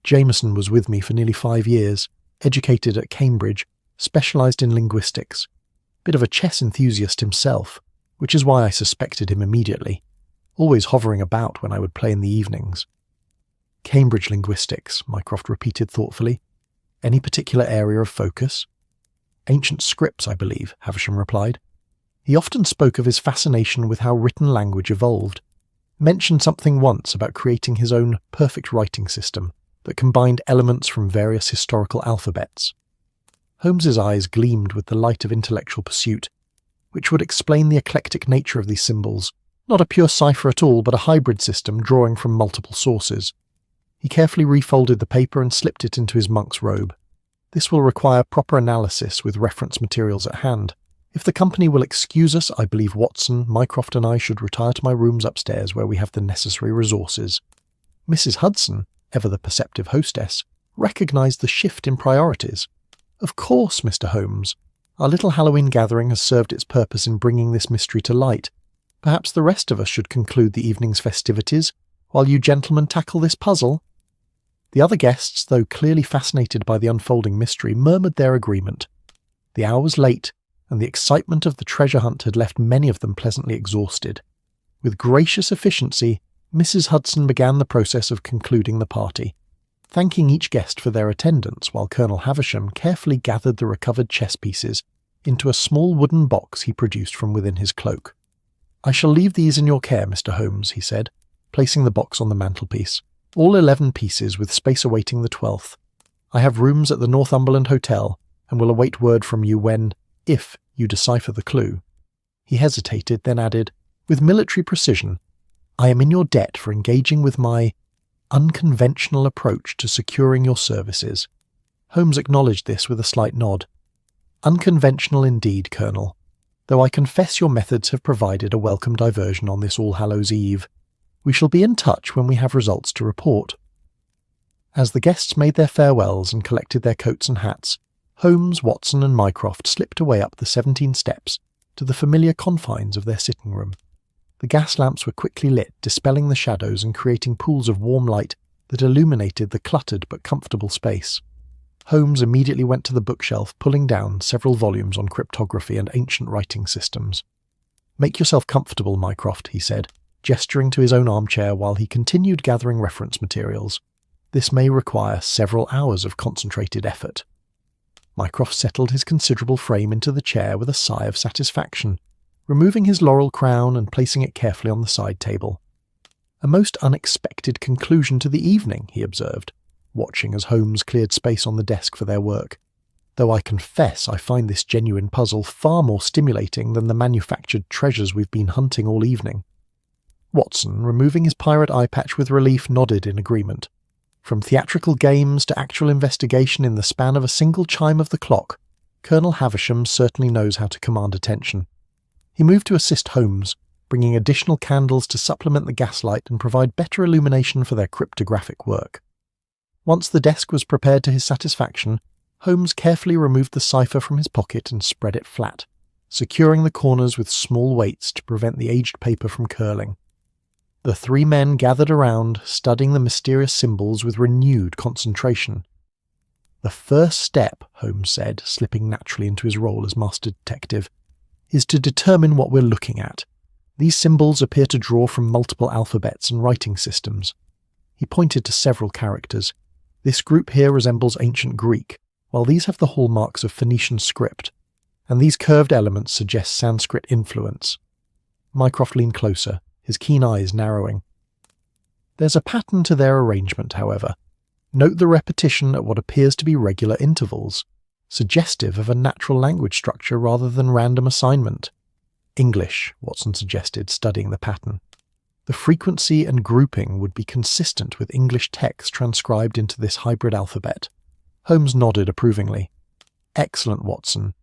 "Jameson was with me for nearly 5 years, educated at Cambridge, specialised in linguistics. Bit of a chess enthusiast himself, which is why I suspected him immediately. Always hovering about when I would play in the evenings." "Cambridge linguistics," Mycroft repeated thoughtfully. "Any particular area of focus?" "Ancient scripts, I believe," Havisham replied. He often spoke of his fascination with how written language evolved. Mentioned something once about creating his own perfect writing system that combined elements from various historical alphabets. Holmes's eyes gleamed with the light of intellectual pursuit, which would explain the eclectic nature of these symbols, not a pure cipher at all, but a hybrid system drawing from multiple sources. He carefully refolded the paper and slipped it into his monk's robe. "This will require proper analysis with reference materials at hand. If the company will excuse us, I believe Watson, Mycroft and I should retire to my rooms upstairs where we have the necessary resources." Mrs. Hudson, ever the perceptive hostess, recognised the shift in priorities. "Of course, Mr. Holmes. Our little Halloween gathering has served its purpose in bringing this mystery to light. Perhaps the rest of us should conclude the evening's festivities, while you gentlemen tackle this puzzle." The other guests, though clearly fascinated by the unfolding mystery, murmured their agreement. The hour was late, and the excitement of the treasure hunt had left many of them pleasantly exhausted. With gracious efficiency, Mrs. Hudson began the process of concluding the party, thanking each guest for their attendance while Colonel Havisham carefully gathered the recovered chess pieces into a small wooden box he produced from within his cloak. "I shall leave these in your care, Mr. Holmes," he said, placing the box on the mantelpiece. "All 11 pieces with space awaiting the 12th. I have rooms at the Northumberland Hotel and will await word from you when, if you decipher the clue." He hesitated, then added, with military precision, "I am in your debt for engaging with my unconventional approach to securing your services." Holmes acknowledged this with a slight nod. "Unconventional indeed, Colonel. though I confess your methods have provided a welcome diversion on this All Hallows Eve. We shall be in touch when we have results to report." As the guests made their farewells and collected their coats and hats, Holmes, Watson and Mycroft slipped away up the 17 steps to the familiar confines of their sitting room. The gas lamps were quickly lit, dispelling the shadows and creating pools of warm light that illuminated the cluttered but comfortable space. Holmes immediately went to the bookshelf, pulling down several volumes on cryptography and ancient writing systems. "Make yourself comfortable, Mycroft," he said, gesturing to his own armchair while he continued gathering reference materials. "This may require several hours of concentrated effort." Mycroft settled his considerable frame into the chair with a sigh of satisfaction, removing his laurel crown and placing it carefully on the side table. "A most unexpected conclusion to the evening," he observed, watching as Holmes cleared space on the desk for their work, "though I confess I find this genuine puzzle far more stimulating than the manufactured treasures we've been hunting all evening." Watson, removing his pirate eye patch with relief, nodded in agreement. From theatrical games to actual investigation in the span of a single chime of the clock, Colonel Havisham certainly knows how to command attention. He moved to assist Holmes, bringing additional candles to supplement the gaslight and provide better illumination for their cryptographic work. Once the desk was prepared to his satisfaction, Holmes carefully removed the cipher from his pocket and spread it flat, securing the corners with small weights to prevent the aged paper from curling. The three men gathered around, studying the mysterious symbols with renewed concentration. "The first step," Holmes said, slipping naturally into his role as master detective, "is to determine what we're looking at. These symbols appear to draw from multiple alphabets and writing systems." He pointed to several characters. "This group here resembles ancient Greek, while these have the hallmarks of Phoenician script, and these curved elements suggest Sanskrit influence." Mycroft leaned closer, his keen eyes narrowing. "There's a pattern to their arrangement, however. Note the repetition at what appears to be regular intervals, suggestive of a natural language structure rather than random assignment." "English," Watson suggested, studying the pattern. "The frequency and grouping would be consistent with English text transcribed into this hybrid alphabet." Holmes nodded approvingly. "Excellent, Watson.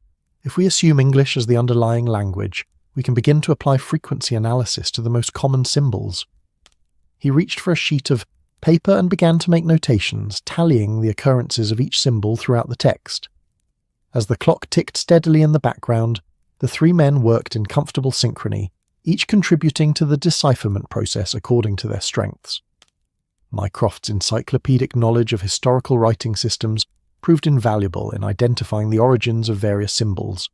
If we assume English as the underlying language, we can begin to apply frequency analysis to the most common symbols." He reached for a sheet of paper and began to make notations, tallying the occurrences of each symbol throughout the text. As the clock ticked steadily in the background, the three men worked in comfortable synchrony, each contributing to the decipherment process according to their strengths. Mycroft's encyclopedic knowledge of historical writing systems proved invaluable in identifying the origins of various symbols.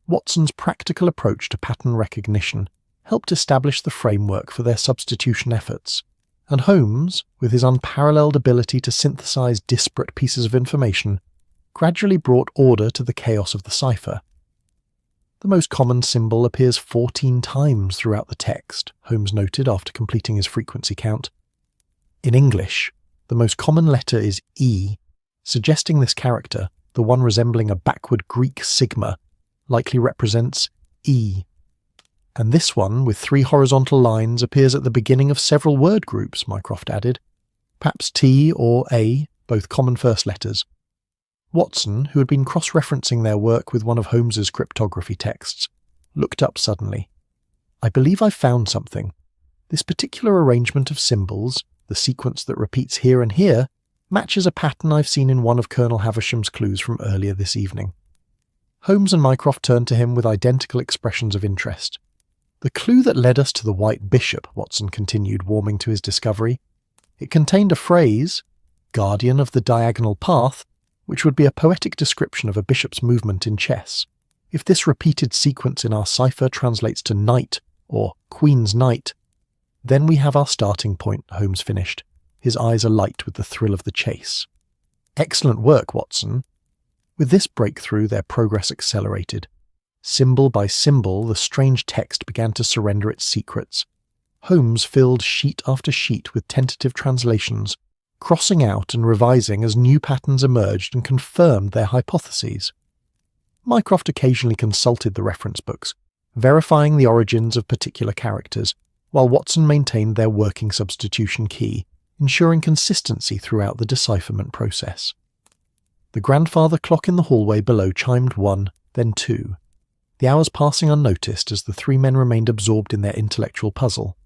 Watson's practical approach to pattern recognition helped establish the framework for their substitution efforts, and Holmes, with his unparalleled ability to synthesize disparate pieces of information, gradually brought order to the chaos of the cipher. "The most common symbol appears 14 times throughout the text," Holmes noted after completing his frequency count. "In English, the most common letter is E, suggesting this character, the one resembling a backward Greek sigma, likely represents E. And this one, with 3 horizontal lines, appears at the beginning of several word groups," Mycroft added. "Perhaps T or A, both common first letters." Watson, who had been cross-referencing their work with one of Holmes's cryptography texts, looked up suddenly. "I believe I've found something. This particular arrangement of symbols, the sequence that repeats here and here, matches a pattern I've seen in one of Colonel Havisham's clues from earlier this evening." Holmes and Mycroft turned to him with identical expressions of interest. "The clue that led us to the White Bishop," Watson continued, warming to his discovery. "It contained a phrase, 'Guardian of the Diagonal Path,' which would be a poetic description of a bishop's movement in chess. If this repeated sequence in our cipher translates to knight, or Queen's Knight, then we have our starting point," Holmes finished, his eyes alight with the thrill of the chase. "Excellent work, Watson." With this breakthrough, their progress accelerated. Symbol by symbol, the strange text began to surrender its secrets. Holmes filled sheet after sheet with tentative translations, crossing out and revising as new patterns emerged and confirmed their hypotheses. Mycroft occasionally consulted the reference books, verifying the origins of particular characters, while Watson maintained their working substitution key, ensuring consistency throughout the decipherment process. The grandfather clock in the hallway below chimed 1, then 2. the hours passing unnoticed as the three men remained absorbed in their intellectual puzzle.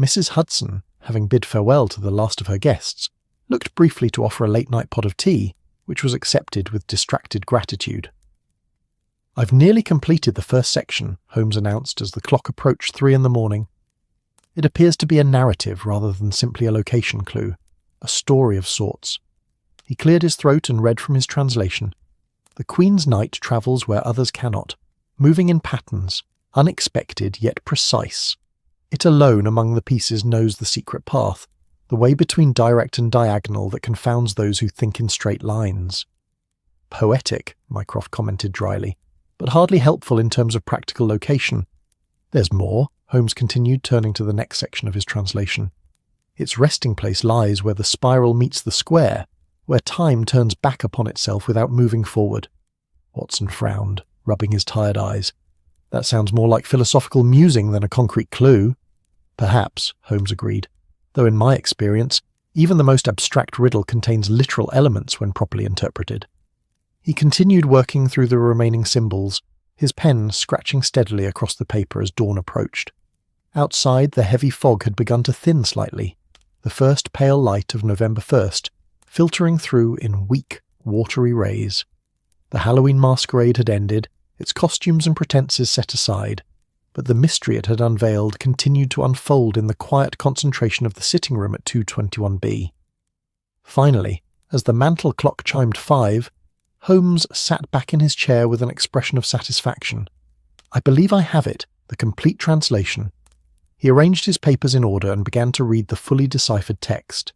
Mrs. Hudson, having bid farewell to the last of her guests, looked briefly to offer a late-night pot of tea, which was accepted with distracted gratitude. "I've nearly completed the first section," Holmes announced as the clock approached 3 a.m. "It appears to be a narrative rather than simply a location clue, a story of sorts." He cleared his throat and read from his translation. "The Queen's Knight travels where others cannot, moving in patterns, unexpected yet precise. It alone among the pieces knows the secret path, the way between direct and diagonal that confounds those who think in straight lines." "Poetic," Mycroft commented dryly, "but hardly helpful in terms of practical location." "There's more," Holmes continued, turning to the next section of his translation. "Its resting place lies where the spiral meets the square, where time turns back upon itself without moving forward." Watson frowned, rubbing his tired eyes. "That sounds more like philosophical musing than a concrete clue." "Perhaps," Holmes agreed, "though in my experience, even the most abstract riddle contains literal elements when properly interpreted." He continued working through the remaining symbols, his pen scratching steadily across the paper as dawn approached. Outside, the heavy fog had begun to thin slightly, the first pale light of November 1st filtering through in weak, watery rays. The Halloween masquerade had ended, its costumes and pretenses set aside, but the mystery it had unveiled continued to unfold in the quiet concentration of the sitting room at 221B. Finally, as the mantel clock chimed 5, Holmes sat back in his chair with an expression of satisfaction. "I believe I have it, the complete translation." He arranged his papers in order and began to read the fully deciphered text.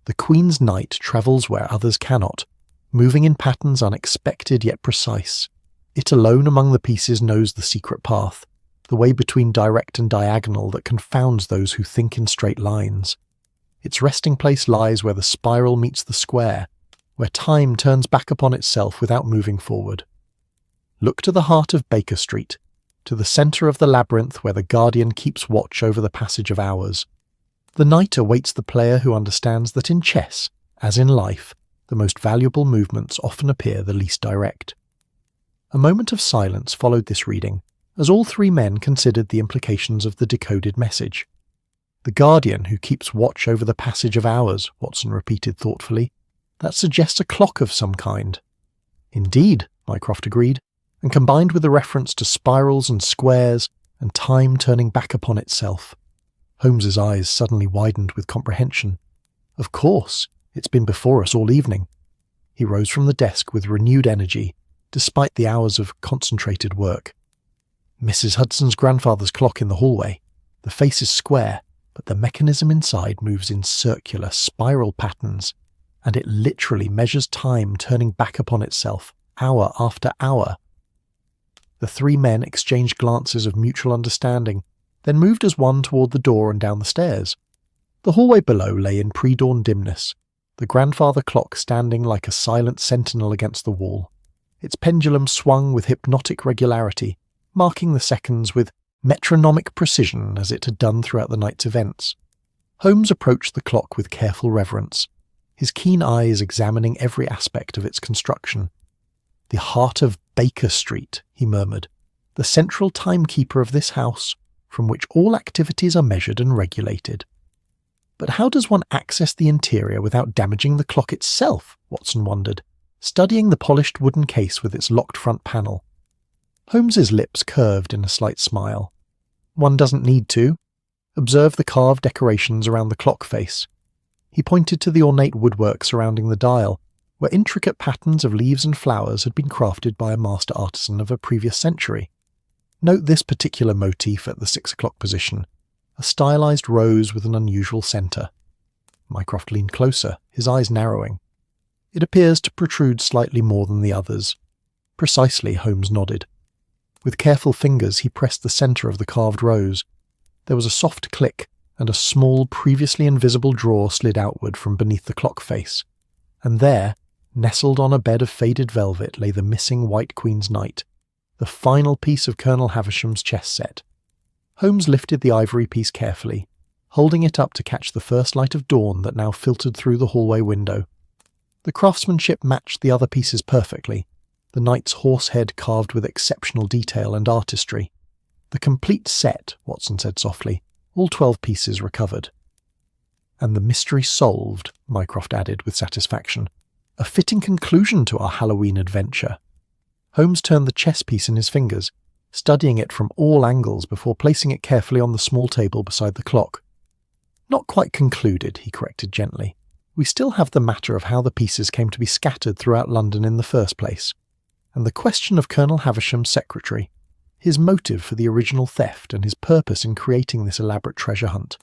"The Queen's Knight travels where others cannot, moving in patterns unexpected yet precise. It alone among the pieces knows the secret path, the way between direct and diagonal that confounds those who think in straight lines. Its resting place lies where the spiral meets the square, where time turns back upon itself without moving forward. Look to the heart of Baker Street, to the centre of the labyrinth where the Guardian keeps watch over the passage of hours. The knight awaits the player who understands that in chess, as in life, the most valuable movements often appear the least direct." A moment of silence followed this reading, as all three men considered the implications of the decoded message. "The Guardian who keeps watch over the passage of hours," Watson repeated thoughtfully. "That suggests a clock of some kind." "Indeed," Mycroft agreed, and combined with the reference to spirals and squares and time turning back upon itself. Holmes's eyes suddenly widened with comprehension. "Of course, it's been before us all evening." He rose from the desk with renewed energy, despite the hours of concentrated work. "Mrs. Hudson's grandfather's clock in the hallway. The face is square, but the mechanism inside moves in circular, spiral patterns, and it literally measures time turning back upon itself, hour after hour." The three men exchanged glances of mutual understanding, then moved as one toward the door and down the stairs. The hallway below lay in pre-dawn dimness, the grandfather clock standing like a silent sentinel against the wall. Its pendulum swung with hypnotic regularity, marking the seconds with metronomic precision as it had done throughout the night's events. Holmes approached the clock with careful reverence, his keen eyes examining every aspect of its construction. "The heart of Baker Street," he murmured, "the central timekeeper of this house, from which all activities are measured and regulated." "But how does one access the interior without damaging the clock itself?" Watson wondered, studying the polished wooden case with its locked front panel. Holmes's lips curved in a slight smile. "One doesn't need to. Observe the carved decorations around the clock face." He pointed to the ornate woodwork surrounding the dial, where intricate patterns of leaves and flowers had been crafted by a master artisan of a previous century. "Note this particular motif at the 6 o'clock position, a stylized rose with an unusual centre." Mycroft leaned closer, his eyes narrowing. "It appears to protrude slightly more than the others." "Precisely," Holmes nodded. With careful fingers he pressed the centre of the carved rose. There was a soft click, and a small, previously invisible drawer slid outward from beneath the clock face. And there, nestled on a bed of faded velvet, lay the missing White Queen's Knight, the final piece of Colonel Havisham's chess set. Holmes lifted the ivory piece carefully, holding it up to catch the first light of dawn that now filtered through the hallway window. The craftsmanship matched the other pieces perfectly, the knight's horse head carved with exceptional detail and artistry. "The complete set," Watson said softly, "all 12 pieces recovered." "And the mystery solved," Mycroft added with satisfaction. "A fitting conclusion to our Halloween adventure." Holmes turned the chess piece in his fingers, studying it from all angles before placing it carefully on the small table beside the clock. "Not quite concluded," he corrected gently. "We still have the matter of how the pieces came to be scattered throughout London in the first place, and the question of Colonel Havisham's secretary, his motive for the original theft and his purpose in creating this elaborate treasure hunt."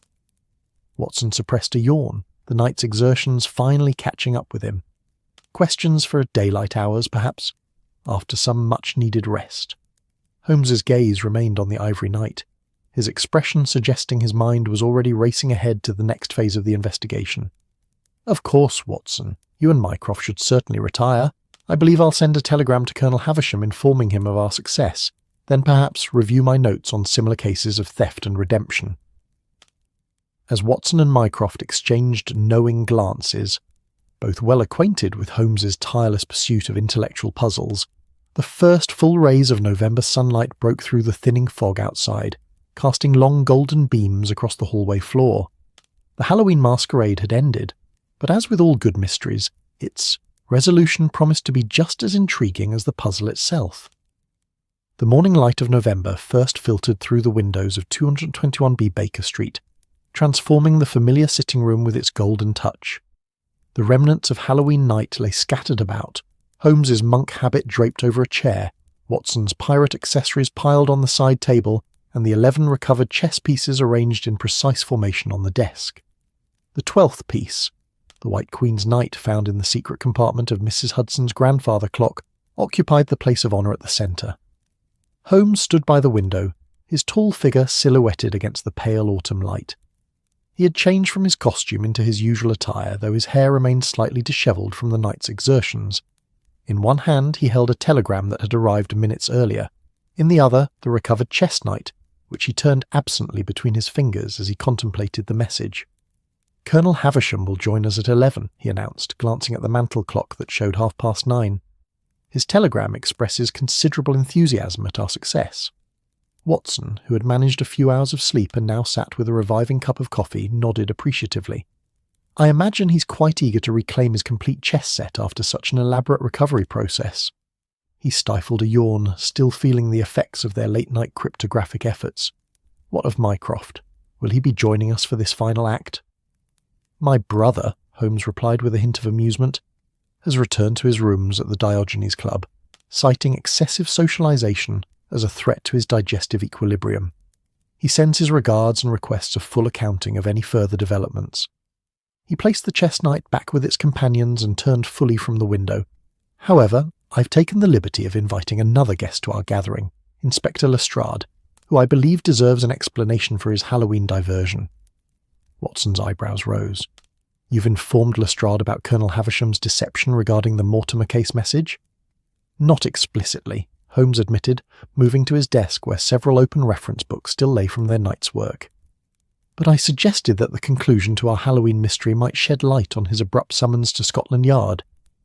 Watson suppressed a yawn, the night's exertions finally catching up with him. Questions for daylight hours, perhaps, after some much-needed rest. Holmes's gaze remained on the Ivory Knight, his expression suggesting his mind was already racing ahead to the next phase of the investigation. "Of course, Watson, you and Mycroft should certainly retire. I believe I'll send a telegram to Colonel Havisham informing him of our success, then perhaps review my notes on similar cases of theft and redemption." As Watson and Mycroft exchanged knowing glances, both well acquainted with Holmes's tireless pursuit of intellectual puzzles, the first full rays of November sunlight broke through the thinning fog outside, casting long golden beams across the hallway floor. The Halloween masquerade had ended, but as with all good mysteries, its resolution promised to be just as intriguing as the puzzle itself. The morning light of November first filtered through the windows of 221B Baker Street, transforming the familiar sitting room with its golden touch. The remnants of Halloween night lay scattered about, Holmes's monk habit draped over a chair, Watson's pirate accessories piled on the side table, and the 11 recovered chess pieces arranged in precise formation on the desk. The 12th piece, the White Queen's Knight found in the secret compartment of Mrs. Hudson's grandfather clock, occupied the place of honour at the centre. Holmes stood by the window, his tall figure silhouetted against the pale autumn light. He had changed from his costume into his usual attire, though his hair remained slightly dishevelled from the night's exertions. In one hand he held a telegram that had arrived minutes earlier, in the other the recovered chess knight, which he turned absently between his fingers as he contemplated the message. "Colonel Havisham will join us at 11, he announced, glancing at the mantel clock that showed 9:30. "His telegram expresses considerable enthusiasm at our success." Watson, who had managed a few hours of sleep and now sat with a reviving cup of coffee, nodded appreciatively. "I imagine he's quite eager to reclaim his complete chess set after such an elaborate recovery process." He stifled a yawn, still feeling the effects of their late-night cryptographic efforts. "What of Mycroft? Will he be joining us for this final act?" "My brother," Holmes replied with a hint of amusement, "has returned to his rooms at the Diogenes Club, citing excessive socialization as a threat to his digestive equilibrium. He sends his regards and requests a full accounting of any further developments." He placed the chess knight back with its companions and turned fully from the window. "However, I've taken the liberty of inviting another guest to our gathering, Inspector Lestrade, who I believe deserves an explanation for his Halloween diversion." Watson's eyebrows rose. "You've informed Lestrade about Colonel Havisham's deception regarding the Mortimer case message?" "Not explicitly," Holmes admitted, moving to his desk where several open reference books still lay from their night's work. "But I suggested that the conclusion to our Halloween mystery might shed light on his abrupt summons to Scotland Yard.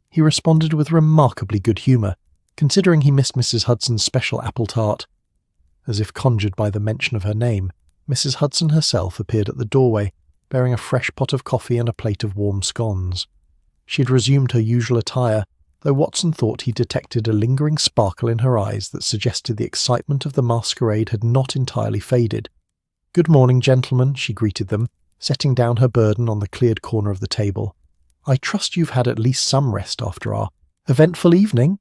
He responded with remarkably good humour, considering he missed Mrs. Hudson's special apple tart." As if conjured by the mention of her name, Mrs. Hudson herself appeared at the doorway, bearing a fresh pot of coffee and a plate of warm scones. She had resumed her usual attire, though Watson thought he detected a lingering sparkle in her eyes that suggested the excitement of the masquerade had not entirely faded. "Good morning, gentlemen," she greeted them, setting down her burden on the cleared corner of the table. "I trust you've had at least some rest after our eventful evening.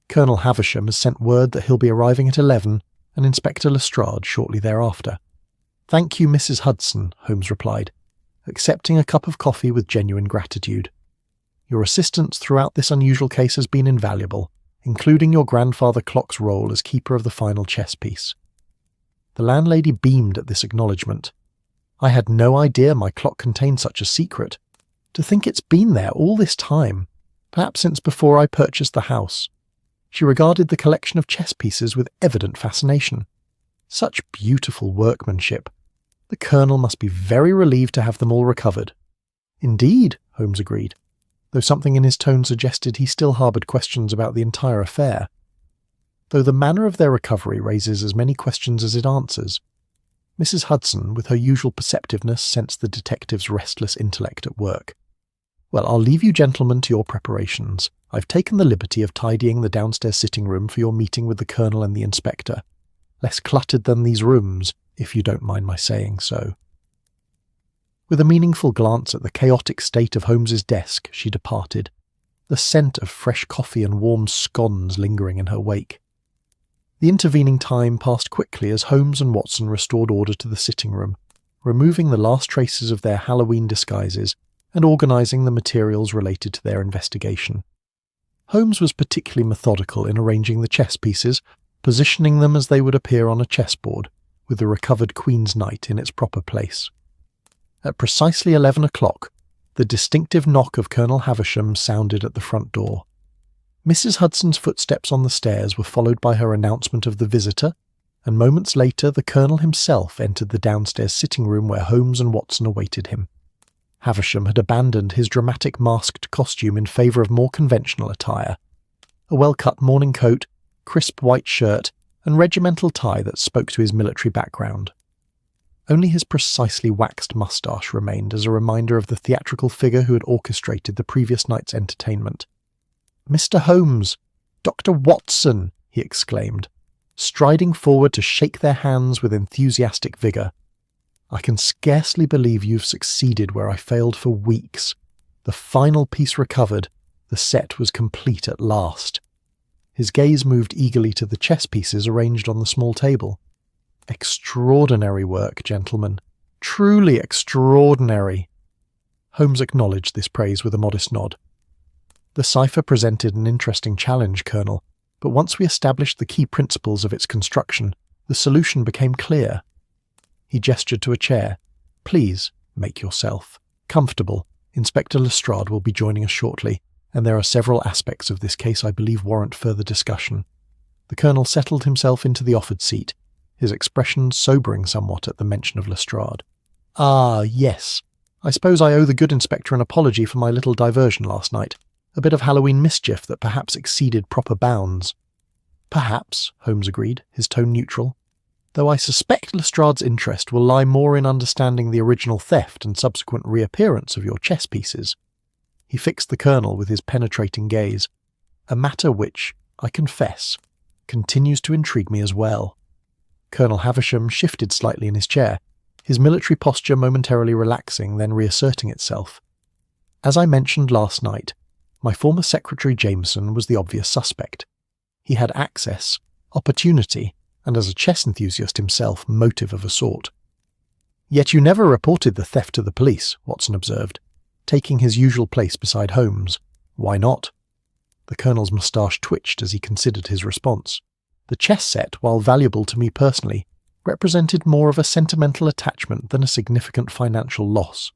Colonel Havisham has sent word that he'll be arriving at 11, and Inspector Lestrade shortly thereafter." "Thank you, Mrs. Hudson," Holmes replied, accepting a cup of coffee with genuine gratitude. "Your assistance throughout this unusual case has been invaluable, including your grandfather clock's role as keeper of the final chess piece." The landlady beamed at this acknowledgement. "I had no idea my clock contained such a secret. To think it's been there all this time, perhaps since before I purchased the house." She regarded the collection of chess pieces with evident fascination. Such beautiful workmanship. The Colonel must be very relieved to have them all recovered. "Indeed," Holmes agreed. though something in his tone suggested he still harboured questions about the entire affair. Though the manner of their recovery raises as many questions as it answers, Mrs. Hudson, with her usual perceptiveness, sensed the detective's restless intellect at work. "Well, I'll leave you gentlemen to your preparations. I've taken the liberty of tidying the downstairs sitting room for your meeting with the Colonel and the Inspector. Less cluttered than these rooms, if you don't mind my saying so." With a meaningful glance at the chaotic state of Holmes's desk, she departed, the scent of fresh coffee and warm scones lingering in her wake. The intervening time passed quickly as Holmes and Watson restored order to the sitting room, removing the last traces of their Halloween disguises and organising the materials related to their investigation. Holmes was particularly methodical in arranging the chess pieces, positioning them as they would appear on a chessboard, with the recovered Queen's Knight in its proper place. At precisely 11 o'clock, the distinctive knock of Colonel Havisham sounded at the front door. Mrs. Hudson's footsteps on the stairs were followed by her announcement of the visitor, and moments later the Colonel himself entered the downstairs sitting room where Holmes and Watson awaited him. Havisham had abandoned his dramatic masked costume in favour of more conventional attire. A well-cut morning coat, crisp white shirt, and regimental tie that spoke to his military background. Only his precisely waxed moustache remained as a reminder of the theatrical figure who had orchestrated the previous night's entertainment. "Mr. Holmes! Dr. Watson!" he exclaimed, striding forward to shake their hands with enthusiastic vigour. "I can scarcely believe you've succeeded where I failed for weeks. The final piece recovered, the set was complete at last." His gaze moved eagerly to the chess pieces arranged on the small table. "Extraordinary work, gentlemen. Truly extraordinary." Holmes acknowledged this praise with a modest nod. "The cipher presented an interesting challenge, Colonel, but once we established the key principles of its construction, the solution became clear." He gestured to a chair. "Please, make yourself comfortable. Inspector Lestrade will be joining us shortly, and there are several aspects of this case I believe warrant further discussion." The Colonel settled himself into the offered seat, his expression sobering somewhat at the mention of Lestrade. "Ah, yes. I suppose I owe the good Inspector an apology for my little diversion last night. A bit of Halloween mischief that perhaps exceeded proper bounds." "Perhaps," Holmes agreed, his tone neutral, "though I suspect Lestrade's interest will lie more in understanding the original theft and subsequent reappearance of your chess pieces." He fixed the Colonel with his penetrating gaze, a matter which, I confess, continues to intrigue me as well. Colonel Havisham shifted slightly in his chair, his military posture momentarily relaxing, then reasserting itself. "As I mentioned last night, my former Secretary Jameson was the obvious suspect. He had access, opportunity, and as a chess enthusiast himself, motive of a sort." "Yet you never reported the theft to the police," Watson observed, taking his usual place beside Holmes. "Why not?" The Colonel's moustache twitched as he considered his response. "The chess set, while valuable to me personally, represented more of a sentimental attachment than a significant financial loss.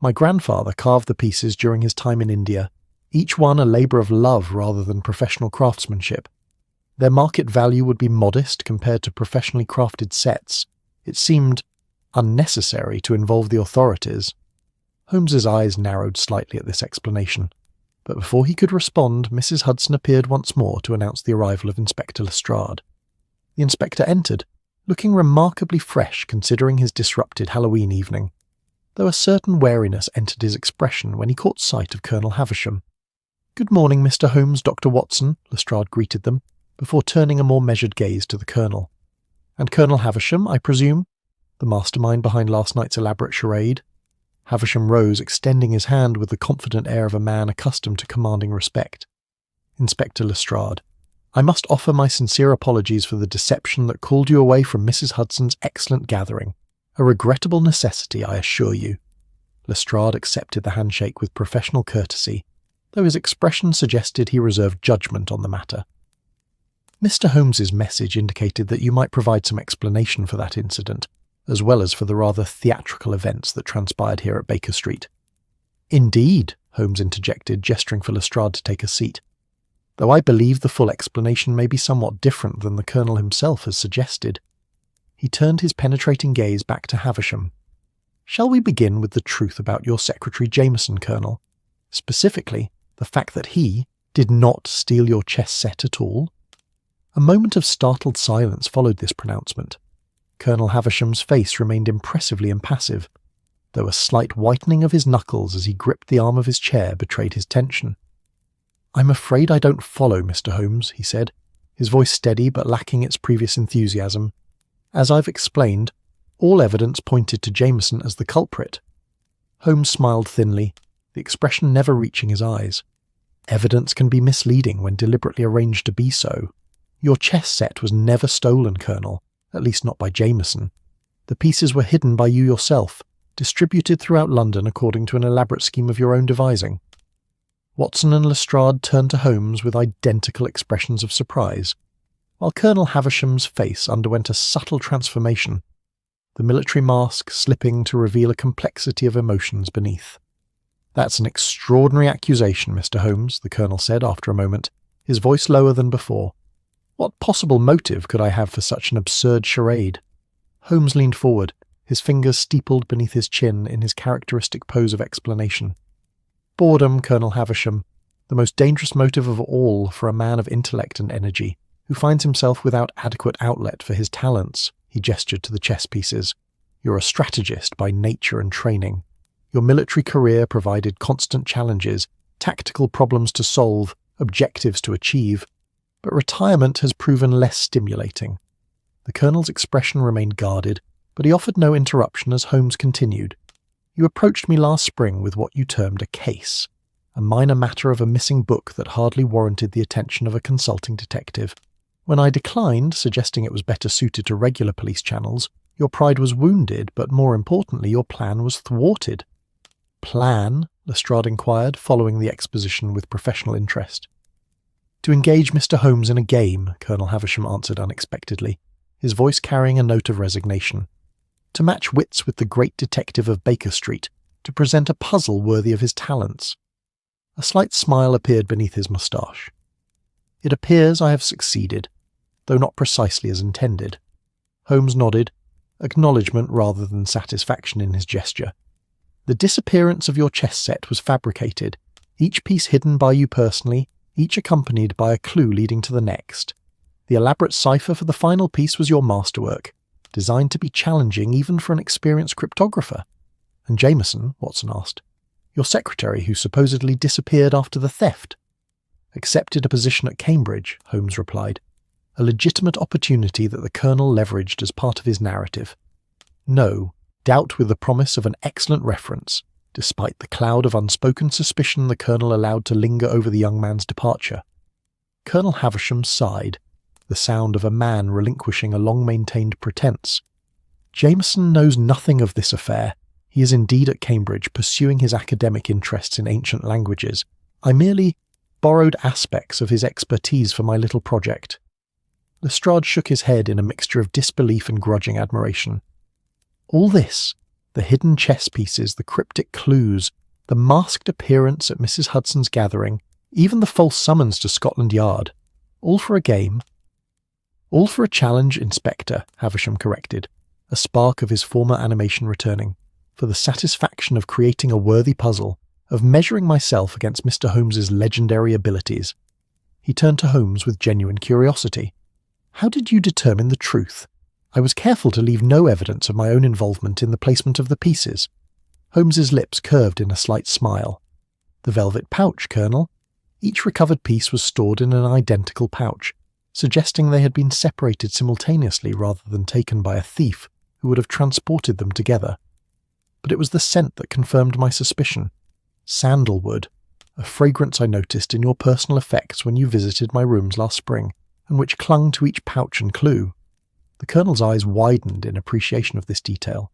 My grandfather carved the pieces during his time in India, each one a labour of love rather than professional craftsmanship. Their market value would be modest compared to professionally crafted sets. It seemed unnecessary to involve the authorities." Holmes's eyes narrowed slightly at this explanation, but before he could respond, Mrs. Hudson appeared once more to announce the arrival of Inspector Lestrade. The inspector entered, looking remarkably fresh considering his disrupted Halloween evening, though a certain wariness entered his expression when he caught sight of Colonel Havisham. "Good morning, Mr. Holmes, Dr. Watson," Lestrade greeted them, before turning a more measured gaze to the Colonel. "And Colonel Havisham, I presume? The mastermind behind last night's elaborate charade?" Havisham rose, extending his hand with the confident air of a man accustomed to commanding respect. "Inspector Lestrade, I must offer my sincere apologies for the deception that called you away from Mrs. Hudson's excellent gathering. A regrettable necessity, I assure you." Lestrade accepted the handshake with professional courtesy, though his expression suggested he reserved judgment on the matter. "Mr. Holmes's message indicated that you might provide some explanation for that incident, as well as for the rather theatrical events that transpired here at Baker Street." "Indeed," Holmes interjected, gesturing for Lestrade to take a seat, "though I believe the full explanation may be somewhat different than the Colonel himself has suggested." He turned his penetrating gaze back to Havisham. "Shall we begin with the truth about your Secretary Jameson, Colonel? Specifically, the fact that he did not steal your chess set at all? A moment of startled silence followed this pronouncement. Colonel Haversham's face remained impressively impassive, though a slight whitening of his knuckles as he gripped the arm of his chair betrayed his tension. "I'm afraid I don't follow, Mr. Holmes," he said, his voice steady but lacking its previous enthusiasm. "As I've explained, all evidence pointed to Jameson as the culprit." Holmes smiled thinly, the expression never reaching his eyes. "Evidence can be misleading when deliberately arranged to be so. Your chess set was never stolen, Colonel, at least not by Jameson. The pieces were hidden by you yourself, distributed throughout London according to an elaborate scheme of your own devising." Watson and Lestrade turned to Holmes with identical expressions of surprise, while Colonel Haversham's face underwent a subtle transformation, the military mask slipping to reveal a complexity of emotions beneath. "That's an extraordinary accusation, Mr. Holmes," the Colonel said after a moment, his voice lower than before. "What possible motive could I have for such an absurd charade?" Holmes leaned forward, his fingers steepled beneath his chin in his characteristic pose of explanation. "Boredom, Colonel Haversham, the most dangerous motive of all for a man of intellect and energy, who finds himself without adequate outlet for his talents." He gestured to the chess pieces. "You're a strategist by nature and training. Your military career provided constant challenges, tactical problems to solve, objectives to achieve, but retirement has proven less stimulating." The Colonel's expression remained guarded, but he offered no interruption as Holmes continued. "You approached me last spring with what you termed a case, a minor matter of a missing book that hardly warranted the attention of a consulting detective. When I declined, suggesting it was better suited to regular police channels, your pride was wounded, but more importantly, your plan was thwarted." "Plan?" Lestrade inquired, following the exposition with professional interest. "To engage Mr. Holmes in a game," Colonel Haversham answered unexpectedly, his voice carrying a note of resignation. "To match wits with the great detective of Baker Street, to present a puzzle worthy of his talents." A slight smile appeared beneath his moustache. "It appears I have succeeded, though not precisely as intended." Holmes nodded, acknowledgement rather than satisfaction in his gesture. "The disappearance of your chess set was fabricated, each piece hidden by you personally, each accompanied by a clue leading to the next. The elaborate cipher for the final piece was your masterwork, designed to be challenging even for an experienced cryptographer." "And Jameson?" Watson asked. "Your secretary, who supposedly disappeared after the theft?" "Accepted a position at Cambridge," Holmes replied, a legitimate opportunity that the Colonel leveraged as part of his narrative. No, doubt with the promise of an excellent reference, despite the cloud of unspoken suspicion the Colonel allowed to linger over the young man's departure. Colonel Haversham sighed, the sound of a man relinquishing a long-maintained pretense. "Jameson knows nothing of this affair. He is indeed at Cambridge, pursuing his academic interests in ancient languages. I merely borrowed aspects of his expertise for my little project." Lestrade shook his head in a mixture of disbelief and grudging admiration. "All this, the hidden chess pieces, the cryptic clues, the masked appearance at Mrs. Hudson's gathering, even the false summons to Scotland Yard, all for a game?" "All for a challenge, Inspector," Haversham corrected, a spark of his former animation returning, "for the satisfaction of creating a worthy puzzle, of measuring myself against Mr. Holmes's legendary abilities." He turned to Holmes with genuine curiosity. "How did you determine the truth? I was careful to leave no evidence of my own involvement in the placement of the pieces." Holmes's lips curved in a slight smile. "The velvet pouch, Colonel. Each recovered piece was stored in an identical pouch, suggesting they had been separated simultaneously rather than taken by a thief who would have transported them together. But it was the scent that confirmed my suspicion. Sandalwood, a fragrance I noticed in your personal effects when you visited my rooms last spring, and which clung to each pouch and clue." The Colonel's eyes widened in appreciation of this detail.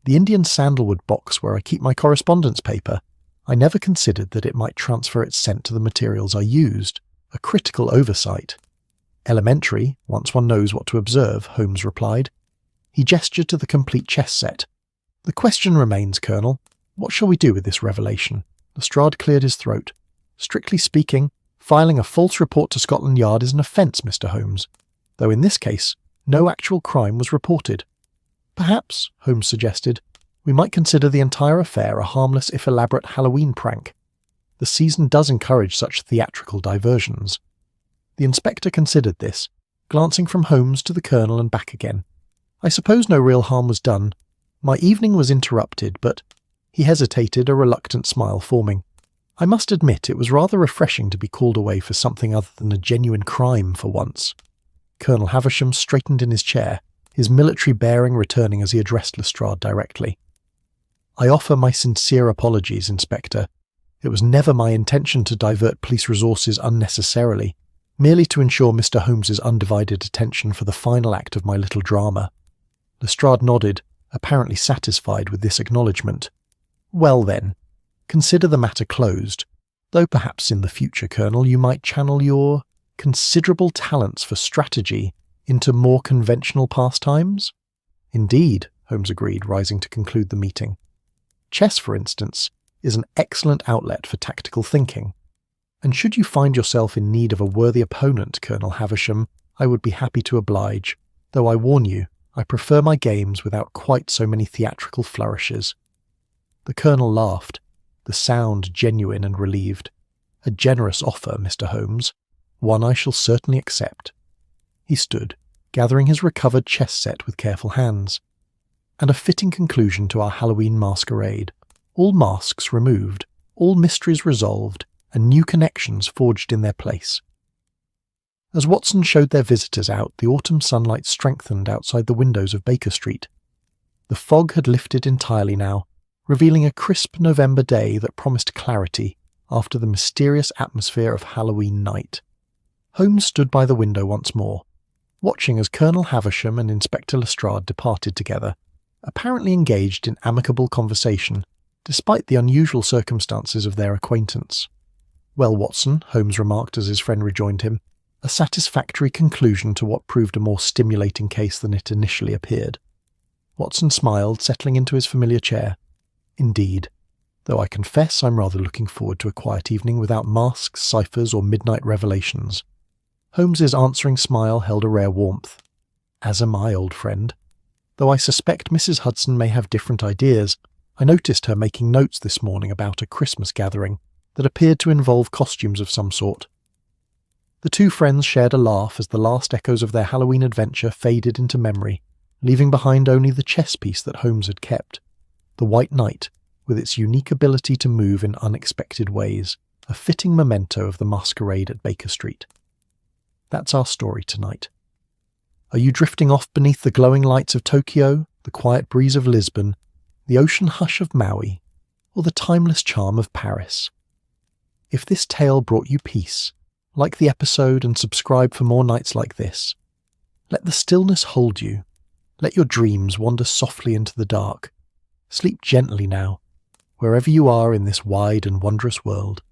"The Indian sandalwood box where I keep my correspondence paper. I never considered that it might transfer its scent to the materials I used. A critical oversight." "Elementary, once one knows what to observe," Holmes replied. He gestured to the complete chess set. "The question remains, Colonel, what shall we do with this revelation?" Lestrade cleared his throat. "Strictly speaking, filing a false report to Scotland Yard is an offence, Mr. Holmes, though in this case no actual crime was reported. Perhaps, Holmes suggested, we might consider the entire affair a harmless if elaborate Halloween prank. The season does encourage such theatrical diversions. The inspector considered this, glancing from Holmes to the Colonel and back again. I suppose no real harm was done. My evening was interrupted, but— he hesitated, a reluctant smile forming. I must admit it was rather refreshing to be called away for something other than a genuine crime for once. Colonel Havisham straightened in his chair, his military bearing returning as he addressed Lestrade directly. I offer my sincere apologies, Inspector. It was never my intention to divert police resources unnecessarily, merely to ensure Mr. Holmes's undivided attention for the final act of my little drama. Lestrade nodded, apparently satisfied with this acknowledgement. Well then, consider the matter closed, though perhaps in the future, Colonel, you might channel your considerable talents for strategy into more conventional pastimes? Indeed, Holmes agreed, rising to conclude the meeting. Chess, for instance, is an excellent outlet for tactical thinking, and should you find yourself in need of a worthy opponent, Colonel Havisham, I would be happy to oblige, though I warn you, I prefer my games without quite so many theatrical flourishes. The Colonel laughed, the sound genuine and relieved. A generous offer, Mr. Holmes, one I shall certainly accept. He stood, gathering his recovered chess set with careful hands. And a fitting conclusion to our Halloween masquerade. All masks removed, all mysteries resolved, and new connections forged in their place. As Watson showed their visitors out, the autumn sunlight strengthened outside the windows of Baker Street. The fog had lifted entirely now, revealing a crisp November day that promised clarity after the mysterious atmosphere of Halloween night. Holmes stood by the window once more, watching as Colonel Havisham and Inspector Lestrade departed together, apparently engaged in amicable conversation, despite the unusual circumstances of their acquaintance. Well, Watson, Holmes remarked as his friend rejoined him, a satisfactory conclusion to what proved a more stimulating case than it initially appeared. Watson smiled, settling into his familiar chair. Indeed, though I confess I'm rather looking forward to a quiet evening without masks, ciphers, or midnight revelations. Holmes's answering smile held a rare warmth. As am I, old friend. Though I suspect Mrs. Hudson may have different ideas, I noticed her making notes this morning about a Christmas gathering that appeared to involve costumes of some sort. The two friends shared a laugh as the last echoes of their Halloween adventure faded into memory, leaving behind only the chess piece that Holmes had kept. The White Knight, with its unique ability to move in unexpected ways, a fitting memento of the masquerade at Baker Street. That's our story tonight. Are you drifting off beneath the glowing lights of Tokyo, the quiet breeze of Lisbon, the ocean hush of Maui, or the timeless charm of Paris? If this tale brought you peace, like the episode and subscribe for more nights like this. Let the stillness hold you. Let your dreams wander softly into the dark. Sleep gently now, wherever you are in this wide and wondrous world.